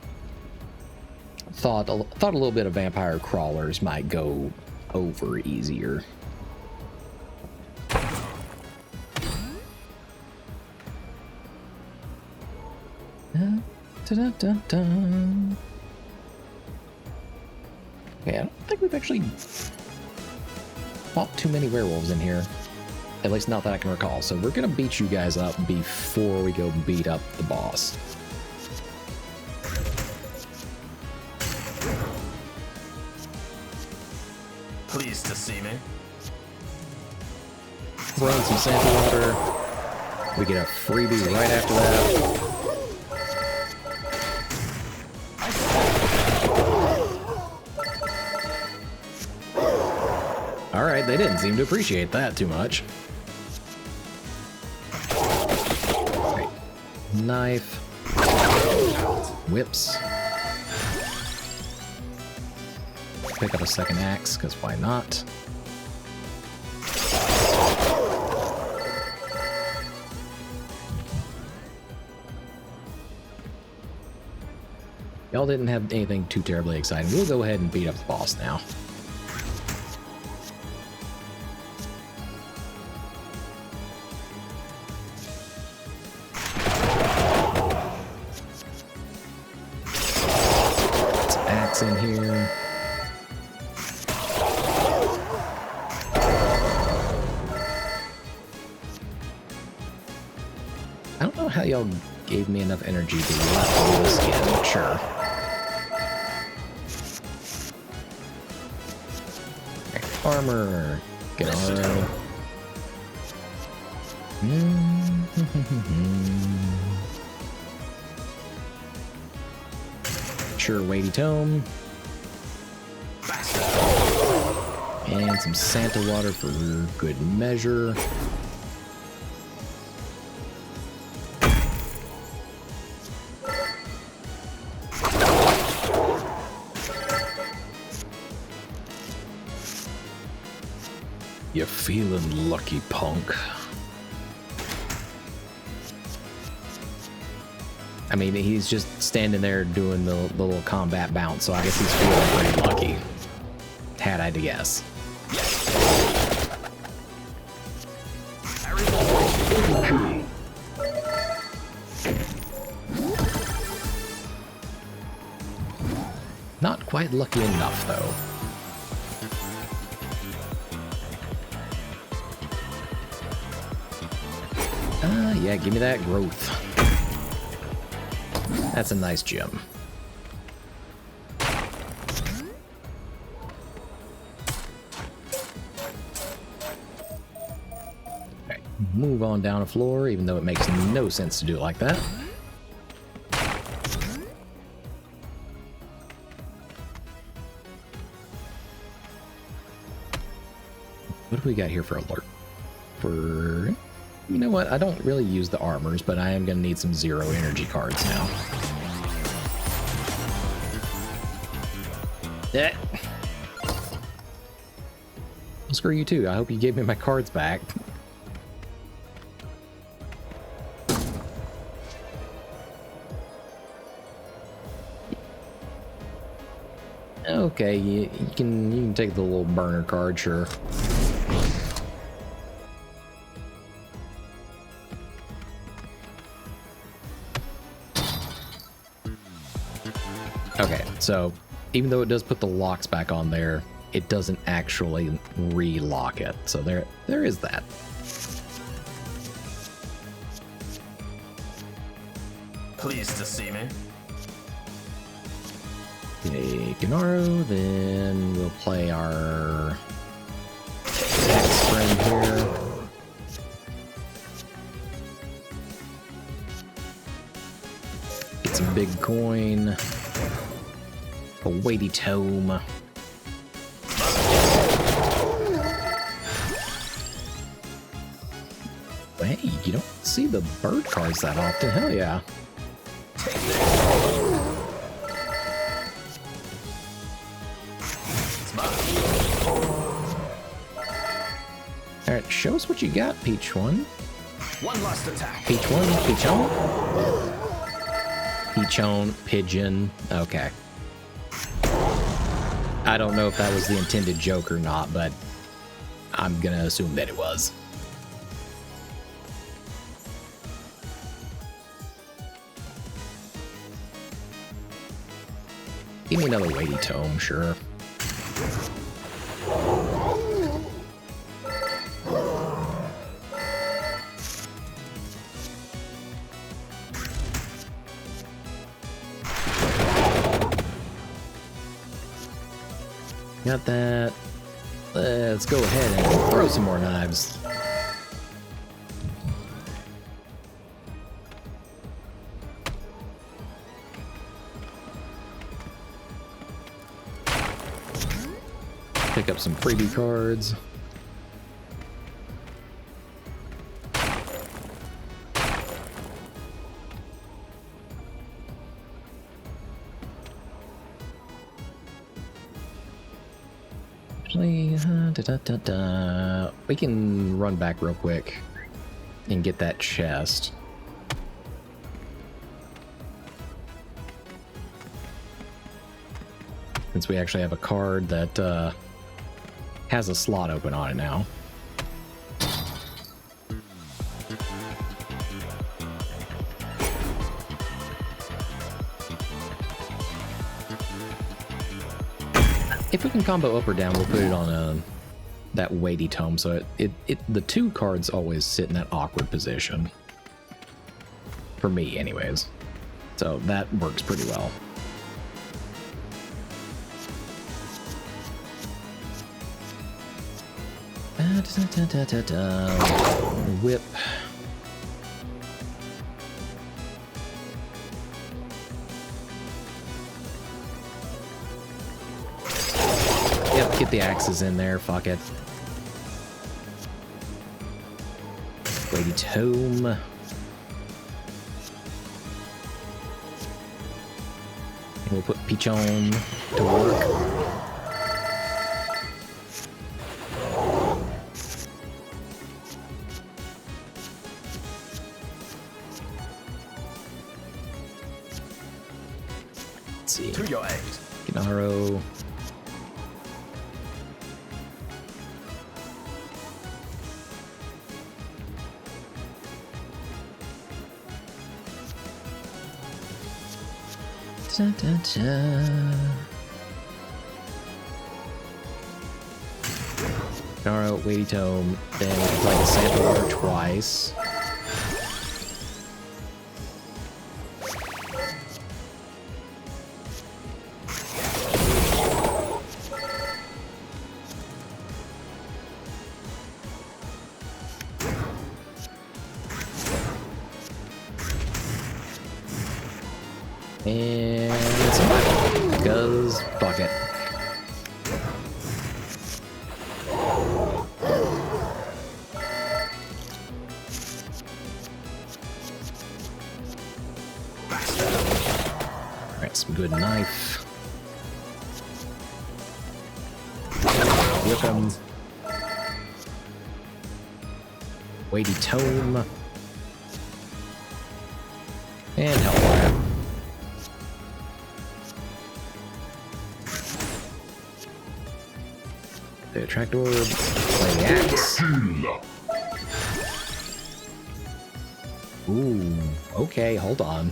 thought a little bit of Vampire Crawlers might go over easier. Dun-dun-dun-dun. Okay, I don't think we've actually fought too many werewolves in here. At least not that I can recall. So we're gonna beat you guys up before we go beat up the boss. Pleased to see me. Throw in some sample water. We get a freebie right after that. Alright, they didn't seem to appreciate that too much. Right. Knife. Whips. Pick up a second axe, because why not? Y'all didn't have anything too terribly exciting. We'll go ahead and beat up the boss now. Axe in here. I don't know how y'all gave me enough energy to left all this skin, but sure. Okay, armor. Get arrow. Sure, weighty tome. And some Santa water for good measure. You feeling lucky, punk? I mean, he's just standing there doing the little combat bounce, so I guess he's feeling pretty lucky. Had I to guess. Not quite lucky enough, though. Yeah, give me that growth. That's a nice gem. Okay, move on down the floor, even though it makes no sense to do it like that. What do we got here for alert? You know what? I don't really use the armors, but I am going to need some zero energy cards now. Eh. Well, screw you too. I hope you gave me my cards back. Okay, you can take the little burner card, sure. Okay, so even though it does put the locks back on there, it doesn't actually re-lock it. So there is that. Pleased to see me. Take an arrow, then we'll play our next friend here. Get some big coin. A weighty tome. Hey, you don't see the bird cards that often. Hell yeah. Alright, show us what you got, Peach One. One last attack. Peach One, Peachon? Peachon, Pigeon. Okay. I don't know if that was the intended joke or not, but I'm gonna assume that it was. Give me another weighty tome, sure. Got that. Let's go ahead and throw some more knives. Pick up some freebie cards. Actually, we can run back real quick and get that chest. Since we actually have a card that has a slot open on it now. If we can combo up or down, we'll put it on that weighty tome, so the two cards always sit in that awkward position. For me, anyways. So that works pretty well. Whip. Yep, get the axes in there, fuck it. Weighty tome. And we'll put Pichon to work. To your aid. Gennaro. Gennaro, weighty tome. Then we can play the sample order twice. And survival, because fuck it. Alright, some good knife. Whip him. Weighty tome. And hellfire. The tractor, play the axe. Ooh, okay, hold on.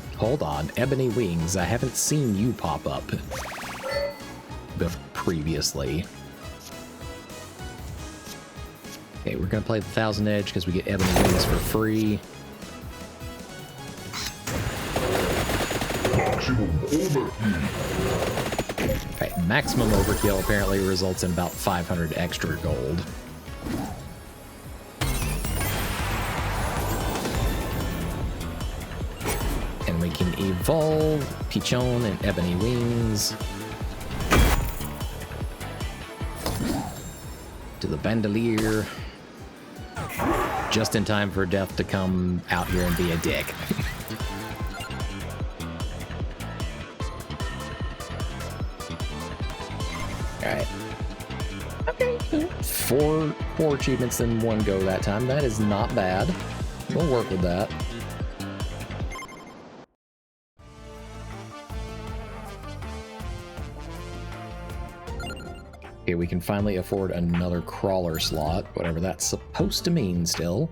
Ebony Wings, I haven't seen you pop up previously. Okay, we're gonna play the Thousand Edge because we get Ebony Wings for free. Okay, maximum overkill apparently results in about 500 extra gold. And we can evolve Pichon and Ebony Wings to the Bandolier. Just in time for Death to come out here and be a dick. Alright. Okay. Four achievements in one go that time. That is not bad. We'll work with that. Okay, we can finally afford another crawler slot, whatever that's supposed to mean still.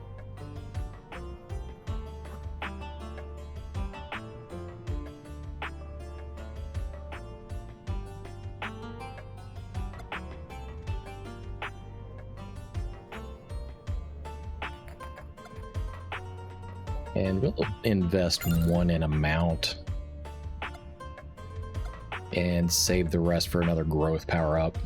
And we'll invest one in a mount. And save the rest for another growth power-up.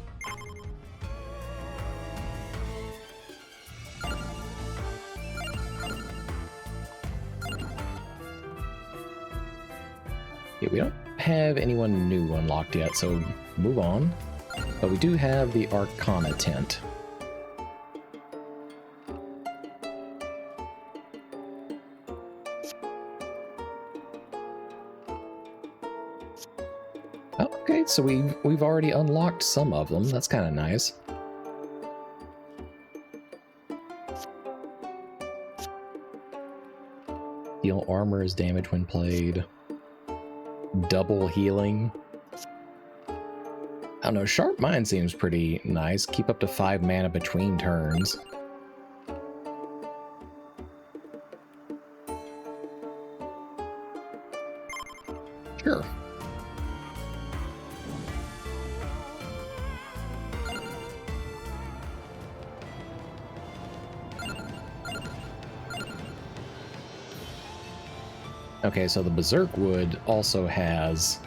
Yeah, we don't have anyone new unlocked yet, so move on. But we do have the Arcana tent. Okay, so we've already unlocked some of them. That's kind of nice. Heal armor is damage when played. Double healing. I don't know, Sharp Mind seems pretty nice. Keep up to 5 mana between turns. Sure. Okay, so the Berserk Wood also has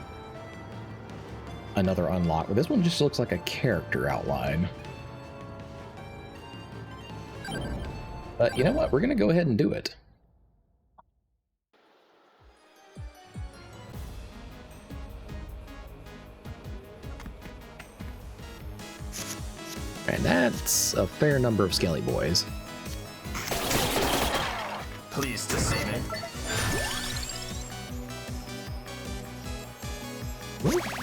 another unlock. This one just looks like a character outline. But you know what? We're going to go ahead and do it. And that's a fair number of Skelly Boys. Pleased to see me.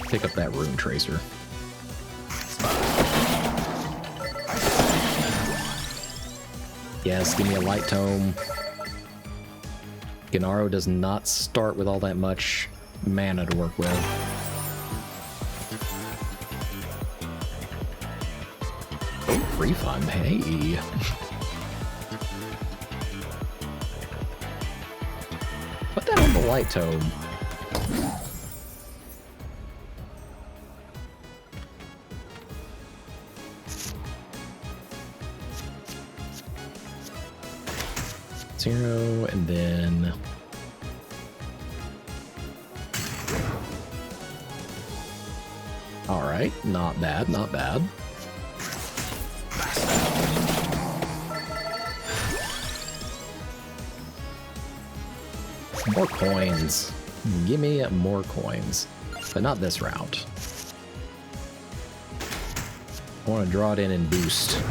Pick up that Rune Tracer. Yes, give me a Light Tome. Gennaro does not start with all that much mana to work with. Oh, refund, hey. Put that on the Light Tome. Zero, and then all right, not bad, not bad. More coins. Give me more coins, but not this route. I want to draw it in and boost.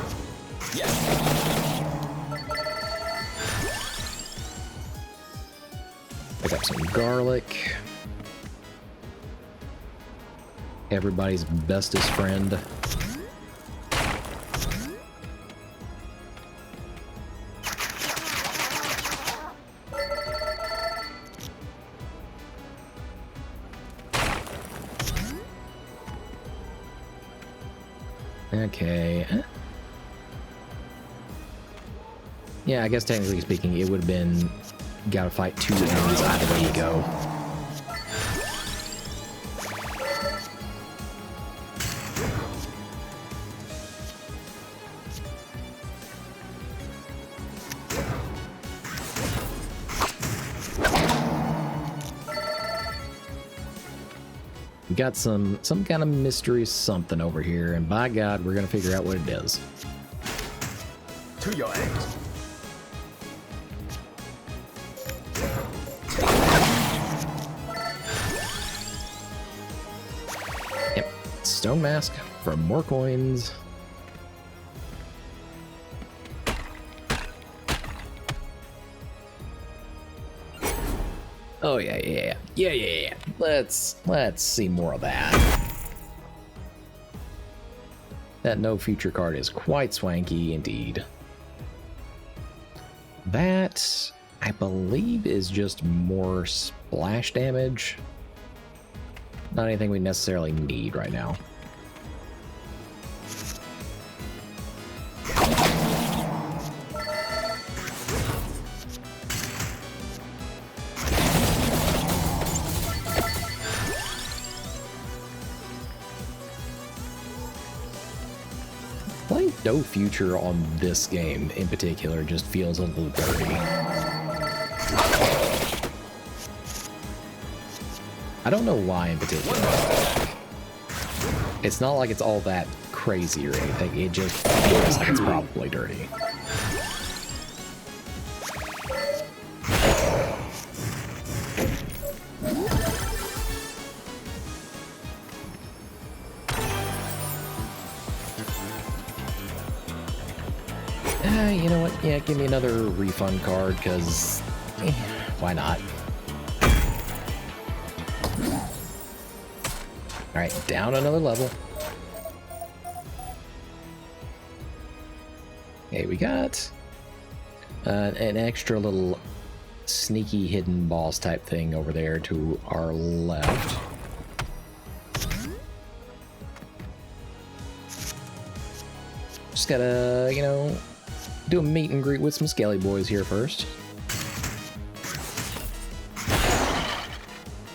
Pick up some garlic. Everybody's bestest friend. Okay. Yeah, I guess technically speaking, it would have been gotta fight 2 enemies either way you go. We got some kind of mystery something over here, and by God, we're gonna figure out what it is. To your end. Yep, Stone Mask for more coins. Oh yeah. Let's see more of that. That no future card is quite swanky indeed. That, I believe, is just more splash damage. Not anything we necessarily need right now. Playing no future on this game in particular just feels a little dirty. I don't know why in particular. It's not like it's all that crazy or anything. It just feels like it's probably dirty. You know what? Yeah, give me another refund card, because why not? Alright, down another level. Okay, we got an extra little sneaky hidden boss type thing over there to our left. Just gotta, you know, do a meet and greet with some Skelly boys here first.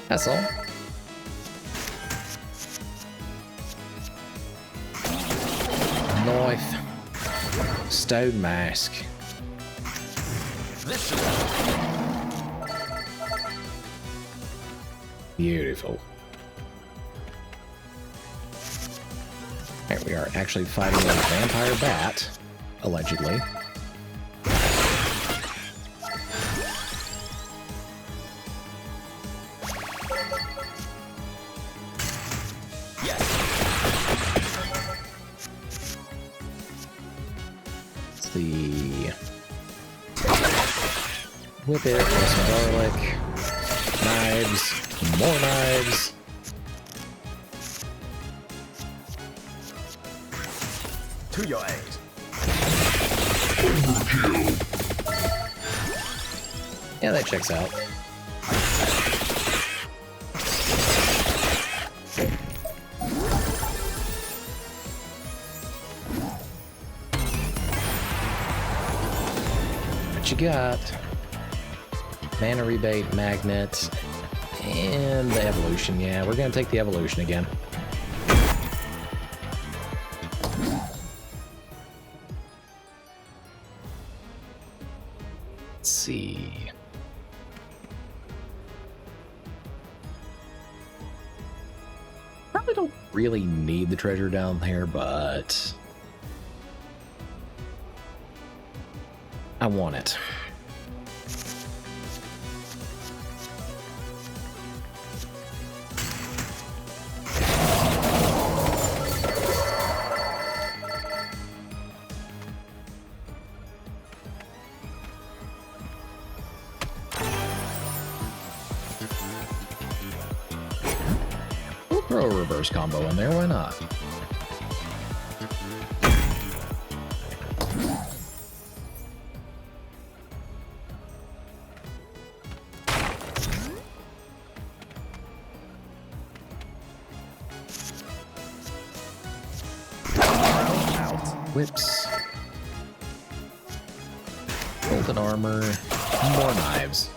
That's all. Knife. Stone mask. Beautiful. Here we are actually fighting a vampire bat, allegedly. Whip it, throw some garlic, knives, more knives. To your aid. Yeah, that checks out. What you got? Mana rebate, magnet, and the evolution. Yeah, we're gonna take the evolution again. Let's see. Probably don't really need the treasure down there, but I want it. Throw a reverse combo in there, why not? Whips. Golden armor. More knives.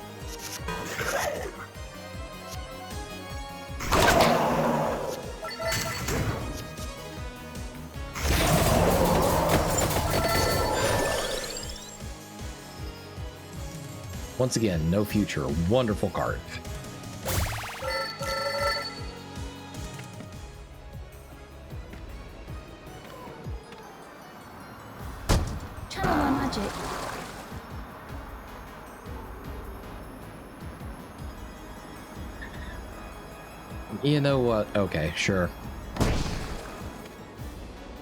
Once again, no future. Wonderful card. Channel my magic. You know what? Okay, sure.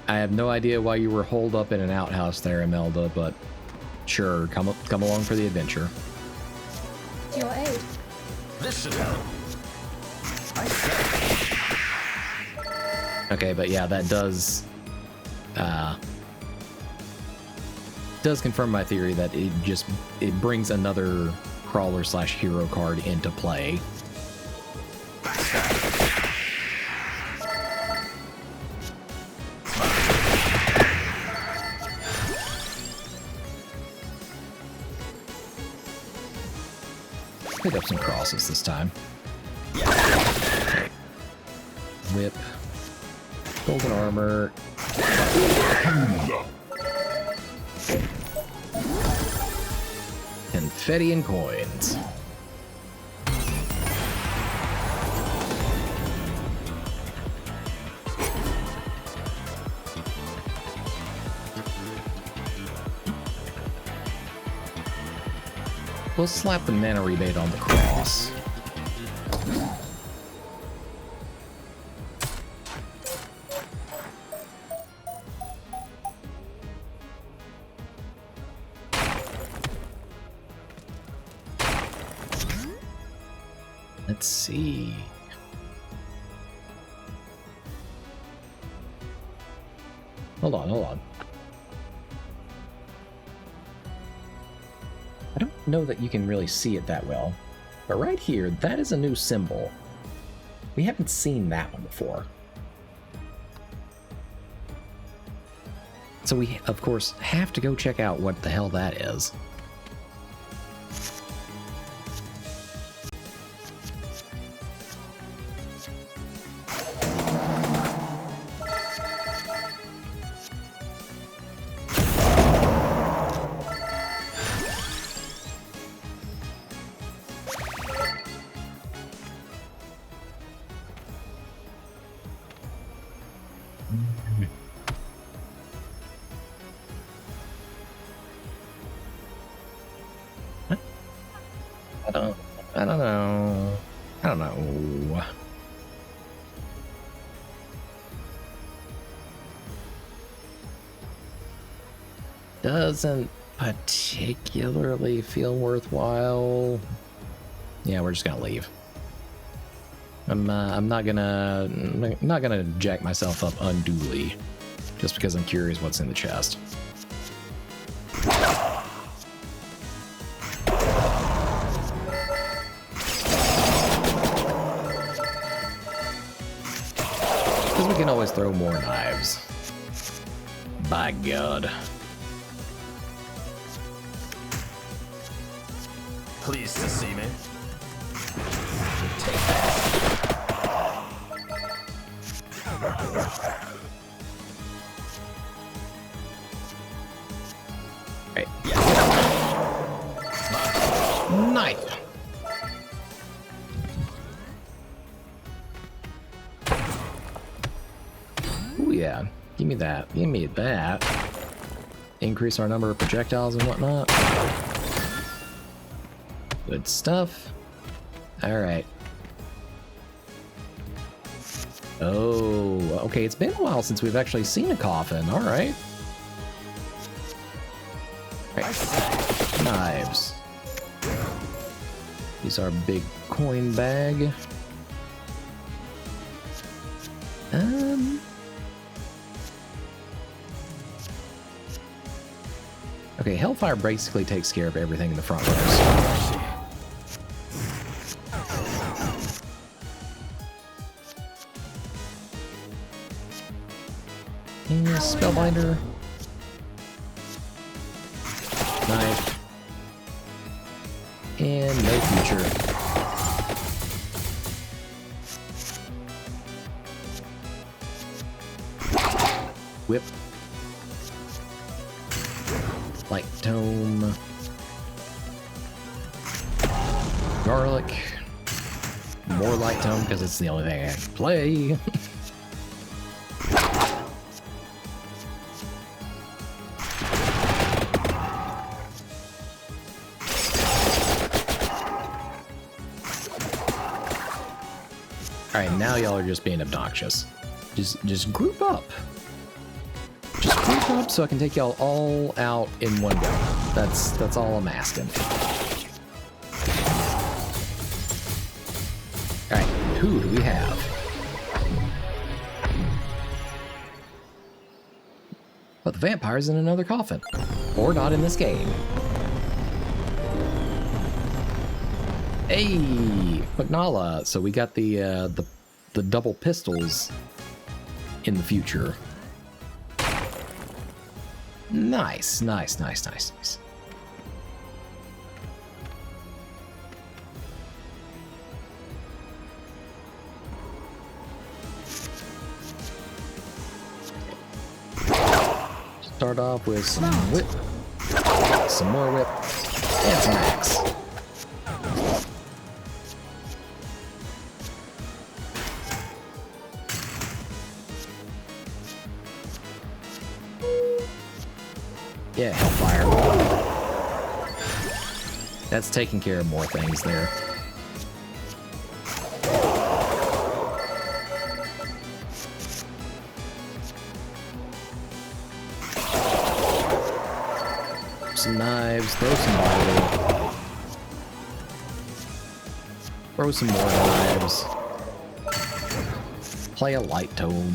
I have no idea why you were holed up in an outhouse there, Imelda, but sure, come along for the adventure. To your aid. This should help. Okay, but yeah, that does confirm my theory that it brings another crawler slash hero card into play. Pick up some crosses this time. Whip. Golden armor. confetti and coins. We'll slap the mana rebate on the cross. Let's see. Hold on. I don't know that you can really see it that well, but right here, that is a new symbol. We haven't seen that one before. So we, of course, have to go check out what the hell that is. I don't know. Doesn't particularly feel worthwhile. Yeah, we're just gonna leave. I'm not gonna jack myself up unduly, just because I'm curious what's in the chest. Because we can always throw more knives. By God. Pleased to see me. Right. Knife. Ooh, yeah. Give me that. Give me that. Increase our number of projectiles and whatnot. Good stuff. Alright. Oh, okay. It's been a while since we've actually seen a coffin. Alright. Right. Knives. Use our big coin bag. Okay, Hellfire basically takes care of everything in the front rows. And Spellbinder. Knife. And no future. Whip. Light Tome. Garlic. More Light Tome because it's the only thing I can play. Alright, now y'all are just being obnoxious. Just group up. Just group up so I can take y'all all out in one go. That's all I'm asking. Alright, who do we have? But the vampire's in another coffin. Or not in this game. Hey, Magnala. So we got the double pistols in the future. Nice. Start off with some whip, some more whip. And some max. Yeah, Hellfire. That's taking care of more things there. Some knives, throw some more. Throw some more knives. Play a light tome.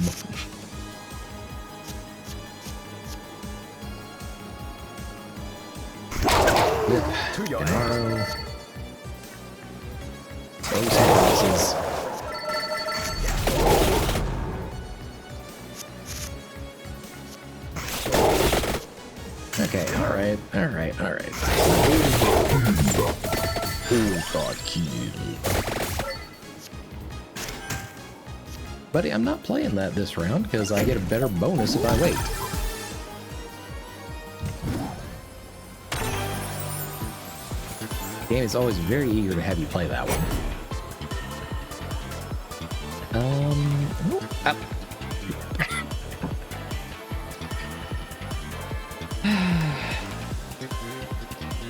To your aid. Arrow. Throw some crosses. Okay, alright. Oh god, kill. Buddy, I'm not playing that this round because I get a better bonus if I wait. The game is always very eager to have you play that one. Up.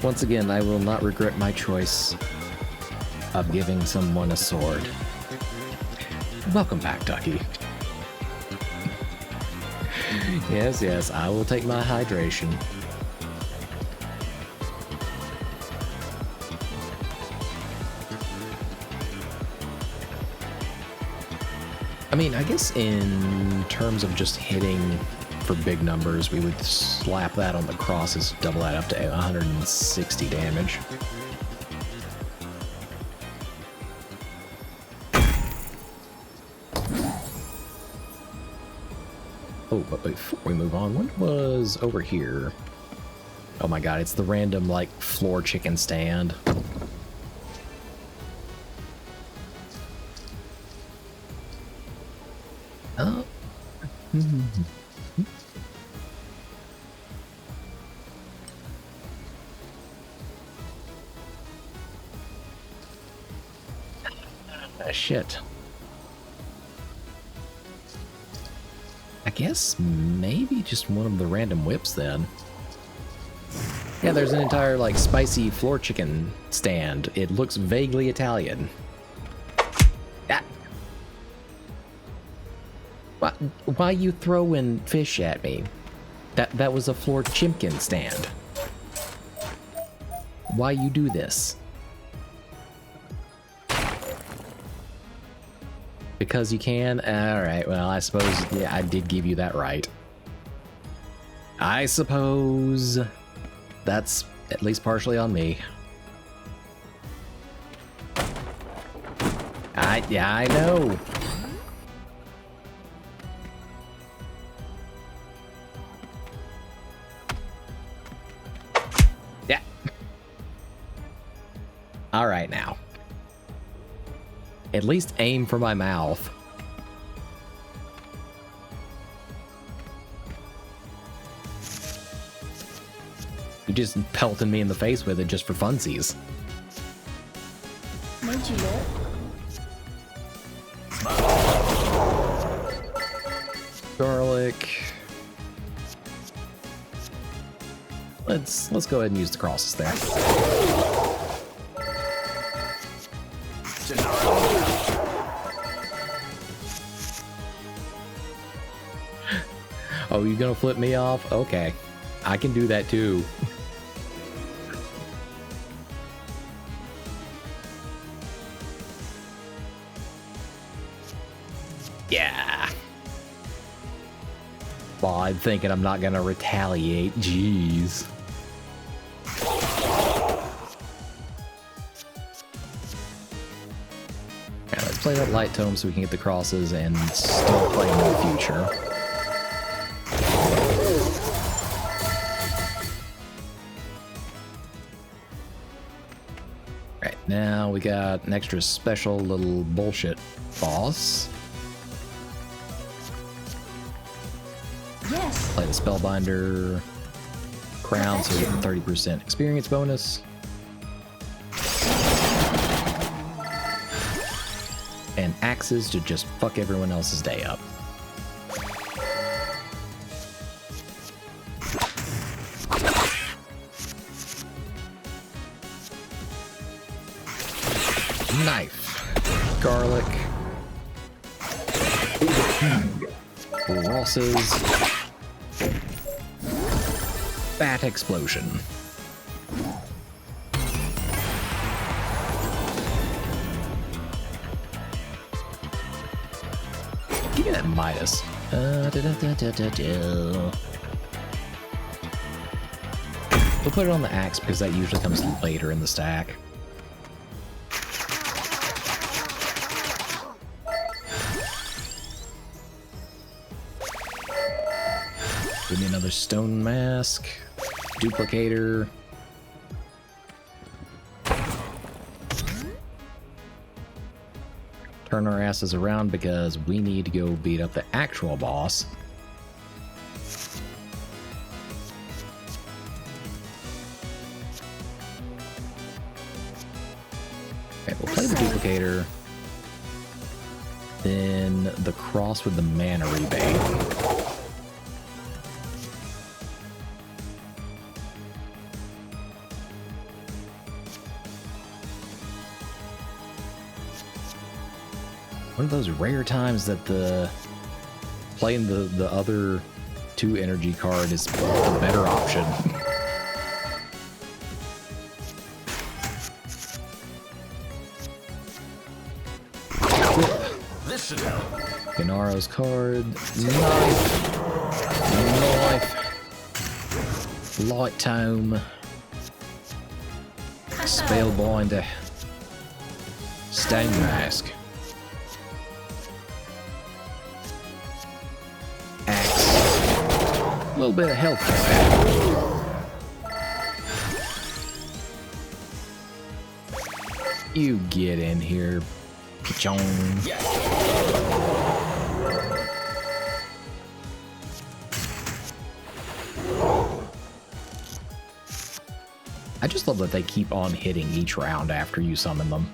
Once again, I will not regret my choice of giving someone a sword. Welcome back, Ducky. Yes, I will take my hydration. I mean, I guess in terms of just hitting for big numbers, we would slap that on the crosses, double that up to 160 damage. Oh, but before we move on, what was over here? Oh my god, it's the random, like, floor chicken stand. Oh. Shit. I guess maybe just one of the random whips then. Yeah, there's an entire, like, spicy floor chicken stand. It looks vaguely Italian. Ah. Why you throwing fish at me? That was a floor chimkin stand. Why you do this? Because you can? Alright, well, I suppose, yeah, I did give you that right. I suppose that's at least partially on me. Yeah, I know. Yeah. Alright now. At least aim for my mouth. You just pelting me in the face with it just for funsies. Made you look. Garlic. Let's go ahead and use the crosses there. Oh, you gonna flip me off? Okay. I can do that too. Yeah. Well, I'm thinking I'm not gonna retaliate. Jeez. Yeah, let's play that light tome so we can get the crosses and still play in the future. Right, now we got an extra special little bullshit boss. Yes. Play the Spellbinder crown so we get the 30% experience bonus. axes to just fuck everyone else's day up. Knife. Garlic. Ross's. Bat explosion. Give me that Midas. We'll put it on the axe because that usually comes later in the stack. Give me another stone mask. Duplicator. Turn our asses around because we need to go beat up the actual boss. Okay, we'll play the duplicator. Then the cross with the mana rebate. One of those rare times that playing the other 2 energy card is the better option. This should help. Ganaro's card. Knife. Light Tome. Spellbinder. Stone Mask. A little bit of health back. You get in here, pichon. I just love that they keep on hitting each round after you summon them.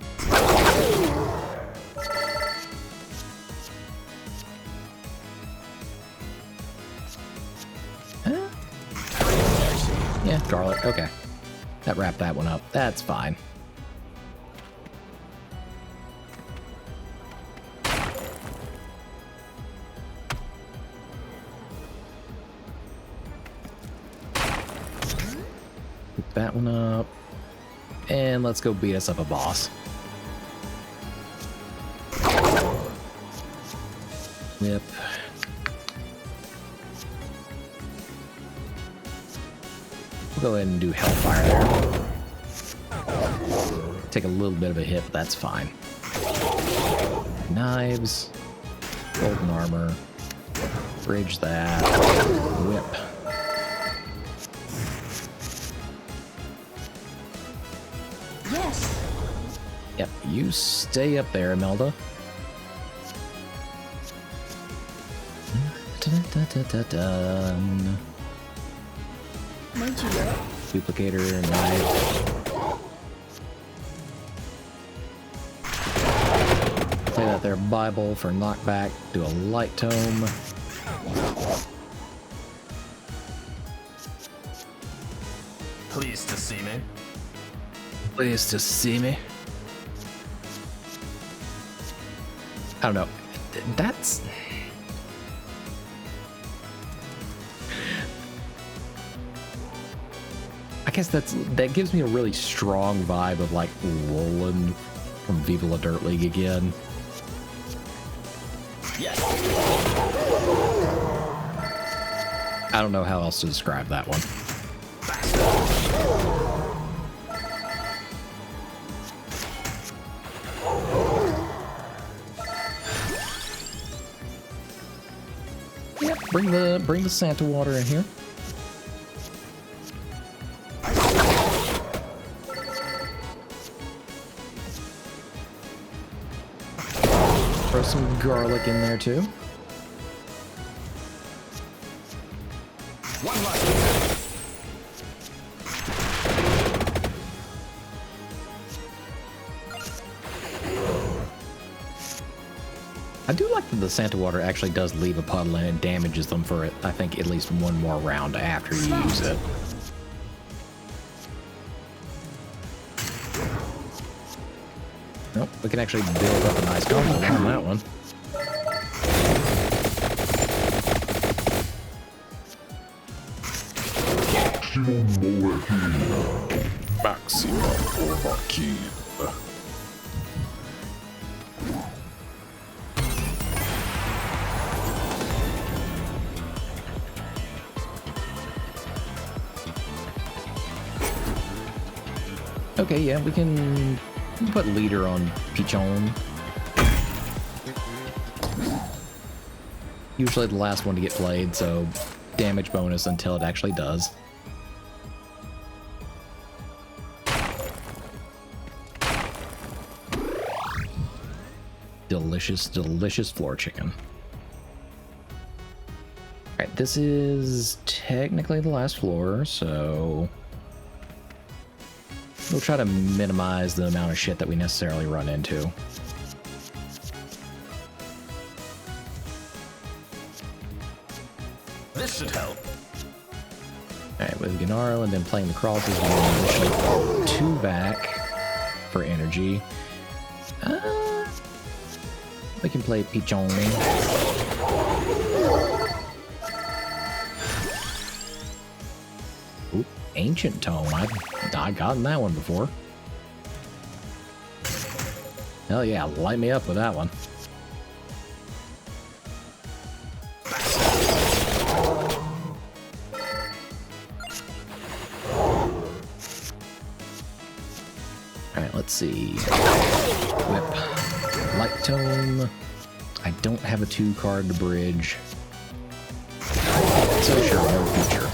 Yeah, garlic. Okay. That wrapped that one up. That's fine. Pick that one up. And let's go beat us up a boss. Yep. We'll go ahead and do Hellfire there. Take a little bit of a hit, but that's fine. Knives. Golden armor. Bridge that. Whip. Yes. Yep, you stay up there, Imelda. Dun. Made you look. Duplicator, knife. Play that there Bible for knockback. Do a light tome. Pleased to see me. Pleased to see me. I don't know. That's... I guess that gives me a really strong vibe of like Roland from Viva La Dirt League again. Yes. I don't know how else to describe that one. Yep, bring the Santa water in here. Throw some garlic in there too. One life. I do like that the Santa water actually does leave a puddle and it damages them for, I think, at least one more round after you use it. Nope, we can actually build up a nice combo on that one. Maximum overkill. Okay, yeah, we can put leader on Pichon. Usually the last one to get played, so damage bonus until it actually does. Delicious, delicious floor chicken. Alright, this is technically the last floor, so we'll try to minimize the amount of shit that we necessarily run into. This should help. Alright, with Gennaro and then playing the crosses, we can initially 2 back for energy. We can play Pichon. Ooh, Ancient Tome. I've gotten that one before. Hell yeah, light me up with that one. Alright, let's see. Whip. Light Tome. I don't have a 2-card to bridge. So sure, no future.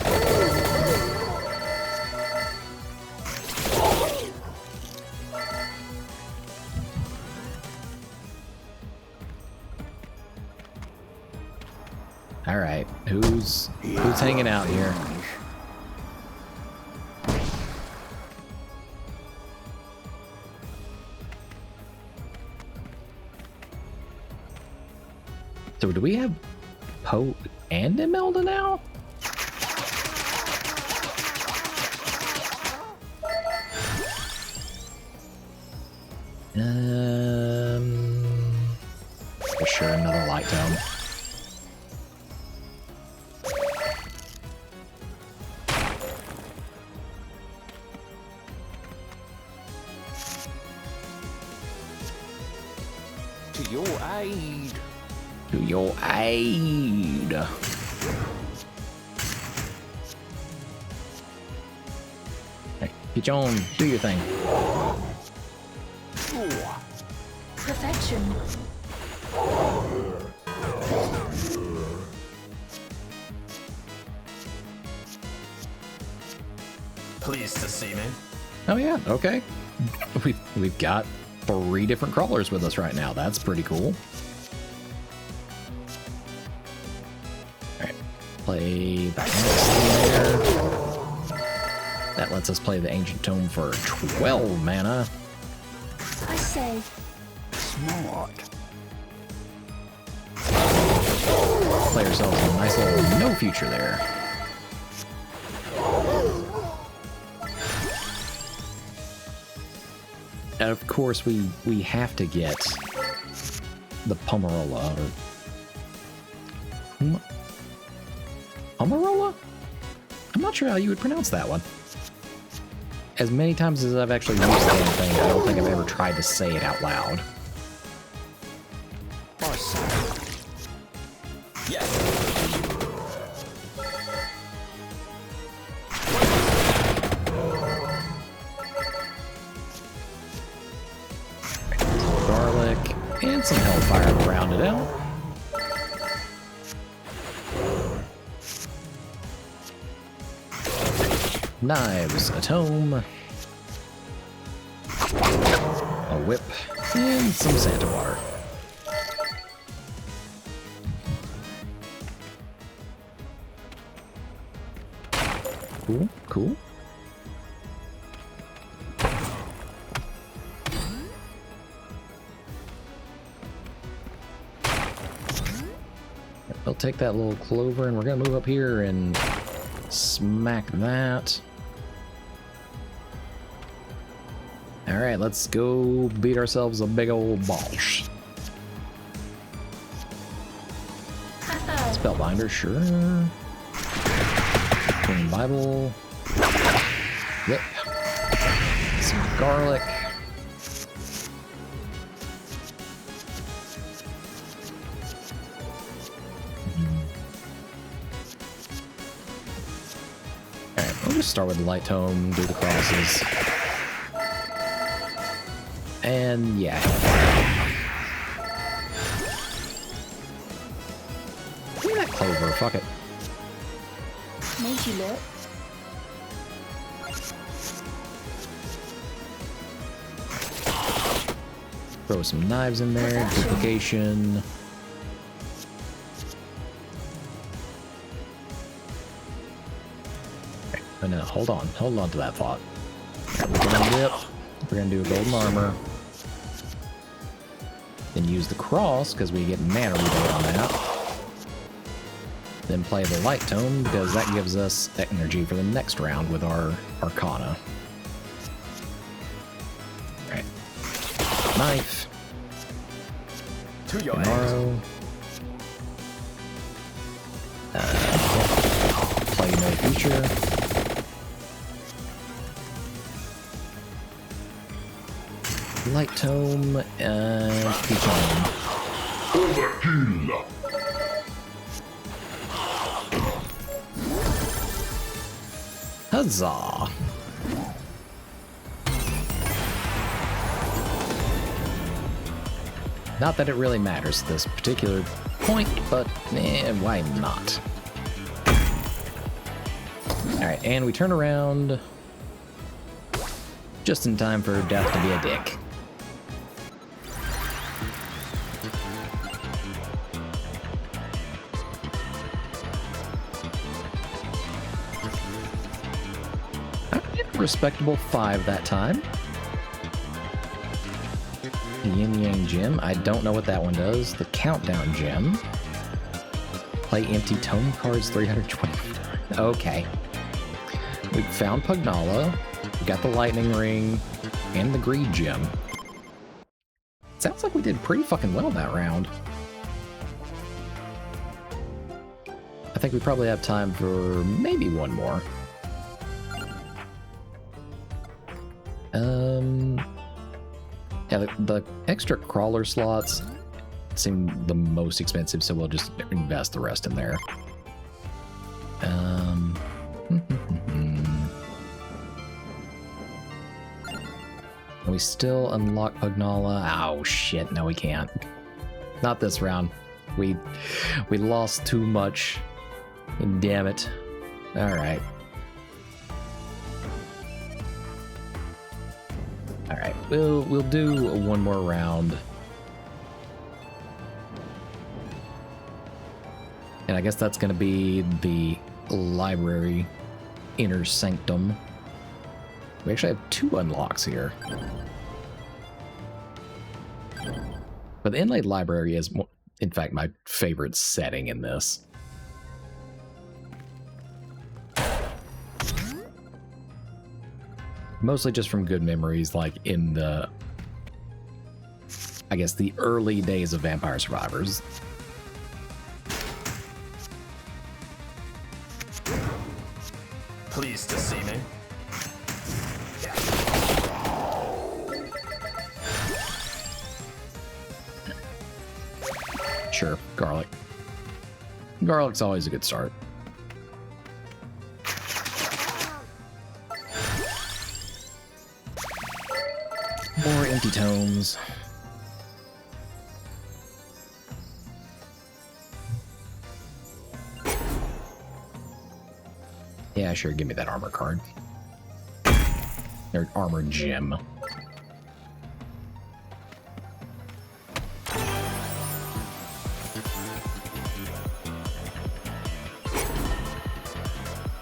Alright, who's hanging out here? So do we have Poe and Imelda now? For sure, another light tone. To your aid. To your aid. Hey, get on, do your thing. Perfection. Pleased to see me. Oh yeah, okay. We've got 3 different crawlers with us right now. That's pretty cool. Alright, play the next there. That lets us play the Ancient Tome for 12 mana. I say, Smart. Play ourselves a nice little no future there. And of course, we have to get the Pomerola. Or Pomerola? I'm not sure how you would pronounce that one. As many times as I've actually used the damn thing, I don't think I've ever tried to say it out loud. Yes. Garlic and some Hellfire to round it out. Knives, a tome, a whip, and some Santa water. Cool, cool. We'll take that little clover and we're gonna move up here and smack that. Alright, let's go beat ourselves a big old boss. Spellbinder, sure. Green Bible. Yep. Some garlic. Alright, we'll just start with the light tome, do the crosses. And yeah. Give me that clover, fuck it. Made you look. Throw some knives in there, duplication. Okay, but no, hold on to that thought. We're gonna dip. We're gonna do a golden armor. Then use the cross, because we get mana rebate on that. Then play the light tome, because that gives us energy for the next round with our Arcana. Alright. Knife. To your Arrow. Play no feature. Light tome and peach on. Overkill. Huzzah! Not that it really matters at this particular point, but why not? Alright, and we turn around just in time for Death to be a dick. Respectable 5 that time. Yin Yang Gem. I don't know what that one does. The Countdown Gem. Play empty tome cards 320. Okay. We found Pugnala. We got the Lightning Ring. And the Greed Gem. Sounds like we did pretty fucking well that round. I think we probably have time for maybe one more. Yeah, the extra crawler slots seem the most expensive, so we'll just invest the rest in there. We still unlock Pugnala. Oh shit, no we can't. Not this round. We lost too much. Damn it. Alright. Alright, we'll do one more round. And I guess that's gonna be the library inner sanctum. We actually have 2 unlocks here. But the inlaid library is, in fact, my favorite setting in this. Mostly just from good memories, like in the, I guess, the early days of Vampire Survivors. Pleased to see me. Sure, garlic. Garlic's always a good start. More empty tomes. Yeah, sure, give me that armor card. Or armor gem.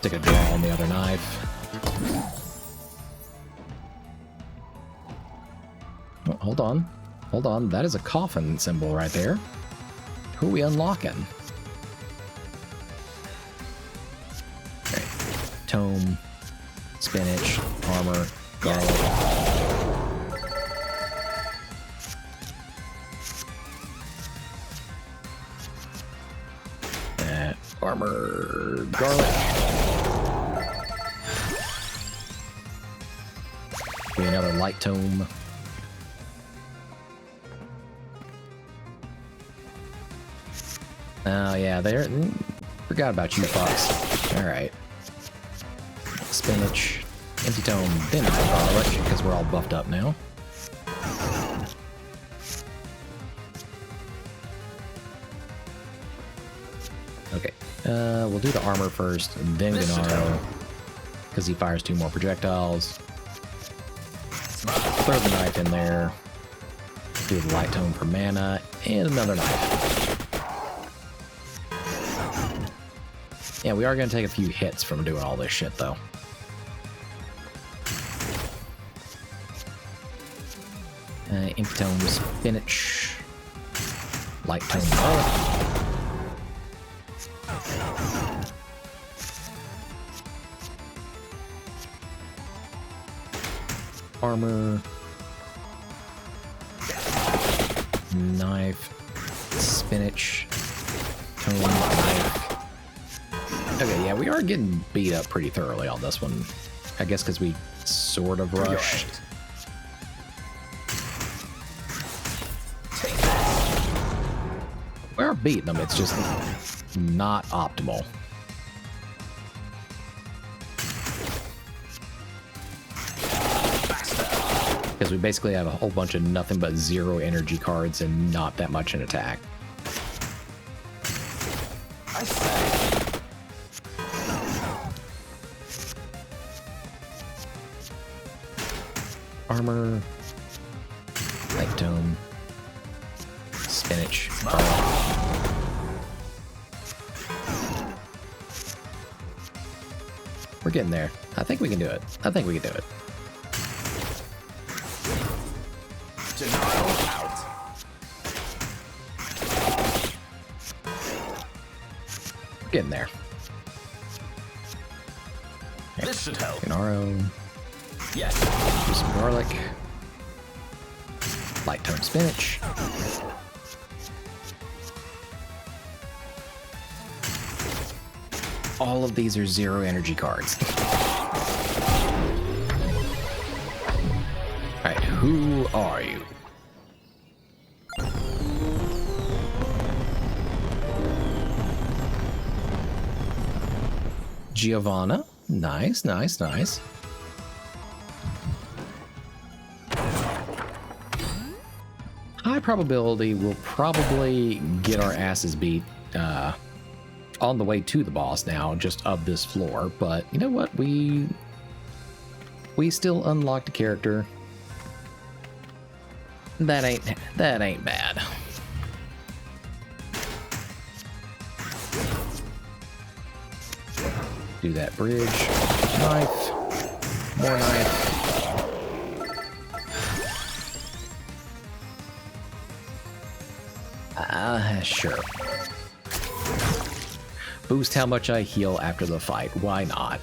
Take a draw on the other knife. Oh, hold on. Hold on. That is a coffin symbol right there. Who are we unlocking? tome, spinach, armor, garlic. Armor, garlic. Be another light tome. Oh yeah, there. Forgot about you, Fox. All right. Spinach, empty tome, then garlic, because we're all buffed up now. Okay, we'll do the armor first, then Gennaro, because he fires 2 more projectiles. Throw the knife in there. Do the light tome for mana, and another knife. Yeah, we are going to take a few hits from doing all this shit, though. Empty tome, spinach, light tome, garlic. Armor, knife, spinach, tome, knife. Okay, yeah, we are getting beat up pretty thoroughly on this one. I guess because we sort of rushed. We are beating them, it's just not optimal. Because we basically have a whole bunch of nothing but 0 energy cards and not that much in attack. Armor, light tome, spinach. We're getting there. I think we can do it. I think we can do it. We're getting there. This should help. Gennaro. Yes. Do some garlic. Light tome spinach. All of these are 0 energy cards. Alright, who are you? Giovanna. Nice, nice, nice. High probability we'll probably get our asses beat on the way to the boss now, just of this floor. But you know what? We still unlocked a character. That ain't bad. Do that bridge. Knife. More knife. Sure. Boost how much I heal after the fight. Why not?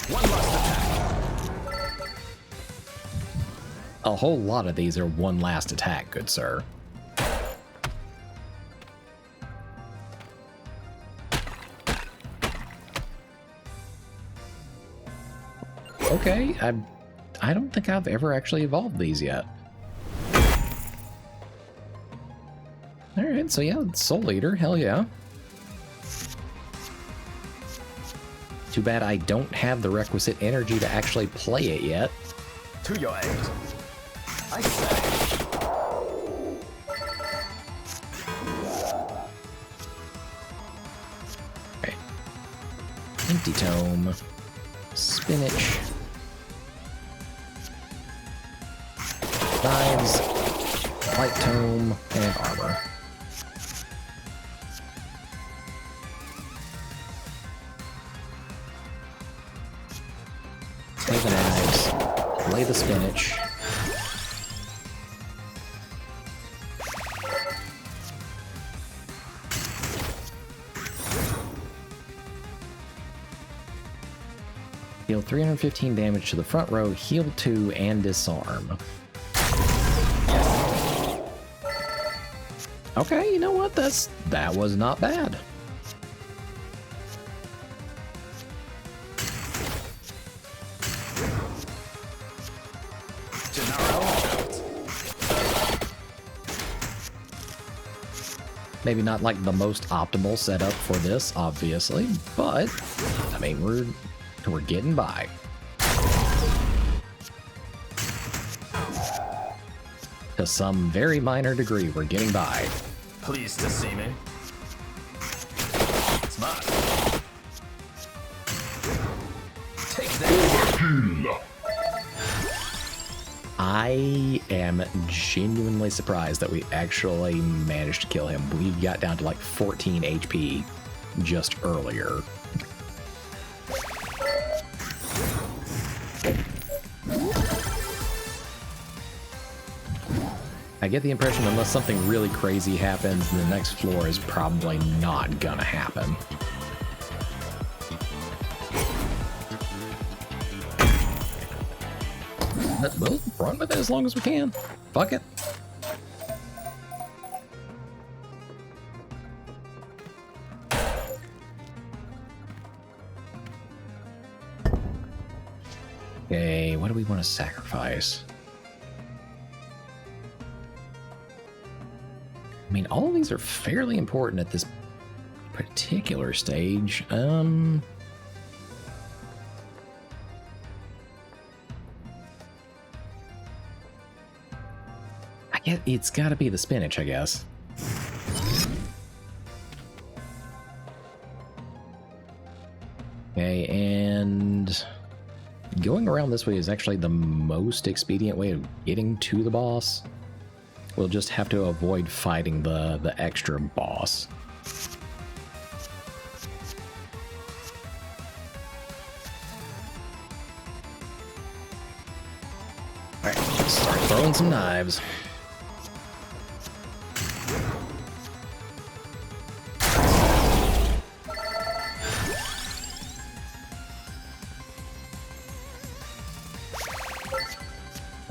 One last attack. A whole lot of these are one last attack, good sir. Okay, I don't think I've ever actually evolved these yet. Alright, so yeah, Soul Eater, hell yeah. Too bad I don't have the requisite energy to actually play it yet. To your aid. I say. Okay. Empty tome. Spinach. Knives. Light tome. And armor. Play the knives. Play the spinach. Deal 315 damage to the front row, heal 2, and disarm. Okay, you know what? That was not bad. Maybe not like the most optimal setup for this, obviously, but I mean we're getting by. To some very minor degree, we're getting by. Pleased to see me. It's mine. Take that. I am genuinely surprised that we actually managed to kill him. We got down to like 14 HP just earlier. I get the impression unless something really crazy happens, the next floor is probably not gonna happen. We'll run with it as long as we can. Fuck it. Okay, what do we want to sacrifice? I mean, all of these are fairly important at this particular stage. It's got to be the spinach, I guess. Okay, and going around this way is actually the most expedient way of getting to the boss. We'll just have to avoid fighting the extra boss. Alright, let's start throwing some knives.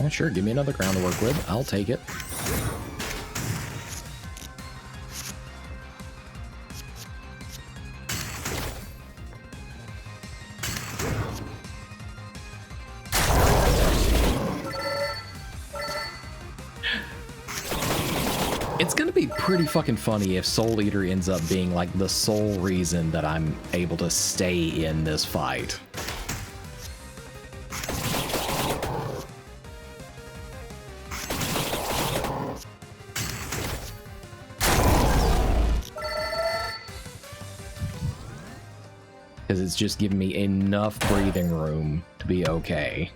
Sure, give me another crown to work with. I'll take it. It's gonna be pretty fucking funny if Soul Eater ends up being like the sole reason that I'm able to stay in this fight. Because it's just giving me enough breathing room to be okay.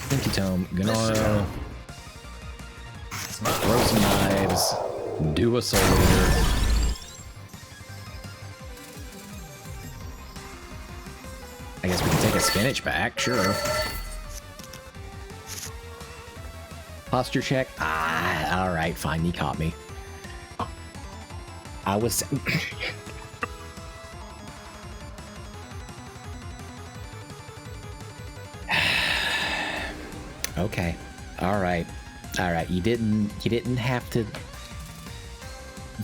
Thank you, Tome. Gonna throw some knives, do a Soul Eater. I guess we can take a spinach back, sure. Posture check. Ah, all right, fine. He caught me. I was. Okay. All right. All right. You didn't have to.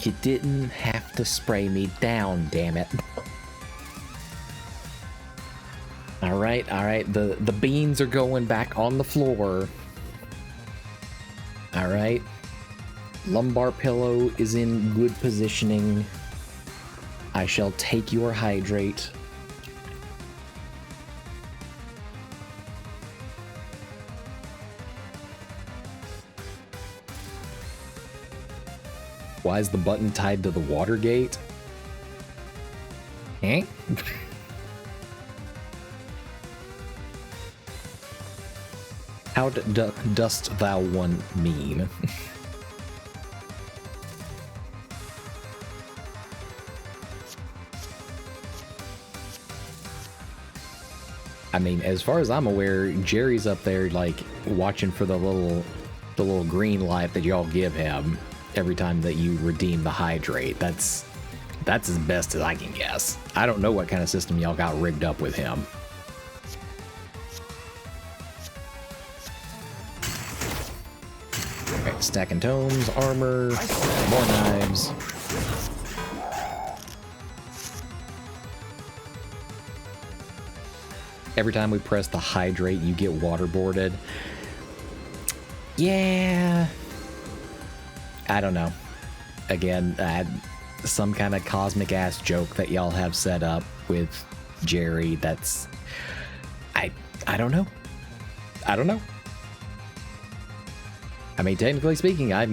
You didn't have to spray me down. Damn it. All right. All right. The beans are going back on the floor. Alright. Lumbar pillow is in good positioning. I shall take your hydrate. Why is the button tied to the water gate? Eh? How dost thou one mean? I mean, as far as I'm aware, Jerry's up there, like, watching for the little green light that y'all give him. every time that you redeem the hydrate. That's as best as I can guess. I don't know what kind of system y'all got rigged up with him. Okay, stacking tomes, armor, more knives. Every time we press the hydrate, you get waterboarded. Yeah. I don't know. Again, some kind of cosmic ass joke that y'all have set up with Jerry. That's I don't know. I don't know. I mean, technically speaking, I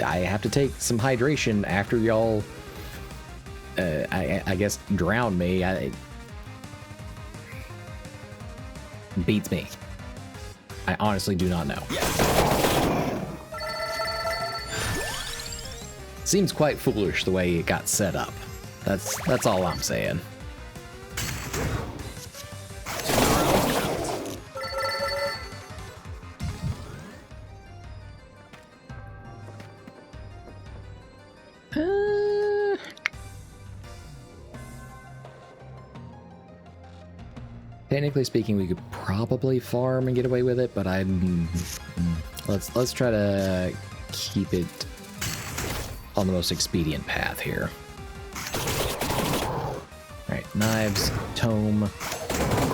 have to take some hydration after y'all I guess drown me. Beats me. I honestly do not know. Seems quite foolish the way it got set up. That's all I'm saying. Technically speaking, we could probably farm and get away with it, but let's try to keep it on the most expedient path here. Alright, knives, tome,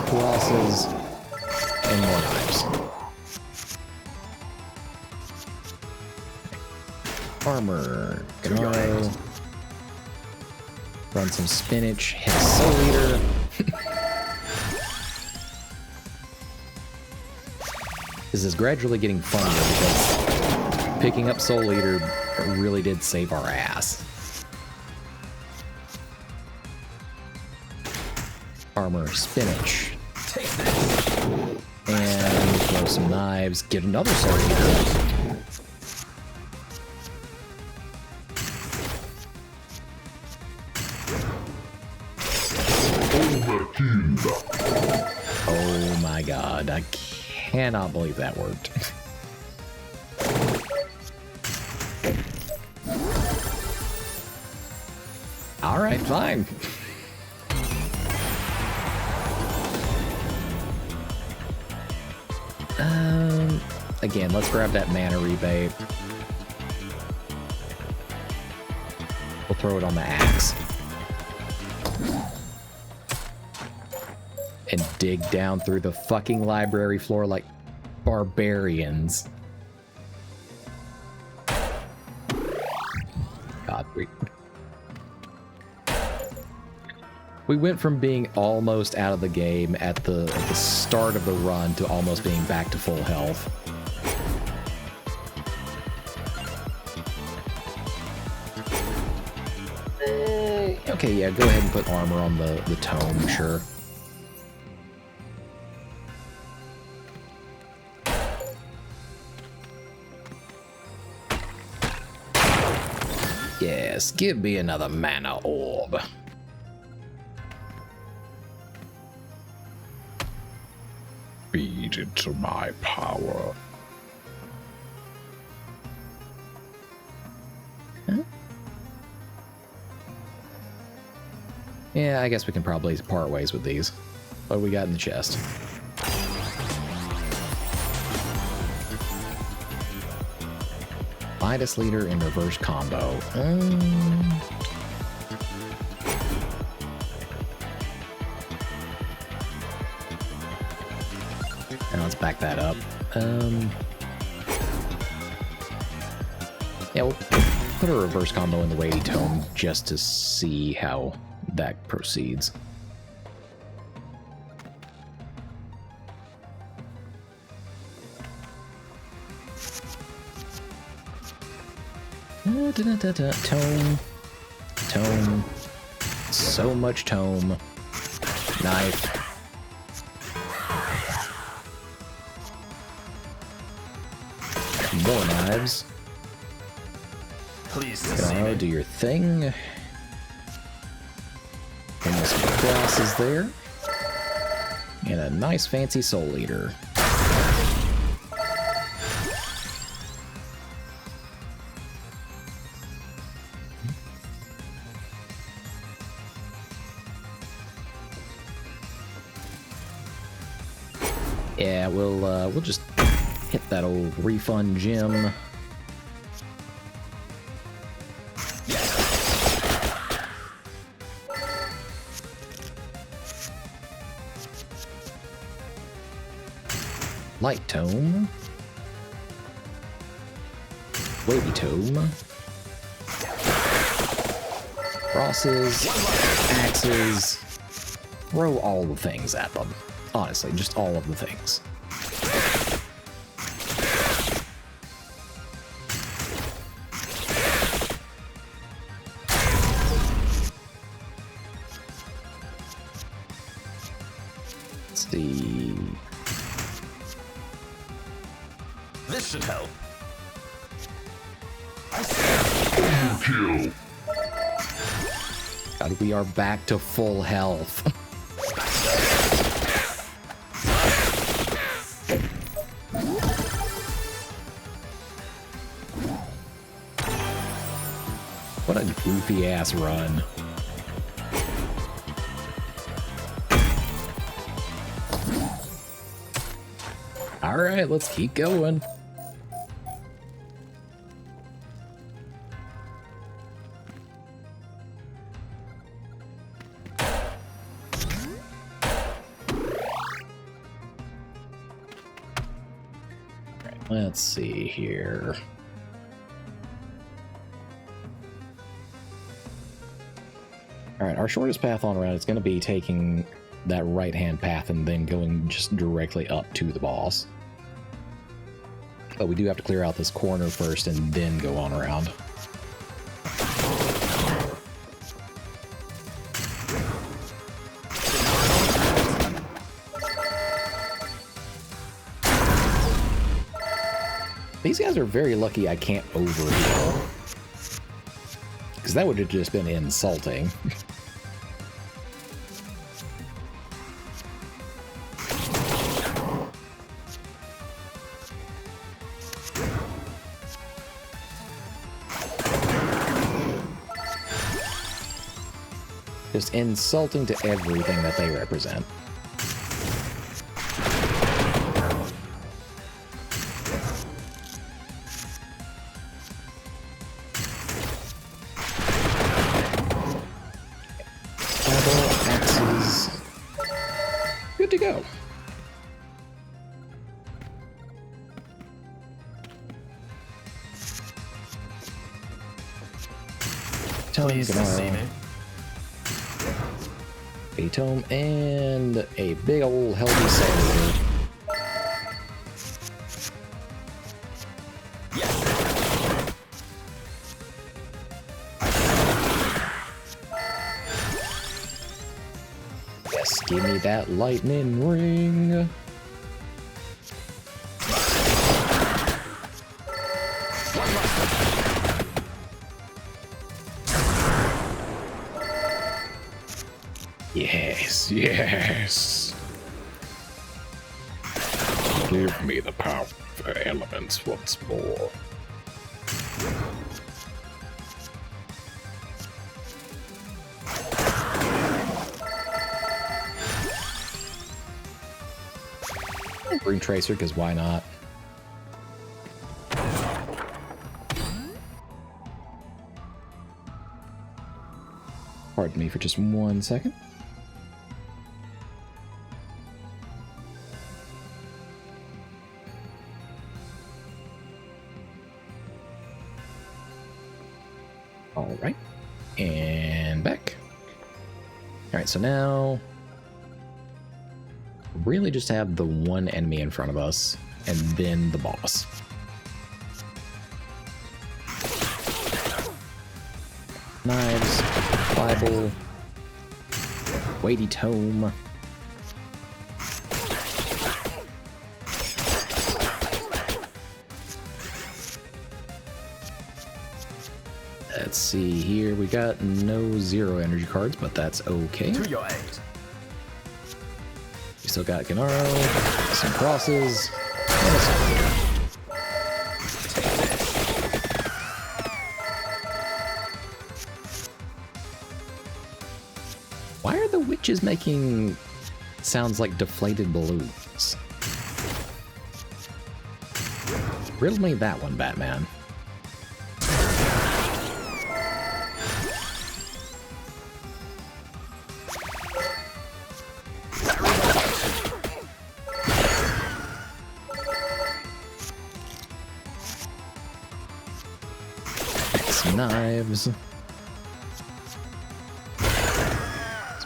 crosses, and more knives. Armor, Gennaro. Run some spinach, hit a soul eater. This is gradually getting funnier because picking up Soul Eater really did save our ass. Armor, spinach. And throw some knives, get another Soul Eater. Oh my god, I cannot believe that worked. Alright, fine. Again, let's grab that mana rebate. We'll throw it on the axe. And dig down through the fucking library floor like barbarians. God, we went from being almost out of the game at the start of the run to almost being back to full health. Okay, yeah, go ahead and put armor on the tome, sure. Yes, give me another mana orb. Feed into my power. Huh? Yeah, I guess we can probably part ways with these. What do we got in the chest? Midas leader in reverse combo. Now let's back that up. Yeah, we'll put a reverse combo in the weighty tome just to see how that proceeds. Tome. Tome. So much tome. Knife. More knives. Please Go, do your thing. And there's some crosses there. And a nice fancy soul eater. Yeah, we'll just hit that old refund gem. Light tome. Wavy tome. Crosses. Axes. Throw all the things at them. Honestly, just all of the things. Let's see. This should help. Overkill. God, we are back to full health. What a goofy ass run. All right, let's keep going. Let's see here. All right, our shortest path on around is going to be taking that right-hand path and then going just directly up to the boss. But we do have to clear out this corner first and then go on around. These guys are very lucky I can't overheal. Because that would have just been insulting. Just insulting to everything that they represent. Axes. Good to go. Please see me. A tome and a big old healthy sailor. Yes, give me that lightning ring. Yes, yes. Give me the power of the elements once more. Bring Tracer, because why not? Pardon me for just 1 second. All right, and back. All right, so now really just have the one enemy in front of us and then the boss. Knives, Bible, weighty tome. Let's see here. We got no 0 energy cards, but that's okay. To your aid. We still got Gennaro, some crosses, and a soldier. Why are the witches making sounds like deflated balloons? Riddle me that one, Batman. Knives. Some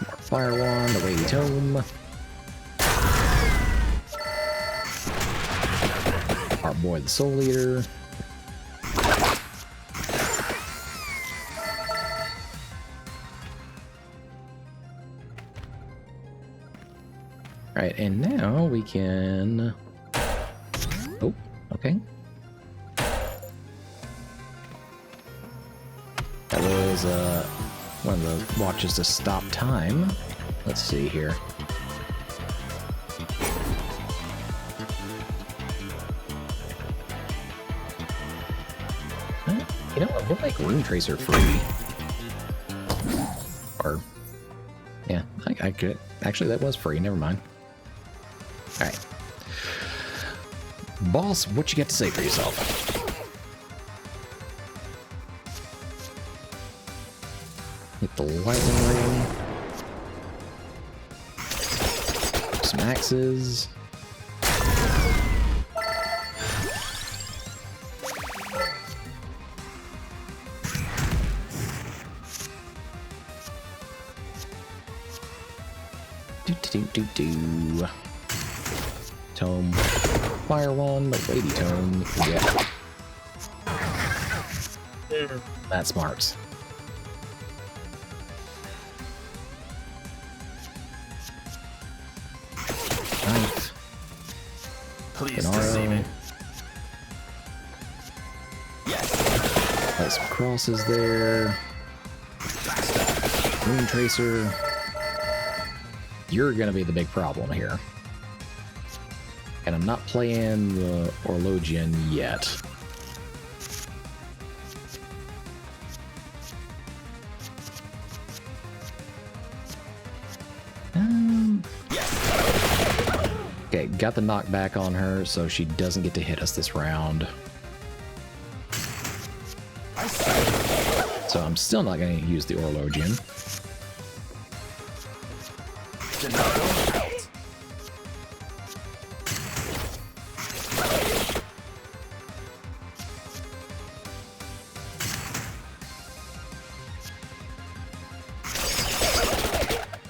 more fire wand, a weighty tome. Our boy the Soul Eater. Alright, and now we can... Oh, okay. That was one of the watches to stop time. Let's see here. You know what? We'll make Rune Tracer free. Or, yeah, I could. Actually, that was free. Never mind. All right, boss, what you got to say for yourself? Hit the lightning ring. Some axes. Do. Tome. Fire wand, the weighty tome. Yeah. That's smart. Knife. Please deceive me. Yes. Got some crosses there. Rune Tracer. You're gonna be the big problem here. And I'm not playing the Orlogian yet. Okay, got the knockback on her, so she doesn't get to hit us this round. So I'm still not going to use the Orlogian.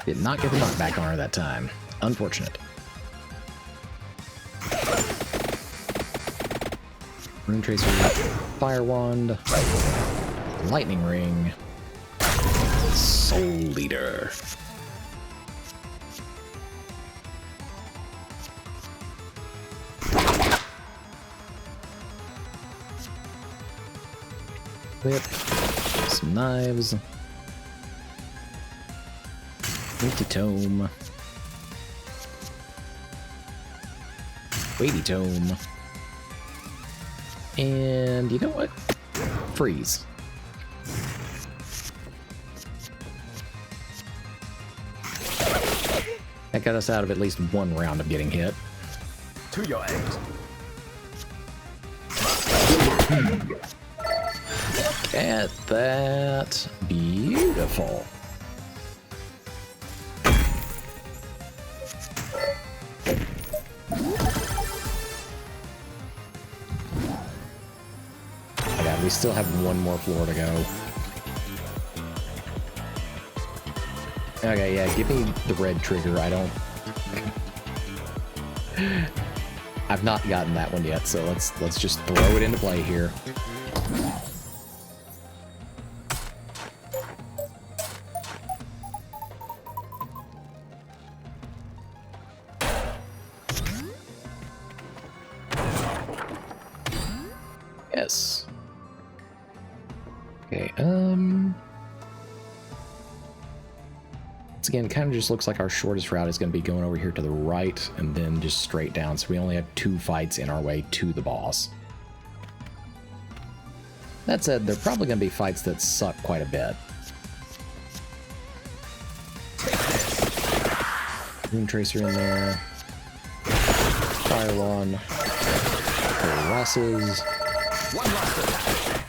Did not get the knockback on her that time. Unfortunate. Rune Tracer, Fire Wand, Lightning Ring, Soul Eater. Whip, some knives, empty tome, weighty tome, and you know what? Freeze. That got us out of at least one round of getting hit. To your end. Look at that. Beautiful. Oh God, we still have one more floor to go. Okay, yeah, give me the red trigger. I don't... I've not gotten that one yet, so let's just throw it into play here. Yes. Okay, once again, it kind of just looks like our shortest route is going to be going over here to the right and then just straight down, so we only have 2 fights in our way to the boss. That said, there are probably going to be fights that suck quite a bit. Rune Tracer in there. Fire Wand. Crosses. One last attack.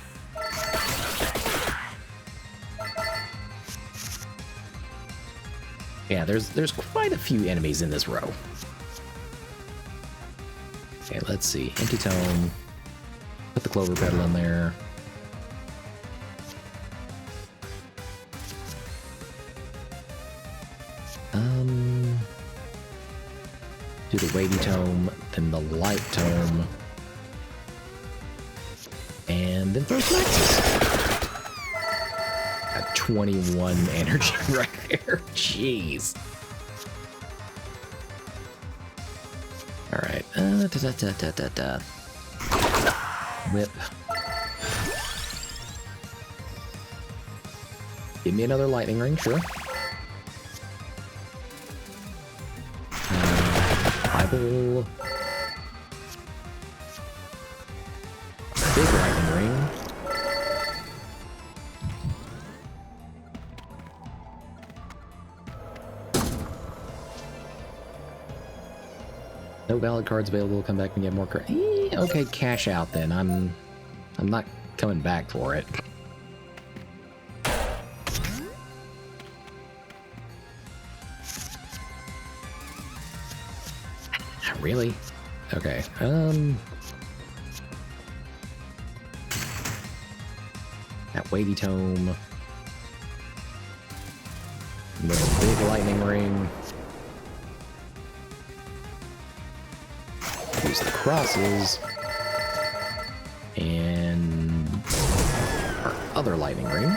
Yeah, there's quite a few enemies in this row. Okay, let's see. Empty Tome. Put the Clover Petal in there. Do the Weighty Tome, then the Light Tome, and then throw some axes. At 21 energy right there. Jeez. Alright. Whip. Give me another lightning ring, sure. Bible. Big lightning ring. No valid cards available. Come back when you have more cards. Okay, cash out then. I'm not coming back for it. Really? Okay. That Weighty Tome. Little big lightning ring. Use the crosses. And our other lightning ring.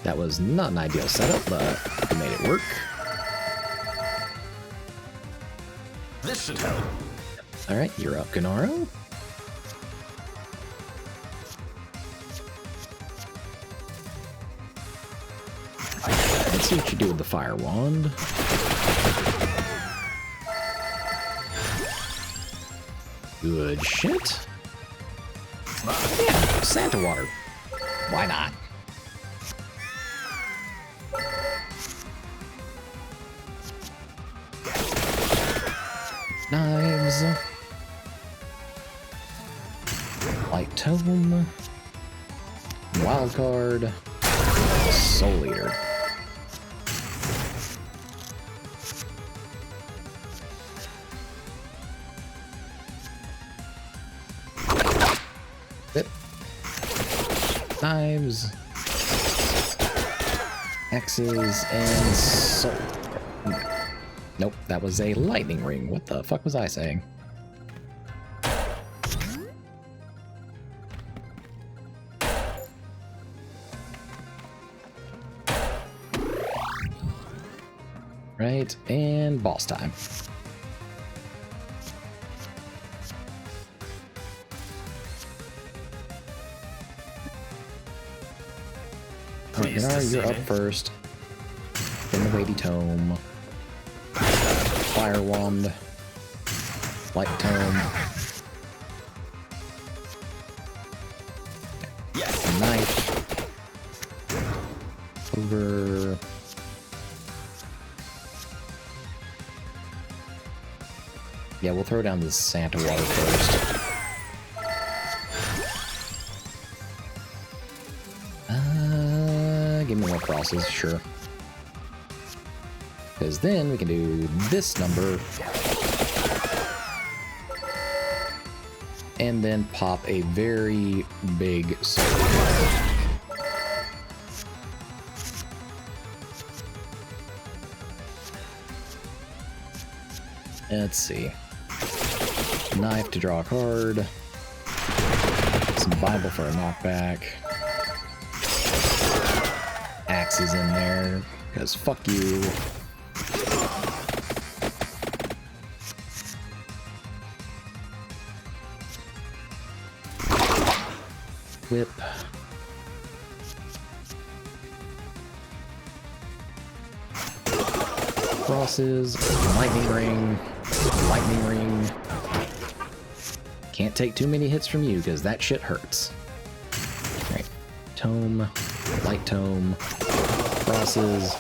That was not an ideal setup, but we made it work. This should help. Alright, you're up, Gennaro. Let's see what you do with the Fire Wand. Good shit. Yeah, Santa Water. Why not? Knives. Light Tome. Wild Card. Soul Eater. Whip. Knives. Axes and soul. Nope, that was a lightning ring. What the fuck was I saying? Right, and boss time. Alright, Gennaro, you're up first. Then the Weighty Tome. Fire Wand. Light Tome. Yes. Knife. Over. Yeah, we'll throw down the Santa Water first. Give me more crosses, sure. Because then we can do this number. And then pop a very big soul. Let's see. Knife to draw a card. Some Bible for a knockback. Axes in there, because fuck you. Whip. Crosses, lightning ring, lightning ring. Can't take too many hits from you because that shit hurts. Alright, Tome, Light Tome, crosses,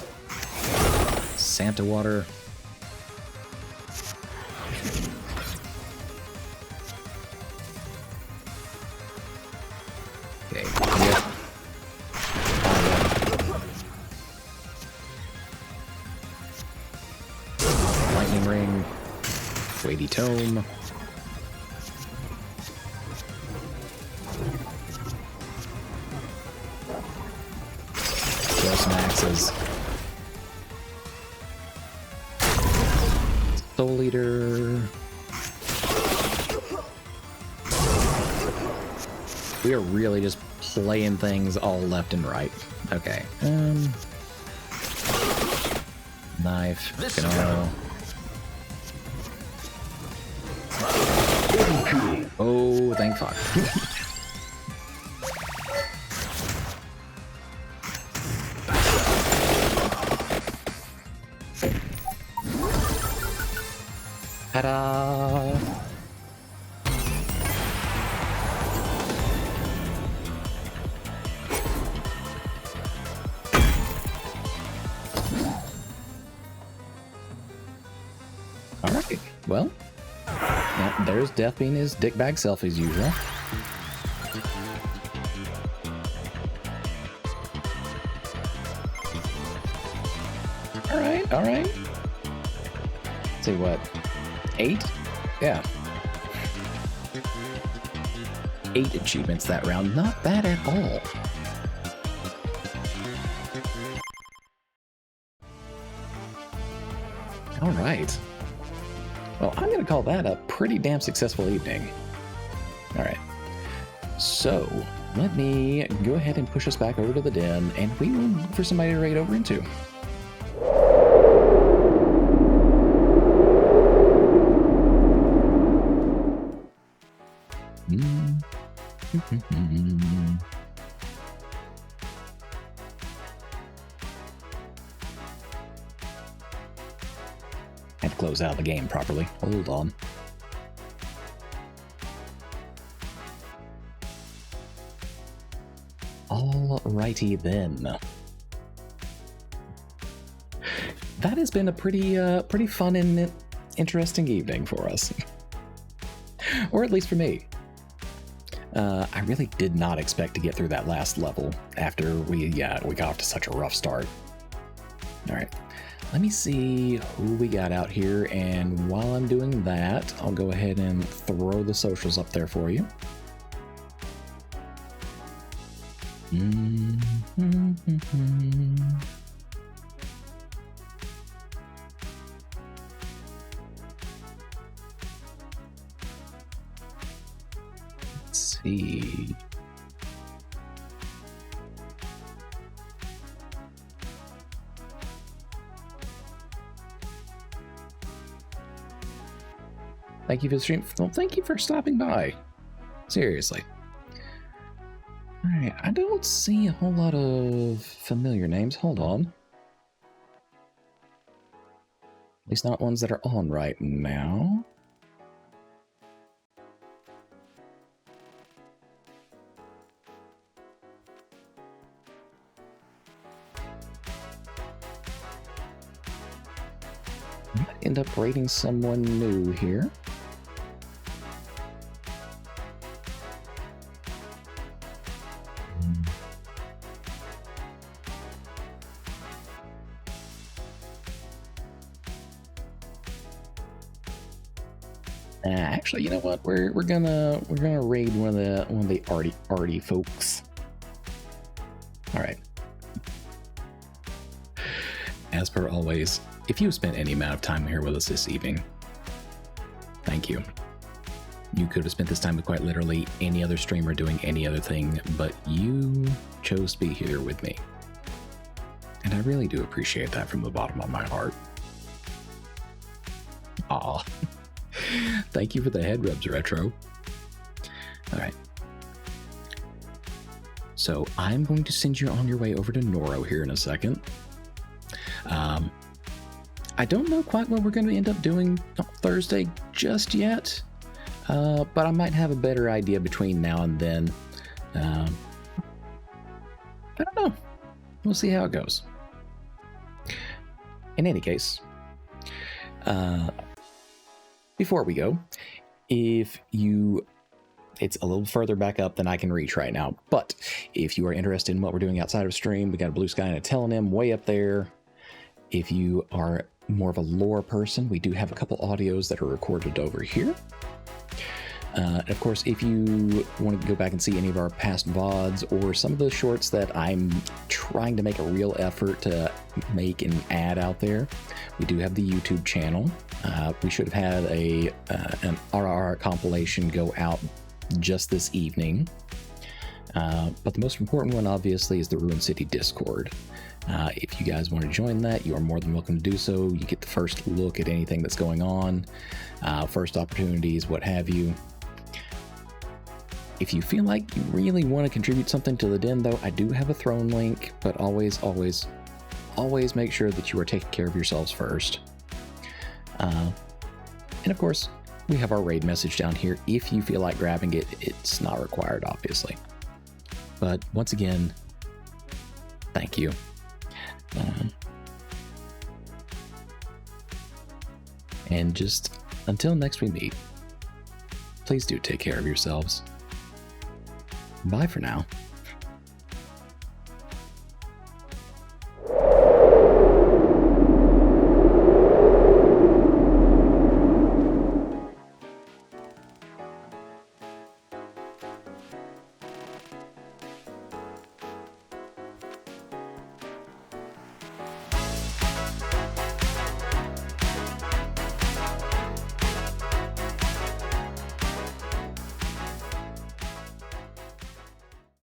Santa Water. Okay. Yep. Lightning ring. Weighty tome. Throw some axes. Soul Eater. We are really just playing things all left and right. Okay. Knife. Gonna... Oh, thank fuck. Ta-da! Alright, well, yeah, there's Death being his dickbag self as usual. Alright. See what? 8? Yeah. 8 achievements that round. Not bad at all. Alright. Well, I'm going to call that a pretty damn successful evening. Alright. So, let me go ahead and push us back over to the den, and we will look for somebody to raid over into. Had to close out the game properly. Hold on. Alrighty then. That has been a pretty fun and interesting evening for us. Or at least for me. I really did not expect to get through that last level after we got off to such a rough start. Alright, let me see who we got out here, and while I'm doing that, I'll go ahead and throw the socials up there for you. Let's see. Thank you for the stream. Well, thank you for stopping by. Seriously. Alright, I don't see a whole lot of familiar names. Hold on. At least not ones that are on right now. Might end up rating someone new here. Actually, you know what? We're gonna raid one of the arty folks. All right. As per always, if you spent any amount of time here with us this evening, thank you. You could have spent this time with quite literally any other streamer doing any other thing, but you chose to be here with me. And I really do appreciate that from the bottom of my heart. Aw. Thank you for the head rubs, Retro. Alright. So I'm going to send you on your way over to Noro here in a second. I don't know quite what we're going to end up doing on Thursday just yet, but I might have a better idea between now and then. I don't know. We'll see how it goes. In any case, before we go, if you it's a little further back up than I can reach right now. But if you are interested in what we're doing outside of stream, we got a Blue Sky and a Telenym way up there. If you are more of a lore person, we do have a couple audios that are recorded over here. Of course, if you want to go back and see any of our past VODs or some of the shorts that I'm trying to make a real effort to make and add out there, we do have the YouTube channel. We should have had an RRR compilation go out just this evening. But the most important one, obviously, is the Ruin City Discord. If you guys want to join that, you are more than welcome to do so. You get the first look at anything that's going on, first opportunities, what have you. If you feel like you really want to contribute something to the den, though, I do have a throne link, but always make sure that you are taking care of yourselves first. And of course, we have our raid message down here. If you feel like grabbing it, it's not required, obviously. But once again, thank you. And just until next we meet, please do take care of yourselves. Bye for now.